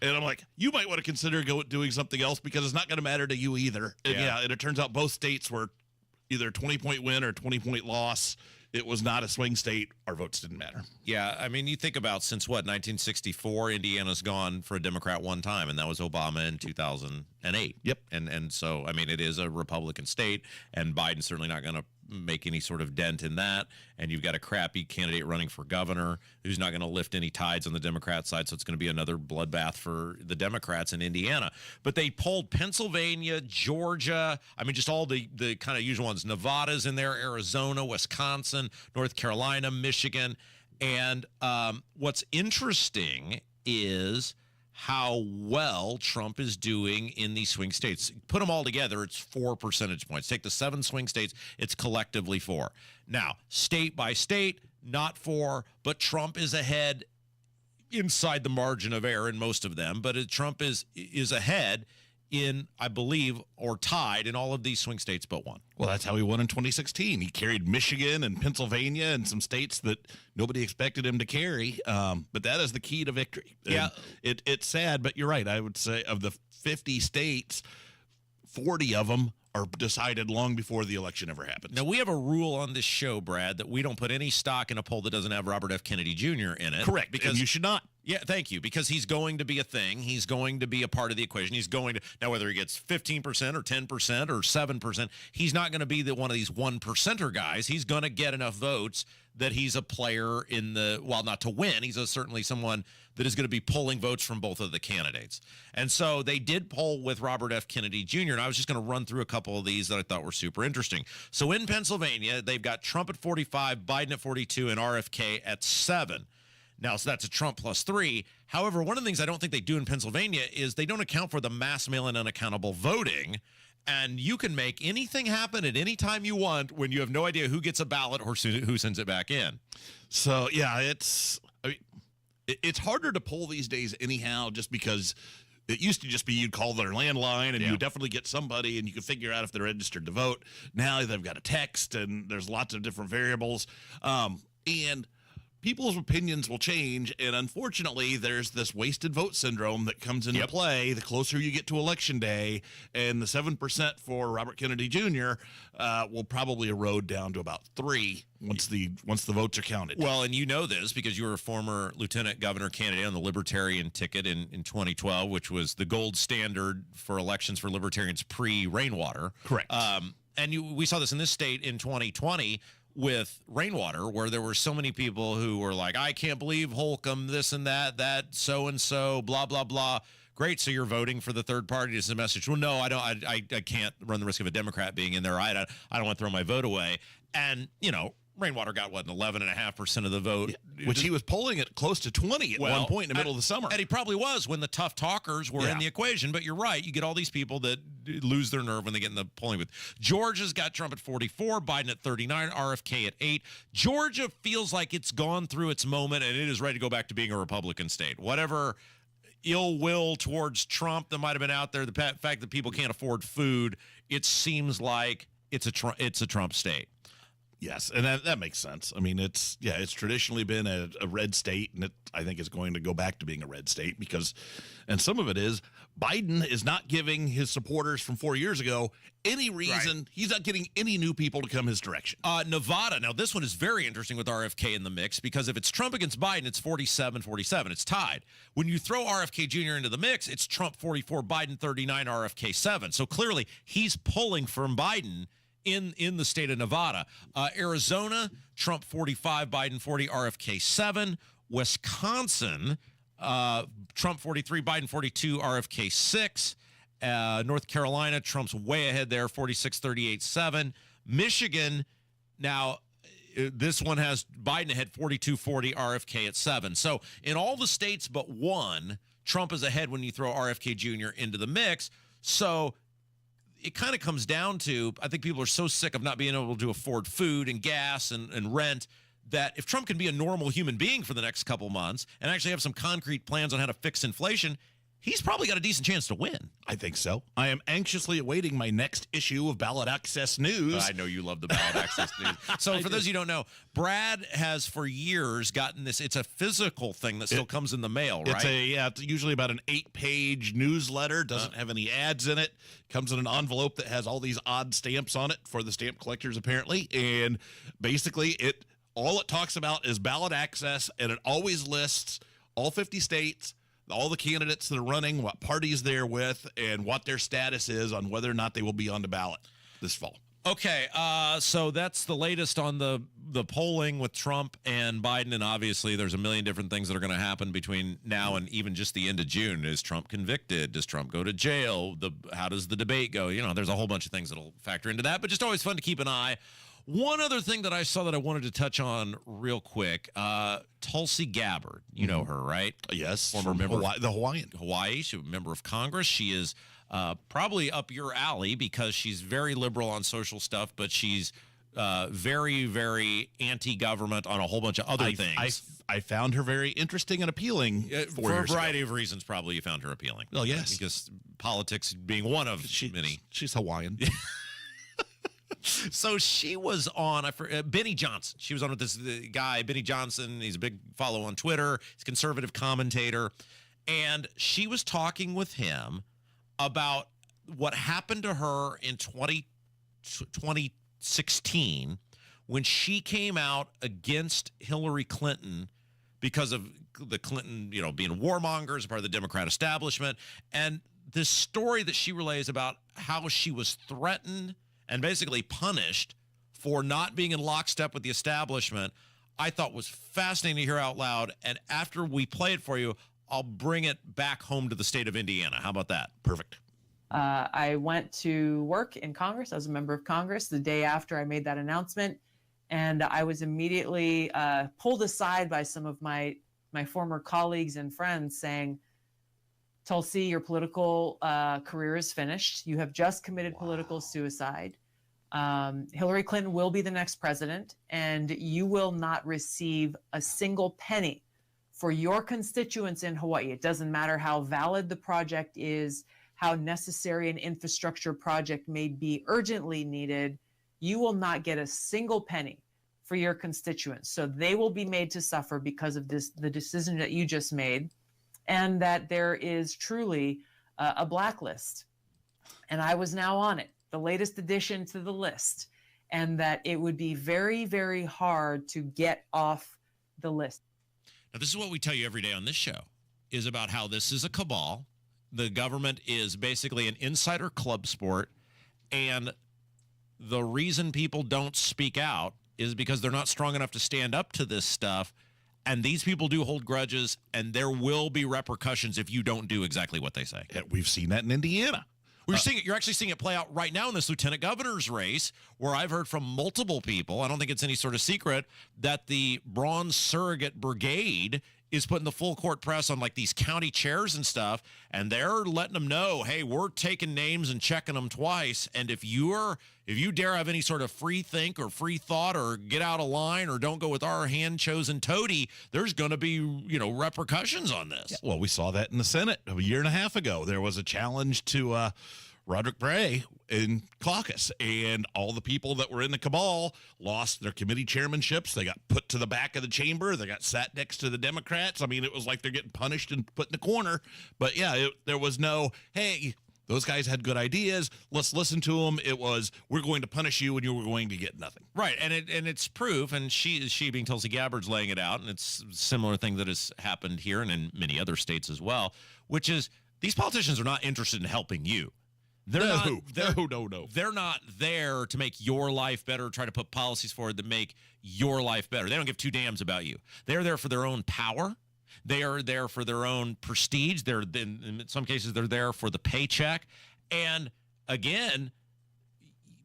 and I'm like, you might want to consider doing something else because it's not going to matter to you either. And and it turns out both states were either a 20-point win or a 20-point loss. It was not a swing state. Our votes didn't matter. Yeah, I mean, you think about since, 1964, Indiana's gone for a Democrat one time, and that was Obama in 2008. Yep. And so, I mean, it is a Republican state, and Biden's certainly not going to make any sort of dent in that. And you've got a crappy candidate running for governor who's not going to lift any tides on the Democrat side, so it's going to be another bloodbath for the Democrats in Indiana. But they polled Pennsylvania, Georgia, I mean, just all the kind of usual ones. Nevada's in there, Arizona, Wisconsin, North Carolina, Michigan. And what's interesting is how well Trump is doing in these swing states. Put them all together, it's 4 percentage points. Take the 7 swing states, it's collectively 4. Now, state by state, not 4, but Trump is ahead inside the margin of error in most of them. But Trump is ahead in, I believe, or tied in all of these swing states but 1. Well, that's how he won in 2016. He carried Michigan and Pennsylvania and some states that nobody expected him to carry. But that is the key to victory. And it's sad, but you're right. I would say of the 50 states, 40 of them are decided long before the election ever happens. Now, we have a rule on this show, Brad, that we don't put any stock in a poll that doesn't have Robert F. Kennedy Jr. in it. Correct, because you should not. Yeah, thank you, because he's going to be a thing. He's going to be a part of the equation. He's going to, now whether he gets 15% or 10% or 7%, he's not going to be one of these 1%er guys. He's going to get enough votes that he's a player in the, well, not to win. He's certainly someone that is going to be pulling votes from both of the candidates. And so they did poll with Robert F. Kennedy Jr., and I was just going to run through a couple of these that I thought were super interesting. So in Pennsylvania, they've got Trump at 45, Biden at 42, and RFK at 7. Now, so that's a Trump plus 3. However, one of the things I don't think they do in Pennsylvania is they don't account for the mass mail-in unaccountable voting. And you can make anything happen at any time you want when you have no idea who gets a ballot or who sends it back in. So, yeah, it's harder to poll these days anyhow, just because it used to just be you'd call their landline and you would definitely get somebody and you could figure out if they're registered to vote. Now they've got a text and there's lots of different variables. And people's opinions will change, and unfortunately, there's this wasted vote syndrome that comes into play the closer you get to Election Day, and the 7% for Robert Kennedy Jr. Will probably erode down to about 3 once the votes are counted. Well, and you know this because you were a former lieutenant governor candidate on the Libertarian ticket in 2012, which was the gold standard for elections for Libertarians pre-Rainwater. Correct. And we saw this in this state in 2020 with Rainwater, where there were so many people who were like, I can't believe Holcomb, this and that so-and-so, blah, blah, blah. Great, so you're voting for the third party as a message. Well, no, I don't. I can't run the risk of a Democrat being in there. I don't want to throw my vote away. And, Rainwater got, 11.5% of the vote. Which he was polling at close to 20 at one point in the middle of the summer. And he probably was when the tough talkers were in the equation. But you're right. You get all these people that lose their nerve when they get in the polling booth. Georgia's got Trump at 44, Biden at 39, RFK at 8. Georgia feels like it's gone through its moment, and it is ready to go back to being a Republican state. Whatever ill will towards Trump that might have been out there, the fact that people can't afford food, it seems like it's a Trump state. Yes, and that makes sense. I mean, it's traditionally been a red state, and I think it's going to go back to being a red state because, and some of it is, Biden is not giving his supporters from 4 years ago any reason. Right. He's not getting any new people to come his direction. Nevada, now this one is very interesting with RFK in the mix because if it's Trump against Biden, it's 47-47. It's tied. When you throw RFK Jr. into the mix, it's Trump 44, Biden 39, RFK 7. So clearly he's pulling from Biden in the state of Nevada. Arizona, Trump 45, Biden 40, RFK 7. Wisconsin, Trump 43, Biden 42, RFK 6. North Carolina, Trump's way ahead there, 46, 38, 7. Michigan, now this one has Biden ahead 42, 40, RFK at 7. So in all the states but one, Trump is ahead when you throw RFK Jr. into the mix. So it kind of comes down to, I think people are so sick of not being able to afford food and gas and rent, that if Trump can be a normal human being for the next couple months and actually have some concrete plans on how to fix inflation, he's probably got a decent chance to win. I think so. I am anxiously awaiting my next issue of Ballot Access News. I know you love the Ballot Access News. So for those of you who don't know, Brad has for years gotten this. It's a physical thing that still comes in the mail, right? It's usually about an 8-page newsletter. Doesn't have any ads in it. Comes in an envelope that has all these odd stamps on it for the stamp collectors, apparently. And basically, all it talks about is ballot access, and it always lists all 50 states, all the candidates that are running, what parties they're with, and what their status is on whether or not they will be on the ballot this fall. Okay, so that's the latest on the polling with Trump and Biden, and obviously there's a million different things that are going to happen between now and even just the end of June. Is Trump convicted? Does Trump go to jail? How does the debate go? You know, there's a whole bunch of things that'll factor into that, but just always fun to keep an eye. One other thing that I saw that I wanted to touch on real quick, Tulsi Gabbard, you know her, right? Yes, former member of Hawaii. She's a member of Congress. She is probably up your alley because she's very liberal on social stuff, but she's very, very anti-government on a whole bunch of other things. I found her very interesting and appealing. For a variety of reasons, probably you found her appealing. Oh, yes. Because politics being one of many. She's Hawaiian. So she was on Benny Johnson. She was on with this guy, Benny Johnson. He's a big follow on Twitter. He's a conservative commentator. And she was talking with him about what happened to her in 2016 when she came out against Hillary Clinton because of the Clinton, being warmongers, part of the Democrat establishment. And this story that she relays about how she was threatened and basically punished for not being in lockstep with the establishment, I thought was fascinating to hear out loud. And after we play it for you, I'll bring it back home to the state of Indiana. How about that? Perfect. I went to work in Congress. I was a member of Congress the day after I made that announcement. And I was immediately pulled aside by some of my former colleagues and friends saying, Tulsi, your political career is finished. You have just committed political suicide. Hillary Clinton will be the next president, and you will not receive a single penny for your constituents in Hawaii. It doesn't matter how valid the project is, how necessary an infrastructure project may be urgently needed. You will not get a single penny for your constituents. So they will be made to suffer because of the decision that you just made. And that there is truly a blacklist. And I was now on it, the latest addition to the list, and that it would be very, very hard to get off the list. Now, this is what we tell you every day on this show, is about how this is a cabal. The government is basically an insider club sport, and the reason people don't speak out is because they're not strong enough to stand up to this stuff. And these people do hold grudges, and there will be repercussions if you don't do exactly what they say. We've seen that in Indiana. You're actually seeing it play out right now in this lieutenant governor's race, where I've heard from multiple people, I don't think it's any sort of secret, that the Bronze Surrogate Brigade is putting the full court press on like these county chairs and stuff, and they're letting them know, hey, we're taking names and checking them twice, and if you dare have any sort of free think or free thought or get out of line or don't go with our hand-chosen toady, there's going to be, repercussions on this. Yeah, well, we saw that in the Senate a year and a half ago. There was a challenge to Roderick Bray in caucus, and all the people that were in the cabal lost their committee chairmanships. They got put to the back of the chamber. They got sat next to the Democrats. I mean, it was like they're getting punished and put in the corner. But yeah, there was no, hey, those guys had good ideas. Let's listen to them. It was, we're going to punish you and you were going to get nothing. Right, and it's proof, and she being Tulsi Gabbard's laying it out, and it's a similar thing that has happened here and in many other states as well, which is these politicians are not interested in helping you. They're No. They're not there to make your life better, try to put policies forward that make your life better. They don't give two damns about you. They're there for their own power. They are there for their own prestige. In some cases, they're there for the paycheck. And again,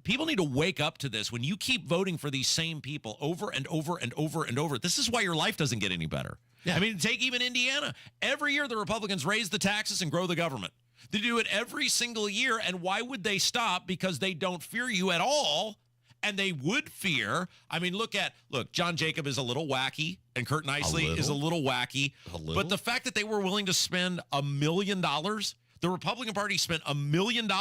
people need to wake up to this. When you keep voting for these same people over and over and over and over, this is why your life doesn't get any better. Yeah. I mean, take even Indiana. Every year, the Republicans raise the taxes and grow the government. They do it every single year. And why would they stop? Because they don't fear you at all. And they would fear. I mean, look, John Jacob is a little wacky, and Kurt Nicely is a little wacky. But the fact that they were willing to spend $1 million, the Republican Party spent $1 million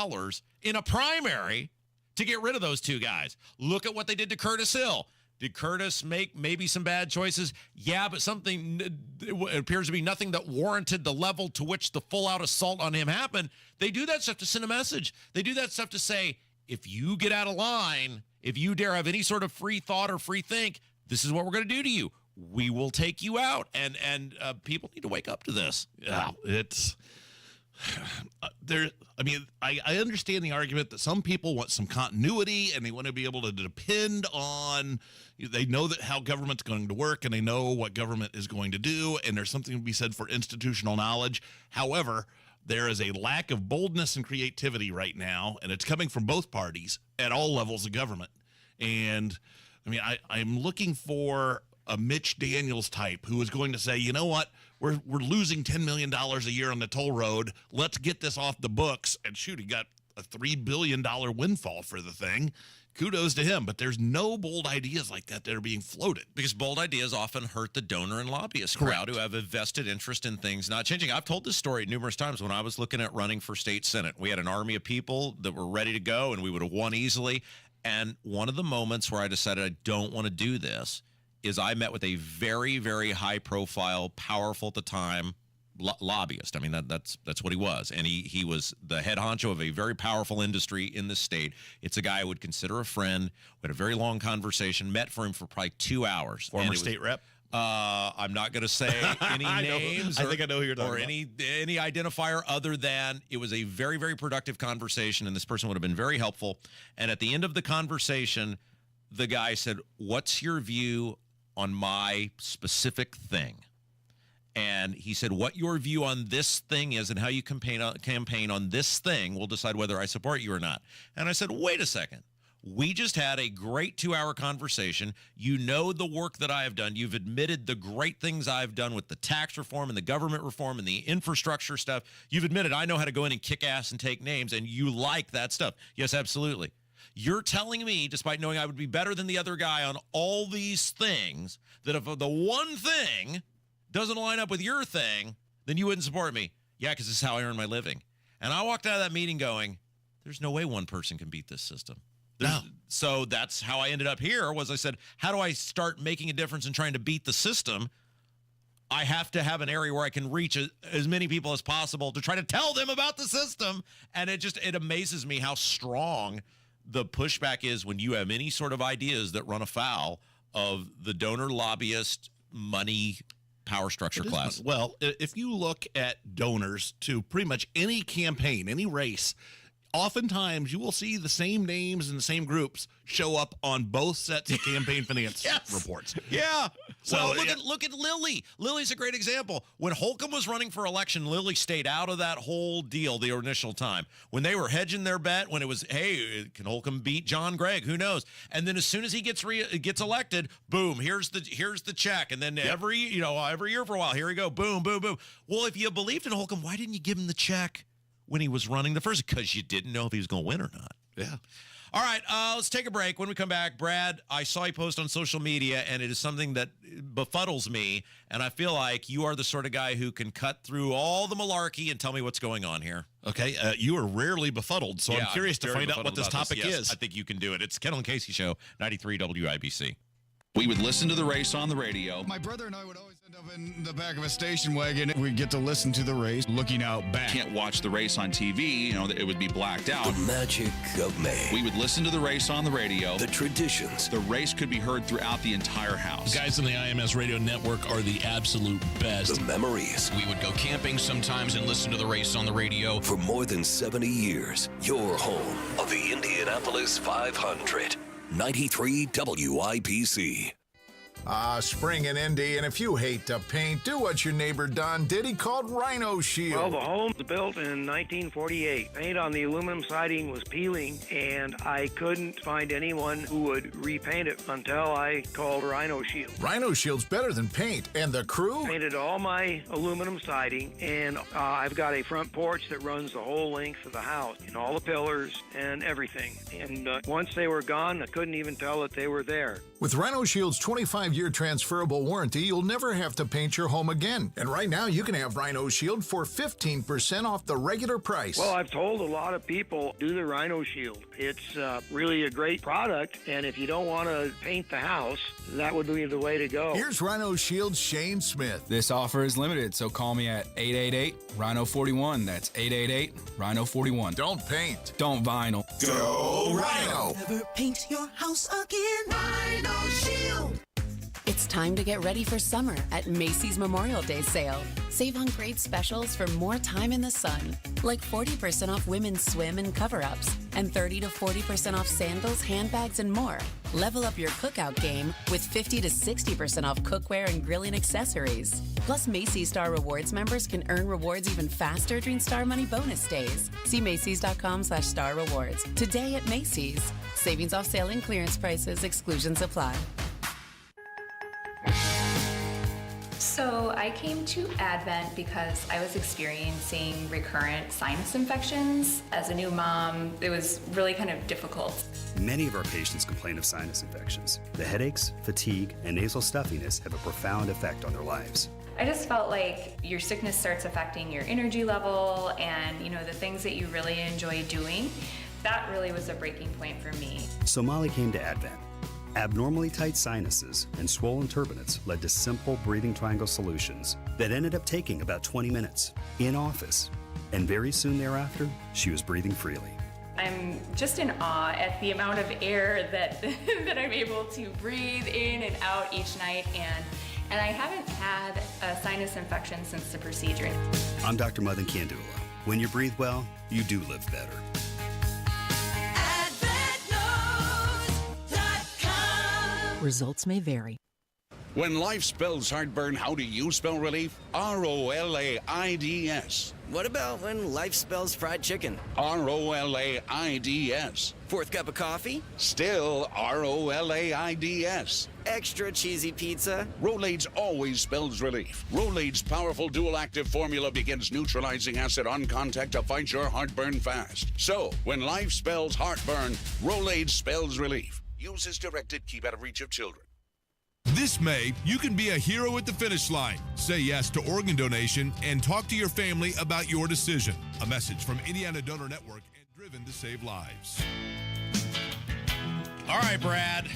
in a primary to get rid of those two guys. Look at what they did to Curtis Hill. Did Curtis make maybe some bad choices? Yeah, but it appears to be nothing that warranted the level to which the full-out assault on him happened. They do that stuff to send a message. They do that stuff to say, if you get out of line, if you dare have any sort of free thought or free think, this is what we're going to do to you. We will take you out. And people need to wake up to this. Yeah, it's... I understand the argument that some people want some continuity and they want to be able to depend on, they know that how government's going to work and they know what government is going to do, and there's something to be said for institutional knowledge. However, there is a lack of boldness and creativity right now, and it's coming from both parties at all levels of government. And I mean, I'm looking for a Mitch Daniels type who is going to say, you know what, we're losing $10 million a year on the toll road. Let's get this off the books. And shoot, he got a $3 billion windfall for the thing. Kudos to him. But there's no bold ideas like that are being floated. Because bold ideas often hurt the donor and lobbyist crowd who have a vested interest in things not changing. I've told this story numerous times when I was looking at running for state senate. We had an army of people that were ready to go, and we would have won easily. And one of the moments where I decided I don't want to do this is I met with a very, very high-profile, powerful at the time lobbyist. I mean, that's what he was. And he was the head honcho of a very powerful industry in the state. It's a guy I would consider a friend. We had a very long conversation, met for him for probably 2 hours. Former state rep? I'm not going to say any names I think I know who you're talking about. Any identifier other than it was a very, very productive conversation, and this person would have been very helpful. And at the end of the conversation, the guy said, "What's your view on my specific thing?" And he said, "What your view on this thing is and how you campaign on this thing will decide whether I support you or not." And I said, "Wait a second. We just had a great 2-hour conversation. You know the work that I have done. You've admitted the great things I've done with the tax reform and the government reform and the infrastructure stuff. You've admitted I know how to go in and kick ass and take names, and you like that stuff." "Yes, absolutely." "You're telling me, despite knowing I would be better than the other guy on all these things, that if the one thing doesn't line up with your thing, then you wouldn't support me?" "Yeah, because this is how I earn my living." And I walked out of that meeting going, there's no way one person can beat this system. No. So that's how I ended up here. Was I said, how do I start making a difference in trying to beat the system? I have to have an area where I can reach as many people as possible to try to tell them about the system. And it amazes me how strong the pushback is when you have any sort of ideas that run afoul of the donor lobbyist money power structure class. Well, if you look at donors to pretty much any campaign, any race, oftentimes you will see the same names and the same groups show up on both sets of campaign finance reports. Yeah. So well, look at Lilly. Lilly's a great example. When Holcomb was running for election, Lilly stayed out of that whole deal the initial time. When they were hedging their bet, when it was, hey, can Holcomb beat John Gregg? Who knows? And then as soon as he gets elected, boom, here's the check. And then every year for a while, here we go, boom, boom, boom. Well, if you believed in Holcomb, why didn't you give him the check when he was running the first? Because you didn't know if he was going to win or not. Yeah. All right, let's take a break. When we come back, Brad, I saw you post on social media, and it is something that befuddles me, and I feel like you are the sort of guy who can cut through all the malarkey and tell me what's going on here. Okay, you are rarely befuddled, so I'm curious to find out what this topic is. I think you can do it. It's Kendall Casey Show, 93 WIBC. We would listen to the race on the radio. My brother and I would always end up in the back of a station wagon. We'd get to listen to the race, looking out back. Can't watch the race on TV, it would be blacked out. The magic of May. We would listen to the race on the radio. The traditions. The race could be heard throughout the entire house. The guys in the IMS radio network are the absolute best. The memories. We would go camping sometimes and listen to the race on the radio. For more than 70 years, your home of the Indianapolis 500. 93 WIBC. Spring in Indy, and if you hate to paint, do what your neighbor Don did. He called Rhino Shield. Well, the home was built in 1948. Paint on the aluminum siding was peeling, and I couldn't find anyone who would repaint it until I called Rhino Shield. Rhino Shield's better than paint, and the crew? Painted all my aluminum siding, and I've got a front porch that runs the whole length of the house, and all the pillars and everything. And once they were gone, I couldn't even tell that they were there. With Rhino Shield's 25-year transferable warranty, you'll never have to paint your home again. And right now, you can have Rhino Shield for 15% off the regular price. Well, I've told a lot of people, do the Rhino Shield. It's really a great product, and if you don't want to paint the house, that would be the way to go. Here's Rhino Shield's Shane Smith. This offer is limited, so call me at 888-RHINO-41. That's 888-RHINO-41. Don't paint. Don't vinyl. Go Rhino! Never paint your house again. Rhino Shield. It's time to get ready for summer at Macy's Memorial Day sale. Save on great specials for more time in the sun, like 40% off women's swim and cover-ups, and 30 to 40% off sandals, handbags, and more. Level up your cookout game with 50 to 60% off cookware and grilling accessories. Plus, Macy's Star Rewards members can earn rewards even faster during Star Money bonus days. See Macy's.com/Star Rewards. Today at Macy's. Savings off sale and clearance prices. Exclusions apply. So I came to Advent because I was experiencing recurrent sinus infections. As a new mom, it was really kind of difficult. Many of our patients complain of sinus infections. The headaches, fatigue, and nasal stuffiness have a profound effect on their lives. I just felt like your sickness starts affecting your energy level and, the things that you really enjoy doing. That really was a breaking point for me. So Molly came to Advent. Abnormally tight sinuses and swollen turbinates led to simple breathing triangle solutions that ended up taking about 20 minutes in office. And very soon thereafter, she was breathing freely. I'm just in awe at the amount of air that that I'm able to breathe in and out each night, and I haven't had a sinus infection since the procedure. I'm Dr. Mothin Kandula. When you breathe well, you do live better. Results may vary. When life spells heartburn, how do you spell relief? ROLAIDS. What about when life spells fried chicken? ROLAIDS. Fourth cup of coffee? Still ROLAIDS. Extra cheesy pizza? Rolaids always spells relief. Rolaids' powerful dual-active formula begins neutralizing acid on contact to fight your heartburn fast. So, when life spells heartburn, Rolaids spells relief. Use as directed. Keep out of reach of children. This May, you can be a hero at the finish line. Say yes to organ donation and talk to your family about your decision. A message from Indiana Donor Network and Driven to Save Lives. All right, Brad.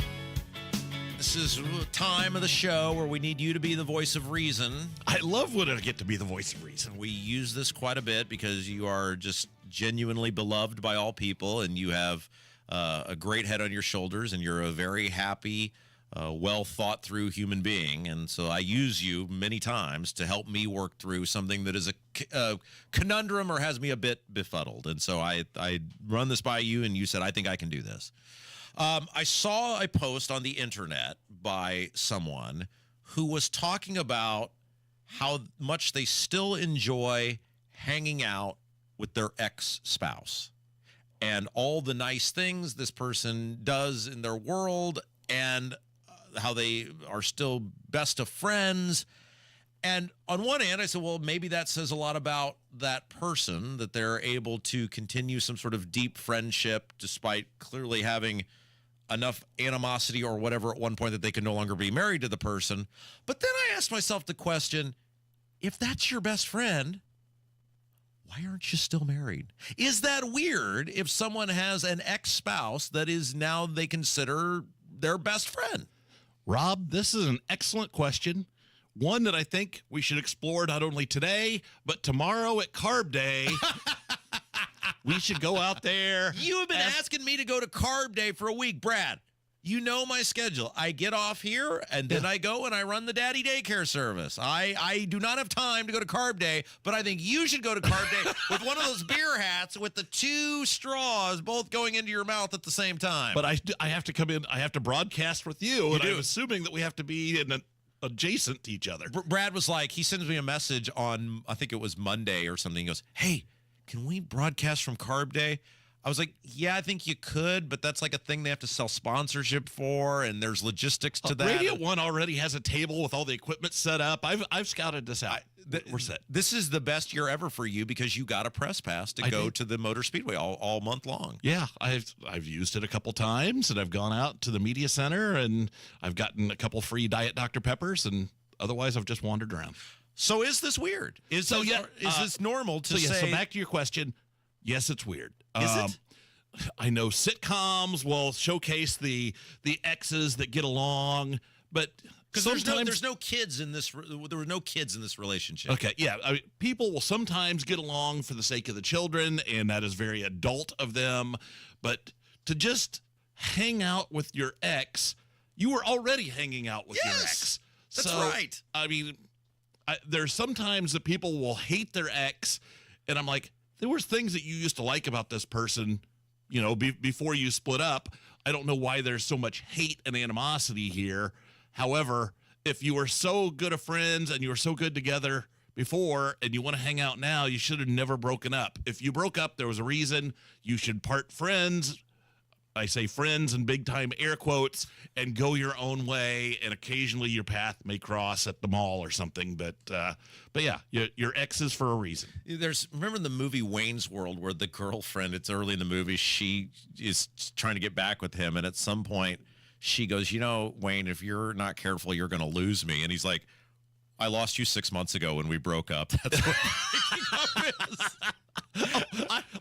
This is time of the show where we need you to be the voice of reason. I love when I get to be the voice of reason. We use this quite a bit because you are just genuinely beloved by all people, and you have a great head on your shoulders, and you're a very happy, well thought through human being. And so I use you many times to help me work through something that is a conundrum or has me a bit befuddled. And so I run this by you, and you said, I think I can do this. I saw a post on the internet by someone who was talking about how much they still enjoy hanging out with their ex-spouse and all the nice things this person does in their world, and how they are still best of friends. And on one hand, I said, well, maybe that says a lot about that person, that they're able to continue some sort of deep friendship despite clearly having enough animosity or whatever at one point that they can no longer be married to the person. But then I asked myself the question, if that's your best friend, why aren't you still married? Is that weird if someone has an ex-spouse that is now they consider their best friend? Rob, this is an excellent question. One that I think we should explore not only today, but tomorrow at Carb Day. We should go out there. You have been asking me to go to Carb Day for a week, Brad. You know my schedule. I get off here, and then I go and I run the daddy daycare service. I do not have time to go to Carb Day, but I think you should go to Carb Day with one of those beer hats with the 2 straws both going into your mouth at the same time. But I have to come in. I have to broadcast with you, and I'm assuming that we have to be adjacent to each other. Brad was like, he sends me a message on, I think it was Monday or something. He goes, hey, can we broadcast from Carb Day? I was like, yeah, I think you could, but that's like a thing they have to sell sponsorship for, and there's logistics to that. Radio One already has a table with all the equipment set up. I've scouted this out. We're set. This is the best year ever for you because you got a press pass to go to the Motor Speedway all month long. Yeah, I've used it a couple times, and I've gone out to the media center, and I've gotten a couple free Diet Dr. Peppers, and otherwise I've just wandered around. So is this weird? Is this normal to say? So back to your question. Yes, it's weird. Is it? I know sitcoms will showcase the exes that get along, but because there's no kids in this. There were no kids in this relationship. Okay, yeah. I mean, people will sometimes get along for the sake of the children, and that is very adult of them. But to just hang out with your ex, you were already hanging out with your ex. That's right. I mean, there's sometimes that people will hate their ex, and I'm like, there was things that you used to like about this person, you know, before you split up. I don't know why there's so much hate and animosity here. However, if you were so good of friends and you were so good together before and you want to hang out now, you should have never broken up. If you broke up, there was a reason. You should part friends. I say friends in big time air quotes, and go your own way. And occasionally your path may cross at the mall or something. But yeah, your ex is for a reason. Remember the movie Wayne's World where the girlfriend, it's early in the movie, she is trying to get back with him. And at some point she goes, you know, Wayne, if you're not careful, you're going to lose me. And he's like, I lost you 6 months ago when we broke up. That's what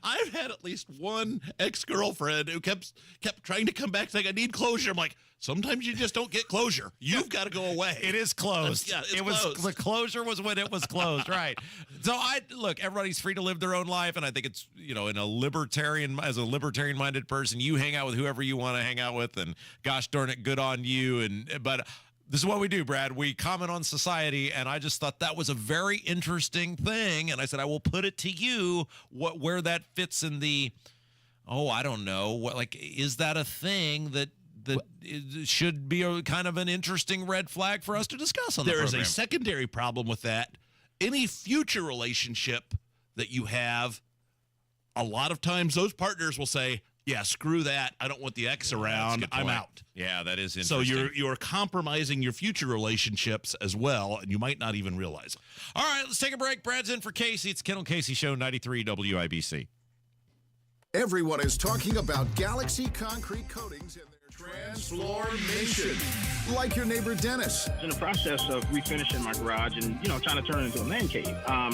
I've had at least one ex-girlfriend who kept trying to come back saying, I need closure. I'm like, sometimes you just don't get closure. You've got to go away. It is closed. Yeah, it was closed. The closure was when it was closed, right? So look, everybody's free to live their own life, and I think it's, you know, as a libertarian-minded person, you hang out with whoever you want to hang out with, and gosh darn it, good on you. But this is what we do, Brad. We comment on society, and I just thought that was a very interesting thing. And I said, I will put it to you where that fits in the, I don't know, is that a thing that should be a kind of an interesting red flag for us to discuss on the program? There is a secondary problem with that. Any future relationship that you have, a lot of times those partners will say, yeah, screw that. I don't want the ex around. I'm out. Yeah, that is interesting. So you're compromising your future relationships as well, and you might not even realize it. All right, let's take a break. Brad's in for Casey. It's Kendall Casey Show, 93 WIBC. Everyone is talking about Galaxy Concrete Coatings and their transformation. Like your neighbor Dennis. In the process of refinishing my garage and, trying to turn it into a man cave.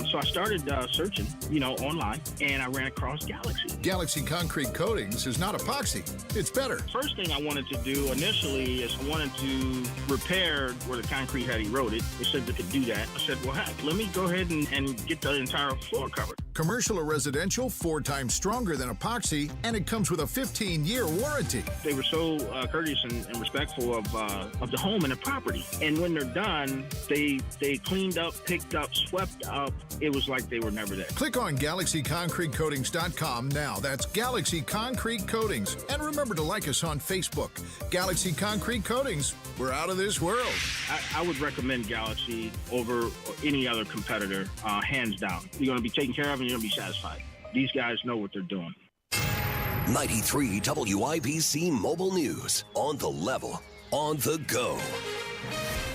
So I started searching, online, and I ran across Galaxy. Galaxy Concrete Coatings is not epoxy. It's better. First thing I wanted to do initially is I wanted to repair where the concrete had eroded. They said they could do that. I said, well, heck, let me go ahead and get the entire floor covered. Commercial or residential, 4 times stronger than epoxy, and it comes with a 15-year warranty. They were so courteous and respectful of the home and the property. And when they're done, they cleaned up, picked up, swept up. It was like they were never there. Click on GalaxyConcreteCoatings.com now. That's Galaxy Concrete Coatings. And remember to like us on Facebook. Galaxy Concrete Coatings. We're out of this world. I would recommend Galaxy over any other competitor, hands down. You're going to be taken care of and you're going to be satisfied. These guys know what they're doing. 93 WIBC Mobile News. On the level, on the go.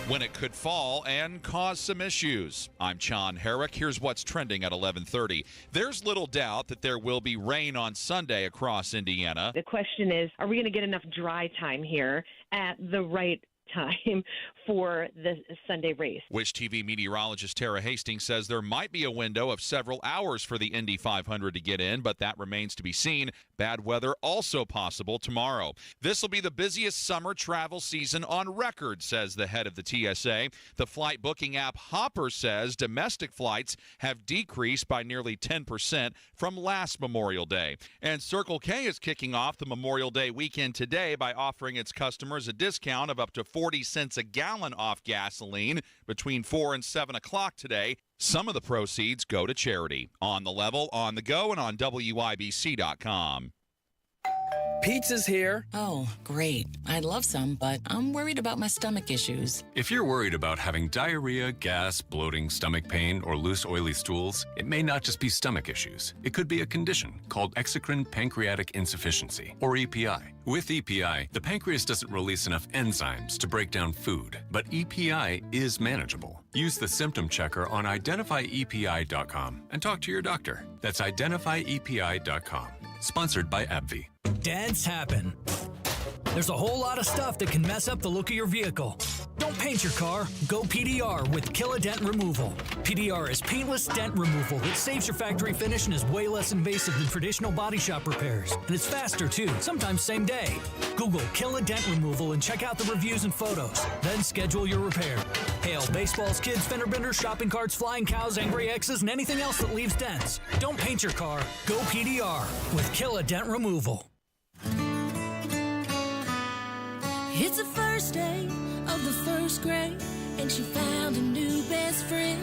When it could fall and cause some issues. I'm John Herrick. Here's what's trending at 11:30. There's little doubt that there will be rain on Sunday across Indiana. The question is, are we going to get enough dry time here at the right time for the Sunday race. Wish TV meteorologist Tara Hastings says there might be a window of several hours for the Indy 500 to get in, but that remains to be seen. Bad weather also possible tomorrow. This will be the busiest summer travel season on record, says the head of the TSA. The flight booking app Hopper says domestic flights have decreased by nearly 10% from last Memorial Day. And Circle K is kicking off the Memorial Day weekend today by offering its customers a discount of up to 40 cents a gallon off gasoline between 4 and 7 o'clock today. Some of the proceeds go to charity. On the Level, on the go, and on WIBC.com. Pizza's here. Oh, great. I'd love some, but I'm worried about my stomach issues. If you're worried about having diarrhea, gas, bloating, stomach pain, or loose, oily stools, it may not just be stomach issues. It could be a condition called exocrine pancreatic insufficiency, or EPI. With EPI, the pancreas doesn't release enough enzymes to break down food, but EPI is manageable. Use the symptom checker on identifyepi.com and talk to your doctor. That's identifyepi.com. Sponsored by AbbVie. Dents happen. There's a whole lot of stuff that can mess up the look of your vehicle. Don't paint your car. Go PDR with Kill a Dent Removal. PDR is paintless dent removal that saves your factory finish and is way less invasive than traditional body shop repairs. And it's faster too, sometimes same day. Google Kill a Dent Removal and check out the reviews and photos. Then schedule your repair. Hail baseballs, kids, fender benders, shopping carts, flying cows, angry X's, and anything else that leaves dents. Don't paint your car. Go PDR with Kill a Dent Removal. It's the first day of the first grade, and she found a new best friend.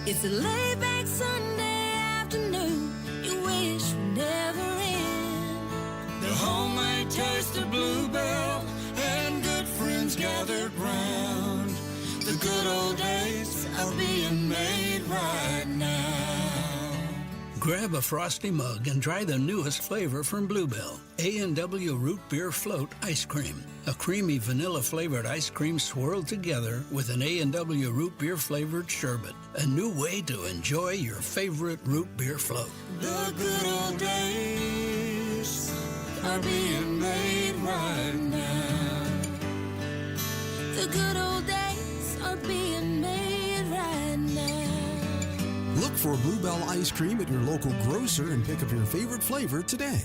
It's a laid-back Sunday afternoon you wish would never end. The homemade taste of Bluebell and good friends gathered round. The good old days are being made right now. Grab a frosty mug and try the newest flavor from Bluebell, A&W Root Beer Float Ice Cream. A creamy vanilla-flavored ice cream swirled together with an A&W Root Beer flavored sherbet. A new way to enjoy your favorite root beer float. The good old days are being made right now. The good old days are being made right now. Look for Bluebell ice cream at your local grocer and pick up your favorite flavor today.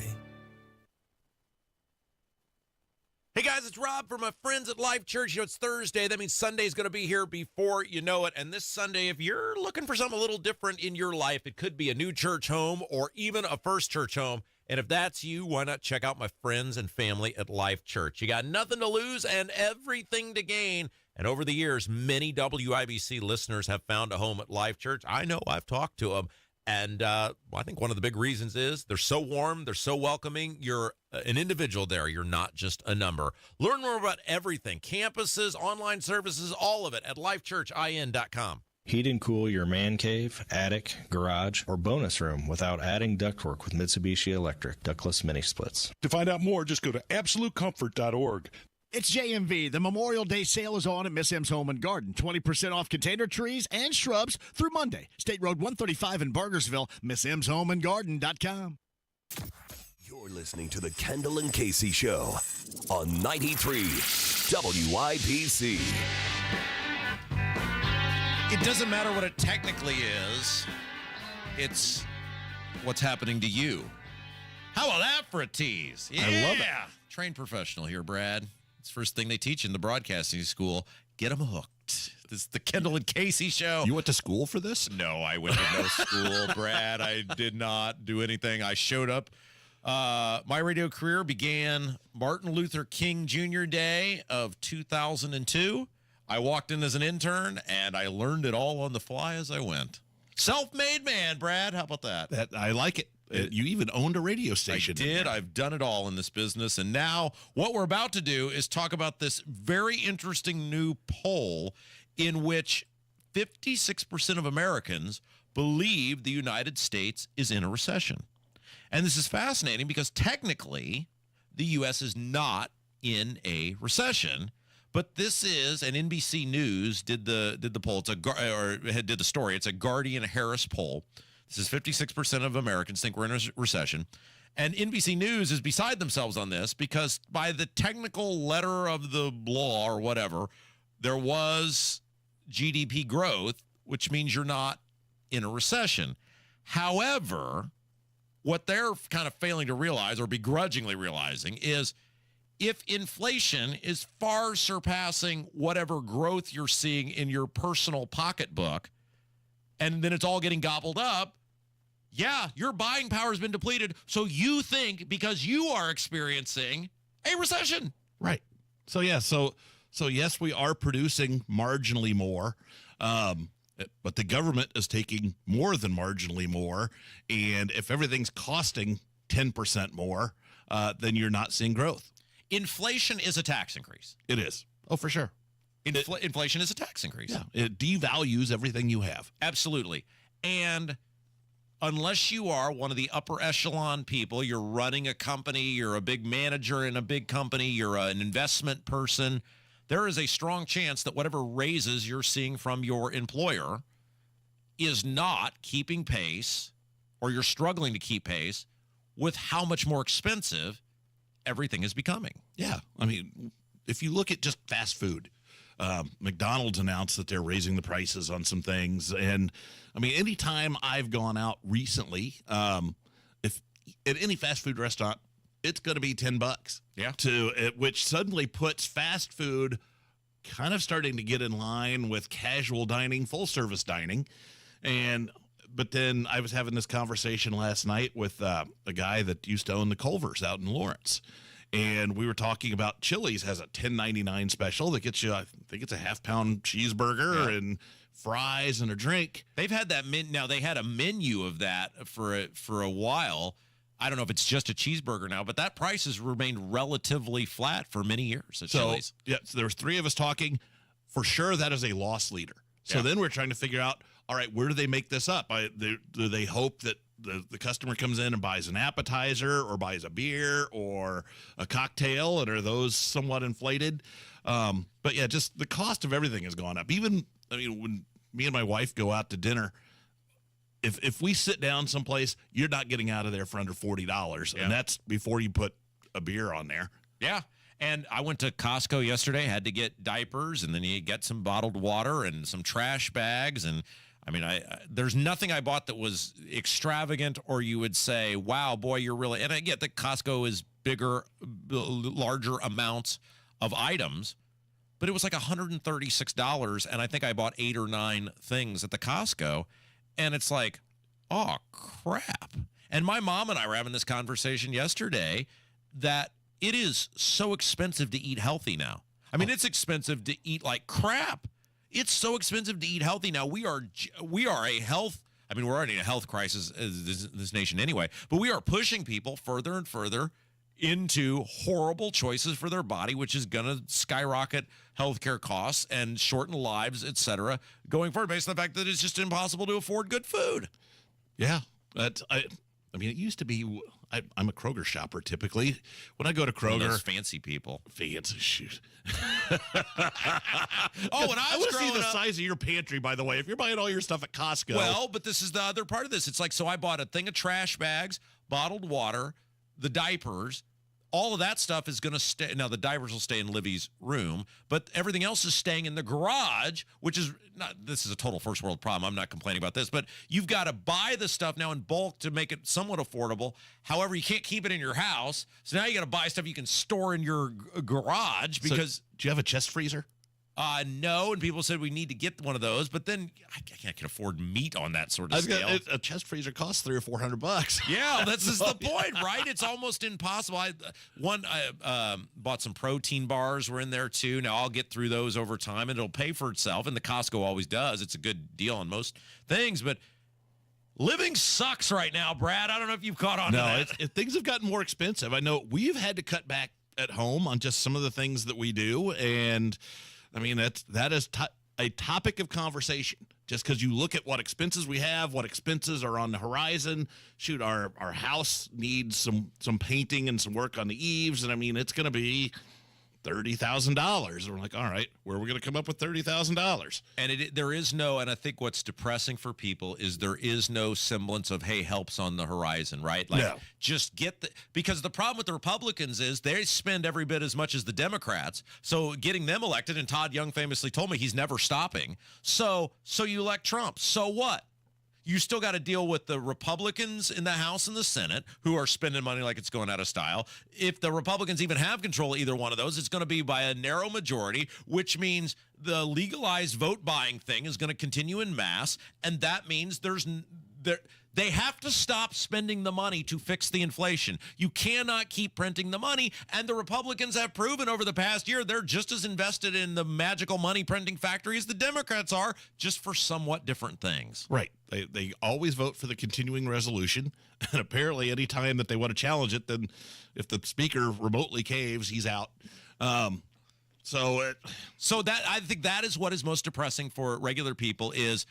Hey guys, it's Rob from my friends at Life Church. You know, it's Thursday. That means Sunday's going to be here before you know it. And this Sunday, if you're looking for something a little different in your life, it could be a new church home or even a first church home. And if that's you, why not check out my friends and family at Life Church? You got nothing to lose and everything to gain. And over the years, many WIBC listeners have found a home at Life Church. I know, I've talked to them. And I think one of the big reasons is they're so warm, they're so welcoming. You're an individual there. You're not just a number. Learn more about everything, campuses, online services, all of it at lifechurchin.com. Heat and cool your man cave, attic, garage, or bonus room without adding ductwork with Mitsubishi Electric ductless mini splits. To find out more, just go to absolutecomfort.org. It's JMV. The Memorial Day sale is on at Miss M's Home and Garden. 20% off container trees and shrubs through Monday. State Road 135 in Burgersville. MissMsHomeandGarden.com. You're listening to the Kendall and Casey Show on 93 WIBC. It doesn't matter what it technically is. It's what's happening to you. How about that for a tease? Yeah. I love it. Trained professional here, Brad. It's the first thing they teach in the broadcasting school. Get them hooked. This is the Kendall and Casey Show. You went to school for this? No, I went to no school, Brad. I did not do anything. I showed up. My radio career began Martin Luther King Jr. Day of 2002. I walked in as an intern, and I learned it all on the fly as I went. Self-made man, Brad. How about that? I like it. You even owned a radio station. I did. I've done it all in this business. And now what we're about to do is talk about this very interesting new poll in which 56% of Americans believe the United States is in a recession. And this is fascinating because technically the U.S. is not in a recession. But this is, and NBC News did the poll. Did the story. It's a Guardian Harris poll. This is 56% of Americans think we're in a recession. And NBC News is beside themselves on this because by the technical letter of the law or whatever, there was GDP growth, which means you're not in a recession. However, what they're kind of failing to realize or begrudgingly realizing is if inflation is far surpassing whatever growth you're seeing in your personal pocketbook, and then it's all getting gobbled up, yeah, your buying power has been depleted. So you think because you are experiencing a recession. Right. So, yeah. So yes, we are producing marginally more, but the government is taking more than marginally more. And if everything's costing 10% more, then you're not seeing growth. Inflation is a tax increase. It is. Oh, for sure. Inflation is a tax increase. Yeah. It devalues everything you have. Absolutely. And unless you are one of the upper echelon people, you're running a company, you're a big manager in a big company, you're an investment person, there is a strong chance that whatever raises you're seeing from your employer is not keeping pace, or you're struggling to keep pace with how much more expensive everything is becoming. Yeah. I mean, if you look at just fast food, McDonald's announced that they're raising the prices on some things. And I mean, anytime I've gone out recently, if at any fast food restaurant, it's going to be $10. Yeah. Which suddenly puts fast food kind of starting to get in line with casual dining, full service dining. But then I was having this conversation last night with a guy that used to own the Culvers out in Lawrence. And we were talking about Chili's has a $10.99 special that gets you, I think it's a half-pound cheeseburger and fries and a drink. They've had that now they had a menu of that for a while. I don't know if it's just a cheeseburger now, but that price has remained relatively flat for many years at Chili's. Yeah, so there was three of us talking. For sure, that is a loss leader. So then we're trying to figure out, all right, where do they make this up? Do they hope that the customer comes in and buys an appetizer or buys a beer or a cocktail, and are those somewhat inflated? But yeah, just the cost of everything has gone up. Even, I mean, when me and my wife go out to dinner, if we sit down someplace, you're not getting out of there for under $40, and that's before you put a beer on there. Yeah. And I went to Costco yesterday, had to get diapers, and then you get some bottled water and some trash bags. And I mean, there's nothing I bought that was extravagant, or you would say, wow, boy, you're really, and I get that Costco is bigger, larger amounts of items, but it was like $136. And I think I bought 8 or 9 things at the Costco. And it's like, oh, crap. And my mom and I were having this conversation yesterday that it is so expensive to eat healthy now. I mean, it's expensive to eat like crap. It's so expensive to eat healthy now. We are a health, I mean, we're already in a health crisis as this nation anyway, but we are pushing people further and further into horrible choices for their body, which is going to skyrocket healthcare costs and shorten lives, et cetera, going forward, based on the fact that it's just impossible to afford good food. Yeah. I mean, it used to be, I'm a Kroger shopper typically. When I go to Kroger. Those fancy people. Fancy, shoot. When I was growing see the up, size of your pantry, by the way, if you're buying all your stuff at Costco. Well, but this is the other part of this. It's like, so I bought a thing of trash bags, bottled water, the diapers. All of that stuff is going to stay. Now, the diapers will stay in Livy's room, but everything else is staying in the garage, which is not, this is a total first world problem. I'm not complaining about this, but you've got to buy the stuff now in bulk to make it somewhat affordable. However, you can't keep it in your house. So now you got to buy stuff you can store in your garage because. So, do you have a chest freezer? No, and people said we need to get one of those, but then I can't afford meat on that sort of scale. A chest freezer costs $300 or $400. Yeah, that's just the point, right? It's almost impossible. I bought some protein bars. Were in there too. Now I'll get through those over time, and it'll pay for itself. And the Costco always does. It's a good deal on most things, but living sucks right now, Brad. I don't know if you've caught on to that. Things have gotten more expensive. I know we've had to cut back at home on just some of the things that we do, and I mean, that is a topic of conversation. Just because you look at what expenses we have, what expenses are on the horizon. Shoot, our house needs some painting and some work on the eaves, and I mean, it's going to be $30,000. And we're like, all right, where are we going to come up with $30,000? And there is no, and I think what's depressing for people is there is no semblance of, hey, help's on the horizon, right? Like, no. Just because the problem with the Republicans is they spend every bit as much as the Democrats. So getting them elected, and Todd Young famously told me he's never stopping. So you elect Trump. So what? You still got to deal with the Republicans in the House and the Senate who are spending money like it's going out of style. If the Republicans even have control of either one of those, it's going to be by a narrow majority, which means the legalized vote buying thing is going to continue in mass. And that means they have to stop spending the money to fix the inflation. You cannot keep printing the money. And the Republicans have proven over the past year they're just as invested in the magical money printing factory as the Democrats are, just for somewhat different things. Right. They always vote for the continuing resolution. And apparently any time that they want to challenge it, then if the speaker remotely caves, he's out. So that I think that is what is most depressing for regular people is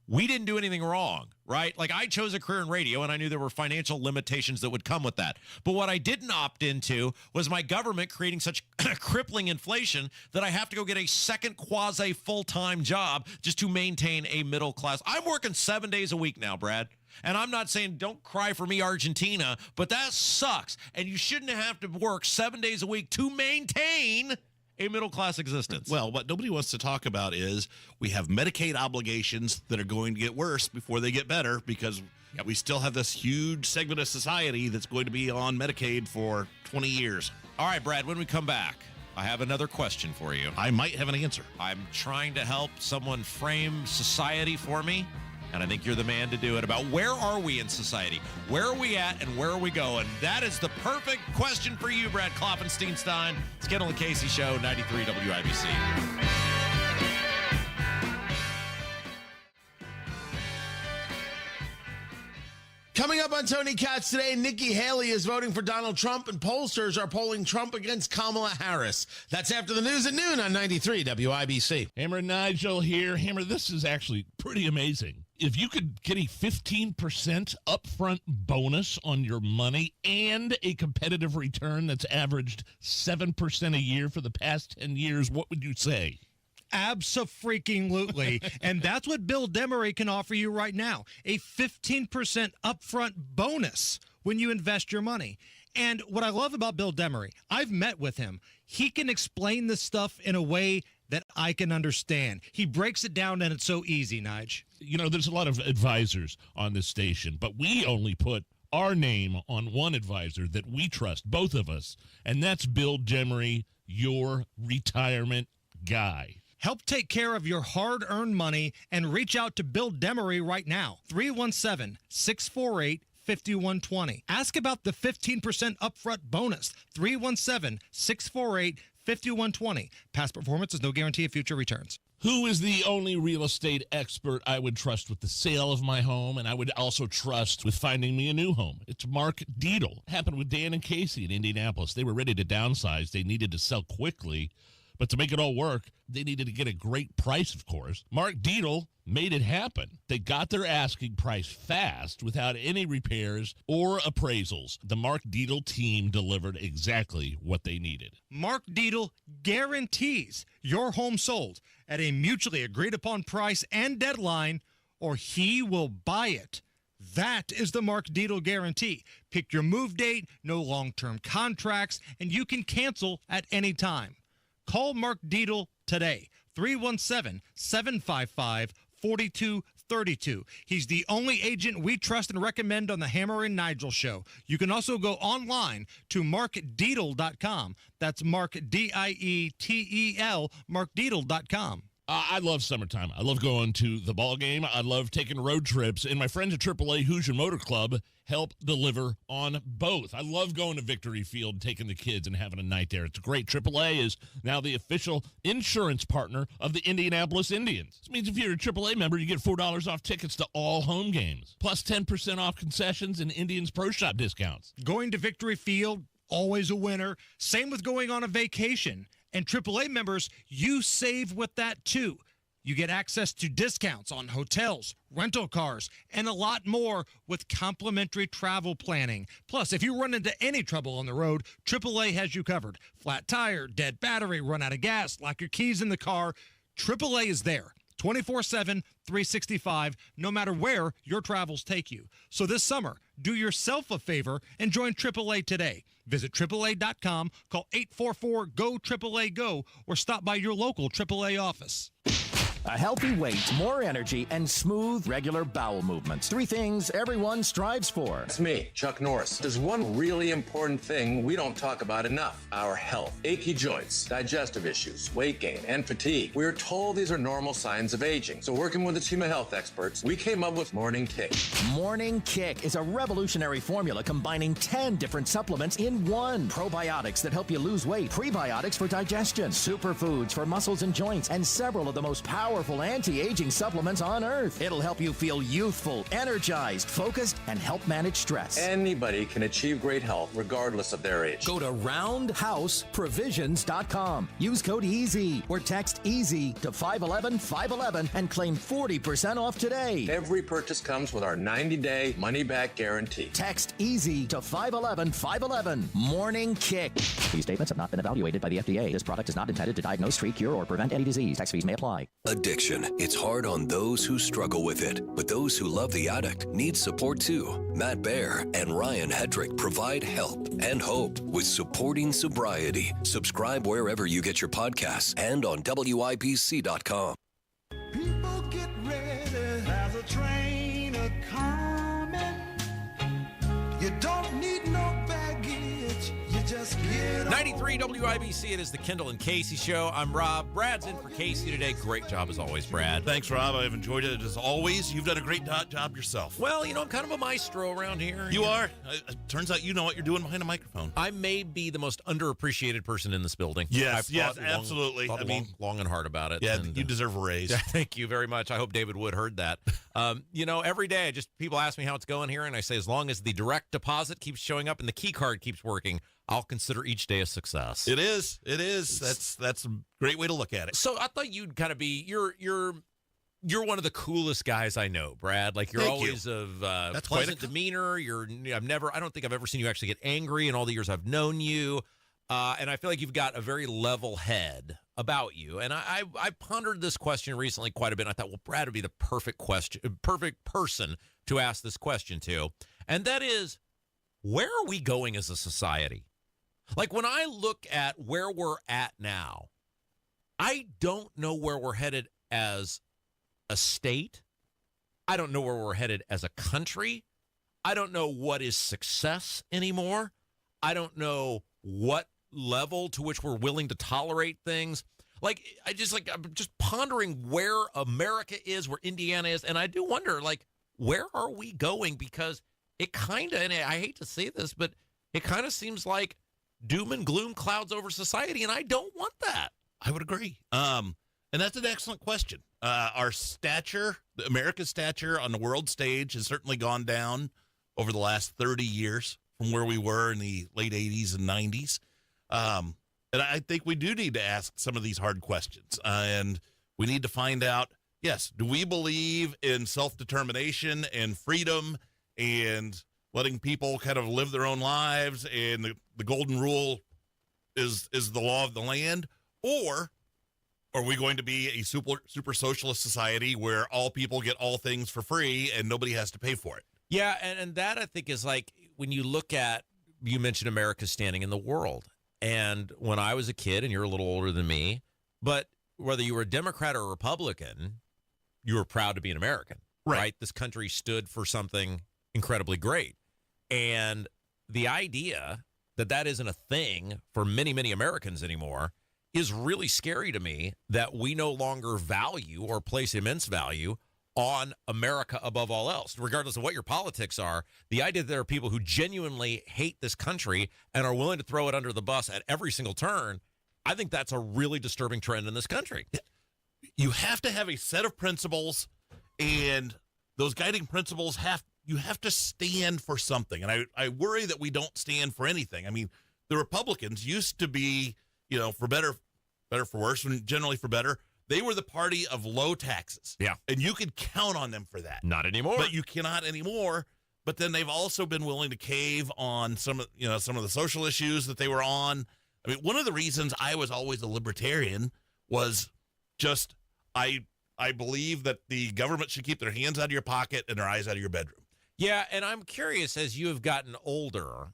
we didn't do anything wrong, right? Like, I chose a career in radio, and I knew there were financial limitations that would come with that. But what I didn't opt into was my government creating such crippling inflation that I have to go get a second quasi full-time job just to maintain a middle class. I'm working 7 days a week now, Brad. And I'm not saying don't cry for me, Argentina, but that sucks. And you shouldn't have to work 7 days a week to maintain a middle-class existence. Well, what nobody wants to talk about is we have Medicaid obligations that are going to get worse before they get better because we still have this huge segment of society that's going to be on Medicaid for 20 years. All right, Brad, when we come back, I have another question for you. I might have an answer. I'm trying to help someone frame society for me, and I think you're the man to do it, about where are we in society? Where are we at and where are we going? That is the perfect question for you, Brad Klopfensteinstein. It's Kendall Casey Show, 93 WIBC. Coming up on Tony Katz today, Nikki Haley is voting for Donald Trump, and pollsters are polling Trump against Kamala Harris. That's after the news at noon on 93 WIBC. Hammer Nigel here. Hammer, this is actually pretty amazing. If you could get a 15% upfront bonus on your money and a competitive return that's averaged 7% a year for the past 10 years, what would you say? Abso-freaking-lutely. And that's what Bill Demery can offer you right now. A 15% upfront bonus when you invest your money. And what I love about Bill Demery, I've met with him. He can explain this stuff in a way that I can understand. He breaks it down, and it's so easy, Nige. You know, there's a lot of advisors on this station, but we only put our name on one advisor that we trust, both of us, and that's Bill Demery, your retirement guy. Help take care of your hard-earned money and reach out to Bill Demery right now. 317-648-5120. Ask about the 15% upfront bonus. 317-648-5120. Past performance is no guarantee of future returns. Who is the only real estate expert I would trust with the sale of my home, and I would also trust with finding me a new home? It's Mark Dietl. It happened with Dan and Casey in Indianapolis. They were ready to downsize. They needed to sell quickly. But to make it all work, they needed to get a great price, of course. Mark Dietl made it happen. They got their asking price fast without any repairs or appraisals. The Mark Dietl team delivered exactly what they needed. Mark Dietl guarantees your home sold at a mutually agreed upon price and deadline, or he will buy it. That is the Mark Dietl guarantee. Pick your move date, no long-term contracts, and you can cancel at any time. Call Mark Dietl today, 317-755-4232. He's the only agent we trust and recommend on the Hammer and Nigel Show. You can also go online to markdietl.com. That's Mark, D-I-E-T-E-L, markdietl.com. I love summertime. I love going to the ball game. I love taking road trips. And my friends at AAA Hoosier Motor Club help deliver on both. I love going to Victory Field, taking the kids and having a night there. It's great. AAA is now the official insurance partner of the Indianapolis Indians. This means if you're a AAA member, you get $4 off tickets to all home games, plus 10% off concessions and Indians Pro Shop discounts. Going to Victory Field, always a winner. Same with going on a vacation. And AAA members, you save with that too. You get access to discounts on hotels, rental cars, and a lot more with complimentary travel planning. Plus, if you run into any trouble on the road, AAA has you covered. Flat tire, dead battery, run out of gas, lock your keys in the car. AAA is there 24/7, 365, no matter where your travels take you. So this summer, do yourself a favor and join AAA today. Visit AAA.com, call 844-GO-AAA-GO, or stop by your local AAA office. A healthy weight, more energy, and smooth, regular bowel movements. 3 things everyone strives for. It's me, Chuck Norris. There's one really important thing we don't talk about enough: our health. Achy joints, digestive issues, weight gain, and fatigue. We're told these are normal signs of aging. So working with a team of health experts, we came up with Morning Kick. Morning Kick is a revolutionary formula combining 10 different supplements in one. Probiotics that help you lose weight, prebiotics for digestion, superfoods for muscles and joints, and several of the most powerful anti-aging supplements on earth. It'll help you feel youthful, energized, focused, and help manage stress. Anybody can achieve great health regardless of their age. Go to roundhouseprovisions.com. Use code EASY or text EASY to 511-511 and claim 40% off today. Every purchase comes with our 90-day money-back guarantee. Text EASY to 511-511. Morning Kick. These statements have not been evaluated by the FDA. This product is not intended to diagnose, treat, cure, or prevent any disease. Tax fees may apply. Addiction. It's hard on those who struggle with it, but those who love the addict need support too. Matt Baer and Ryan Hedrick provide help and hope with Supporting Sobriety. Subscribe wherever you get your podcasts and on WIBC.com. People get ready, there's a train a-coming. You don't need no baggage, you just get on. 93 WIBC, it is the Kendall and Casey show. I'm Rob. Brad's in for Casey today. Great job as always, Brad. Thanks, Rob. I've enjoyed it as always. You've done a great job yourself. Well, you know, I'm kind of a maestro around here. You are. Turns out you know what you're doing behind a microphone. I may be the most underappreciated person in this building. Yes, absolutely. Thought long and hard about it. Yeah, and, you deserve a raise. Thank you very much. I hope David Wood heard that. You know, every day, just people ask me how it's going here, and I say as long as the direct deposit keeps showing up and the key card keeps working, I'll consider each day a success. It is. That's a great way to look at it. So I thought you'd kind of be you're one of the coolest guys I know, Brad. Like you're always of pleasant demeanor. I don't think I've ever seen you actually get angry in all the years I've known you. And I feel like you've got a very level head about you. And I pondered this question recently quite a bit. And I thought, well, Brad would be the perfect person to ask this question to. And that is, where are we going as a society? Like when I look at where we're at now, I don't know where we're headed as a state. I don't know where we're headed as a country. I don't know what is success anymore. I don't know what level to which we're willing to tolerate things. I'm just pondering where America is, where Indiana is, and I do wonder, like, where are we going? Because it kind of, and I hate to say this, but it kind of seems like doom and gloom clouds over society, and I don't want that. I would agree. And that's an excellent question. Our stature, America's stature on the world stage has certainly gone down over the last 30 years from where we were in the late 80s and 90s. And I think we do need to ask some of these hard questions. And we need to find out, yes, do we believe in self-determination and freedom and letting people kind of live their own lives, and the golden rule is the law of the land? Or are we going to be a super socialist society where all people get all things for free and nobody has to pay for it? Yeah, and that I think is like when you look at, you mentioned America's standing in the world. And when I was a kid, and you're a little older than me, but whether you were a Democrat or a Republican, you were proud to be an American, right? This country stood for something incredibly great. And the idea that that isn't a thing for many, many Americans anymore is really scary to me, that we no longer value or place immense value on America above all else, regardless of what your politics are. The idea that there are people who genuinely hate this country and are willing to throw it under the bus at every single turn, I think that's a really disturbing trend in this country. You have to have a set of principles, and those guiding principles you have to stand for something. And I worry that we don't stand for anything. I mean, the Republicans used to be, for better, for worse, and generally for better, they were the party of low taxes. Yeah. And you could count on them for that. Not anymore. But you cannot anymore. But then they've also been willing to cave on some of the social issues that they were on. I mean, one of the reasons I was always a libertarian was just I believe that the government should keep their hands out of your pocket and their eyes out of your bedroom. Yeah, and I'm curious, as you have gotten older,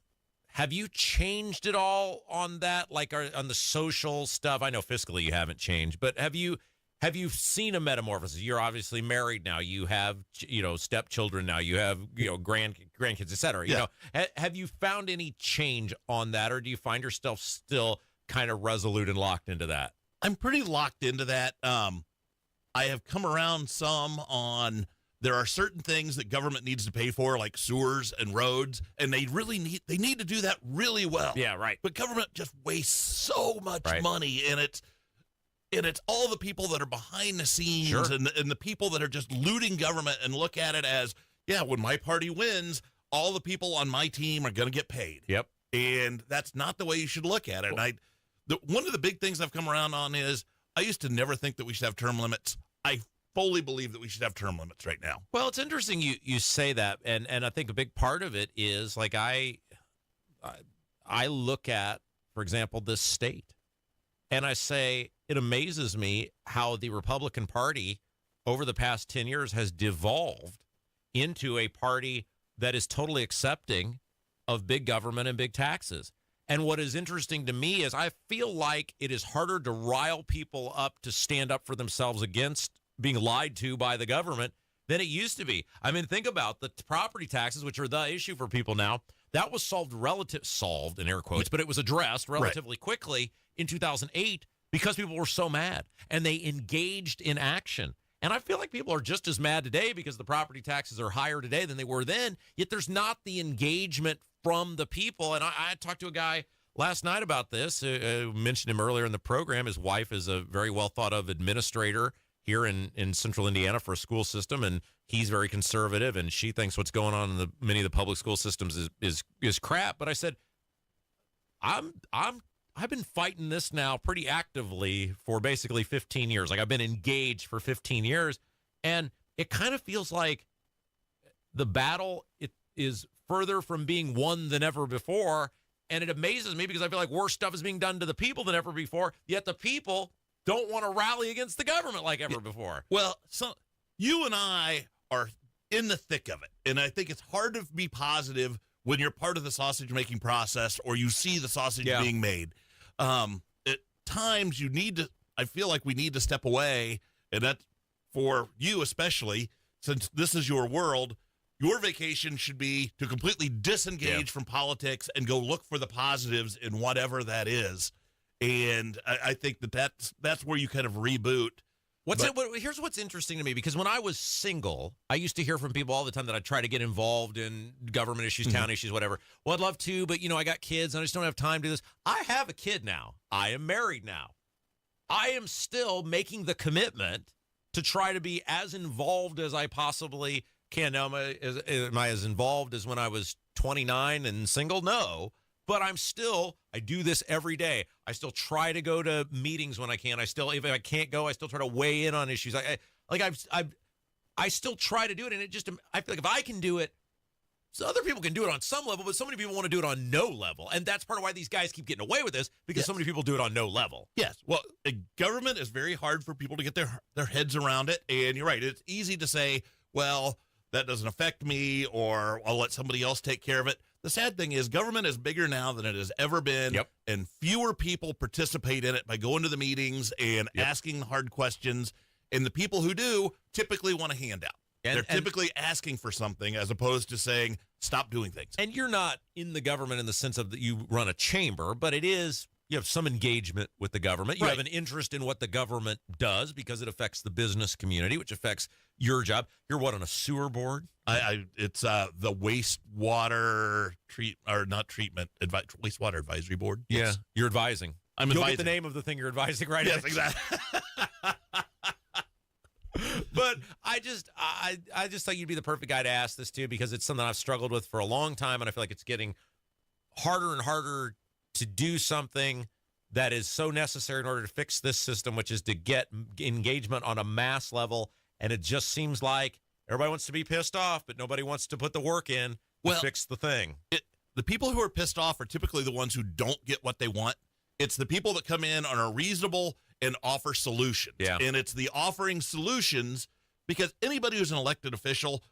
have you changed at all on that, like on the social stuff? I know fiscally you haven't changed, but have you seen a metamorphosis? You're obviously married now. You have stepchildren now. You have grandkids, et cetera. Yeah. Have you found any change on that, or do you find yourself still kind of resolute and locked into that? I'm pretty locked into that. I have come around some on there are certain things that government needs to pay for, like sewers and roads, and they need to do that really well. Yeah, right. But government just wastes so much money, and it's all the people that are behind the scenes and the people that are just looting government and look at it as, yeah, when my party wins, all the people on my team are going to get paid. Yep. And that's not the way you should look at it. And one of the big things I've come around on is I used to never think that we should have term limits. I fully believe that we should have term limits right now. Well, it's interesting you say that, and I think a big part of it is like I look at, for example, this state, and I say it amazes me how the Republican Party over the past 10 years has devolved into a party that is totally accepting of big government and big taxes. And what is interesting to me is I feel like it is harder to rile people up to stand up for themselves against being lied to by the government than it used to be. I mean, think about the property taxes, which are the issue for people now. That was solved in air quotes, but it was addressed relatively quickly in 2008 because people were so mad and they engaged in action. And I feel like people are just as mad today because the property taxes are higher today than they were then, yet there's not the engagement from the people. And I talked to a guy last night about this. Mentioned him earlier in the program. His wife is a very well thought of administrator here in central Indiana for a school system, and he's very conservative, and she thinks what's going on in many of the public school systems is crap. But I said, I've been fighting this now pretty actively for basically 15 years. Like I've been engaged for 15 years, and it kind of feels like the battle is further from being won than ever before. And it amazes me because I feel like worse stuff is being done to the people than ever before, yet the people don't want to rally against the government like ever before. Well, so you and I are in the thick of it, and I think it's hard to be positive when you're part of the sausage-making process or you see the sausage being made. At times, I feel like we need to step away, and that for you especially, since this is your world, your vacation should be to completely disengage from politics and go look for the positives in whatever that is. And I think that's where you kind of reboot. Here's what's interesting to me, because when I was single, I used to hear from people all the time that I'd try to get involved in government issues, town issues, whatever. Well, I'd love to, but, I got kids, and I just don't have time to do this. I have a kid now. I am married now. I am still making the commitment to try to be as involved as I possibly can. Now, am I as involved as when I was 29 and single? No. But I do this every day. I still try to go to meetings when I can. If I can't go, I still try to weigh in on issues. I still try to do it, and I feel like if I can do it, so other people can do it on some level, but so many people want to do it on no level, and that's part of why these guys keep getting away with this, because so many people do it on no level. Yes. Well, government is very hard for people to get their heads around it, and you're right. It's easy to say, well, that doesn't affect me, or I'll let somebody else take care of it. The sad thing is government is bigger now than it has ever been, and fewer people participate in it by going to the meetings and asking hard questions, and the people who do typically want a handout. They're typically asking for something as opposed to saying, stop doing things. And you're not in the government in the sense of that you run a chamber, but it is, you have some engagement with the government. You have an interest in what the government does because it affects the business community, which affects your job. You're on a sewer board? It's the wastewater wastewater advisory board. Yeah, you're advising. You'll advising. Get the name of the thing you're advising, right? Yes, exactly. But I just thought you'd be the perfect guy to ask this to, because it's something I've struggled with for a long time, and I feel like it's getting harder and harder to do something that is so necessary in order to fix this system, which is to get engagement on a mass level. And it just seems like everybody wants to be pissed off, but nobody wants to put the work in to fix the thing. The people who are pissed off are typically the ones who don't get what they want. It's the people that come in and are reasonable and offer solutions. Yeah. And it's the offering solutions, because anybody who's an elected official,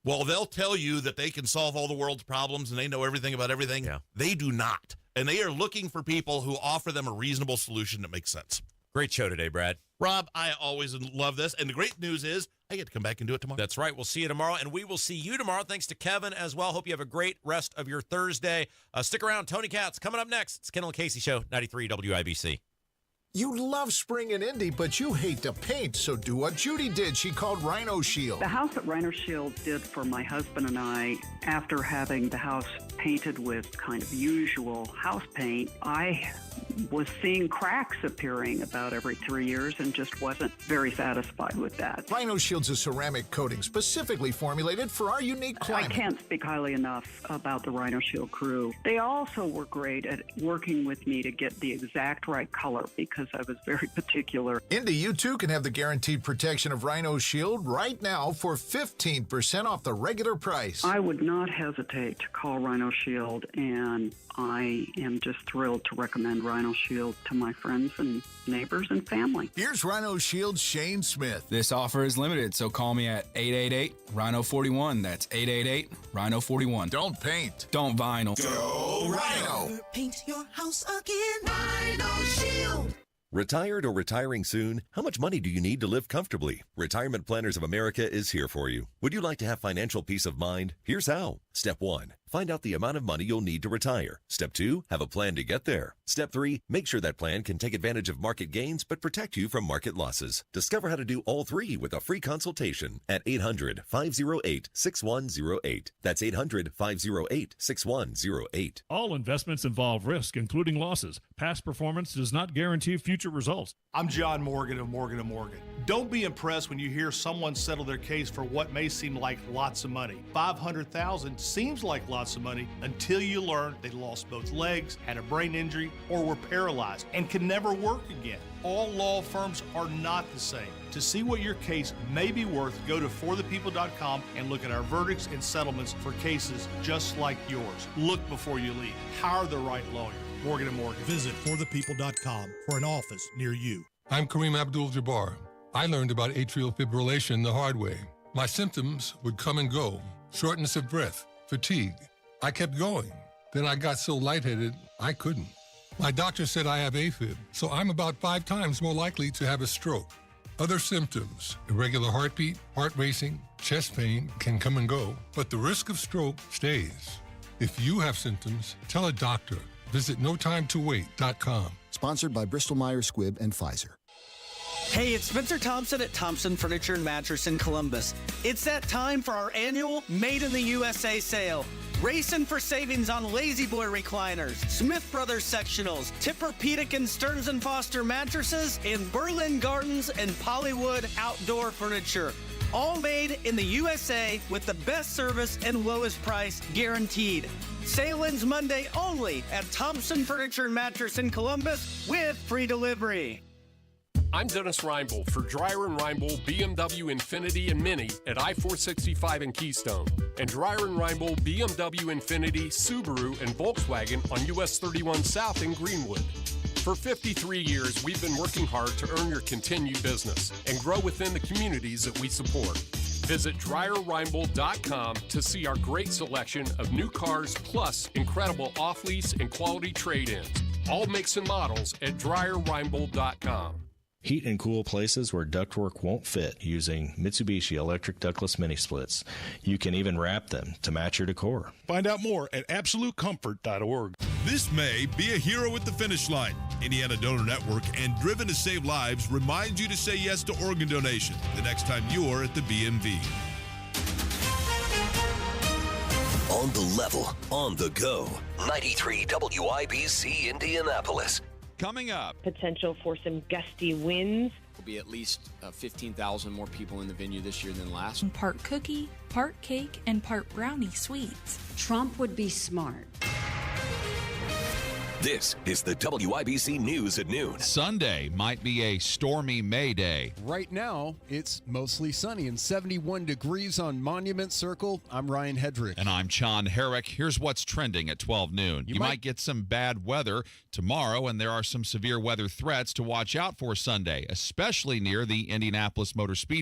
well, they'll tell you that they can solve all the world's problems and they know everything about everything. Yeah. They do not. And they are looking for people who offer them a reasonable solution that makes sense. Great show today, Brad. Rob, I always love this. And the great news is I get to come back and do it tomorrow. That's right. We'll see you tomorrow, and we will see you tomorrow. Thanks to Kevin as well. Hope you have a great rest of your Thursday. Stick around. Tony Katz coming up next. It's Kendall Casey Show, 93 WIBC. You love spring in Indy, but you hate to paint, so do what Judy did. She called Rhino Shield. The house that Rhino Shield did for my husband and I, after having the house painted with kind of usual house paint, I was seeing cracks appearing about every 3 years and just wasn't very satisfied with that. Rhino Shield's a ceramic coating specifically formulated for our unique climate. I can't speak highly enough about the Rhino Shield crew. They also were great at working with me to get the exact right color because I was very particular. Indy, you too can have the guaranteed protection of Rhino Shield right now for 15% off the regular price. I would not hesitate to call Rhino Shield, and I am just thrilled to recommend Rhino Shield to my friends and neighbors and family. Here's Rhino Shield's Shane Smith. This offer is limited, so call me at 888-RHINO-41. That's 888-RHINO-41. Don't paint. Don't vinyl. Go Rhino. Paint your house again. Rhino Shield. Retired or retiring soon? How much money do you need to live comfortably? Retirement Planners of America is here for you. Would you like to have financial peace of mind? Here's how. Step 1. Find out the amount of money you'll need to retire. Step 2. Have a plan to get there. Step 3. Make sure that plan can take advantage of market gains but protect you from market losses. Discover how to do all three with a free consultation at 800-508-6108. That's 800-508-6108. All investments involve risk, including losses. Past performance does not guarantee future results. I'm John Morgan of Morgan & Morgan. Don't be impressed when you hear someone settle their case for what may seem like lots of money. $500,000 seems like lots of money until you learn they lost both legs, had a brain injury, or were paralyzed and can never work again. All law firms are not the same. To see what your case may be worth, go to forthepeople.com and look at our verdicts and settlements for cases just like yours. Look before you leave. Hire the right lawyer. Morgan & Morgan. Visit forthepeople.com for an office near you. I'm Kareem Abdul-Jabbar. I learned about atrial fibrillation the hard way. My symptoms would come and go. Shortness of breath, fatigue. I kept going. Then I got so lightheaded, I couldn't. My doctor said I have AFib, so I'm about 5 times more likely to have a stroke. Other symptoms, irregular heartbeat, heart racing, chest pain can come and go, but the risk of stroke stays. If you have symptoms, tell a doctor. Visit NoTimeToWait.com. Sponsored by Bristol-Myers Squibb and Pfizer. Hey, it's Spencer Thompson at Thompson Furniture and Mattress in Columbus. It's that time for our annual Made in the USA sale. Racing for savings on Lazy Boy recliners, Smith Brothers sectionals, Tempur-Pedic and Stearns & Foster mattresses, and Berlin Gardens and Pollywood outdoor furniture. All made in the USA with the best service and lowest price guaranteed. Sale ends Monday only at Thompson Furniture and Mattress in Columbus with free delivery. I'm Dennis Reinbold for Dreyer & Reinbold BMW Infiniti and Mini at I-465 in Keystone, and Dreyer & Reinbold BMW Infiniti, Subaru, and Volkswagen on US 31 South in Greenwood. For 53 years, we've been working hard to earn your continued business and grow within the communities that we support. Visit DryerReinbold.com to see our great selection of new cars plus incredible off-lease and quality trade-ins. All makes and models at DryerReinbold.com. Heat and cool places where ductwork won't fit using Mitsubishi electric ductless mini splits. You can even wrap them to match your decor. Find out more at AbsoluteComfort.org. This May, be a hero at the finish line. Indiana Donor Network and Driven to Save Lives reminds you to say yes to organ donation the next time you're at the BMV. On the level, on the go. 93 WIBC Indianapolis. Coming up. Potential for some gusty winds. There'll be at least 15,000 more people in the venue this year than last. Part cookie, part cake, and part brownie sweets. Trump would be smart. This is the WIBC News at noon. Sunday might be a stormy May Day. Right now, it's mostly sunny and 71 degrees on Monument Circle. I'm Ryan Hedrick. And I'm John Herrick. Here's what's trending at 12 noon. You might get some bad weather tomorrow, and there are some severe weather threats to watch out for Sunday, especially near the Indianapolis Motor Speedway.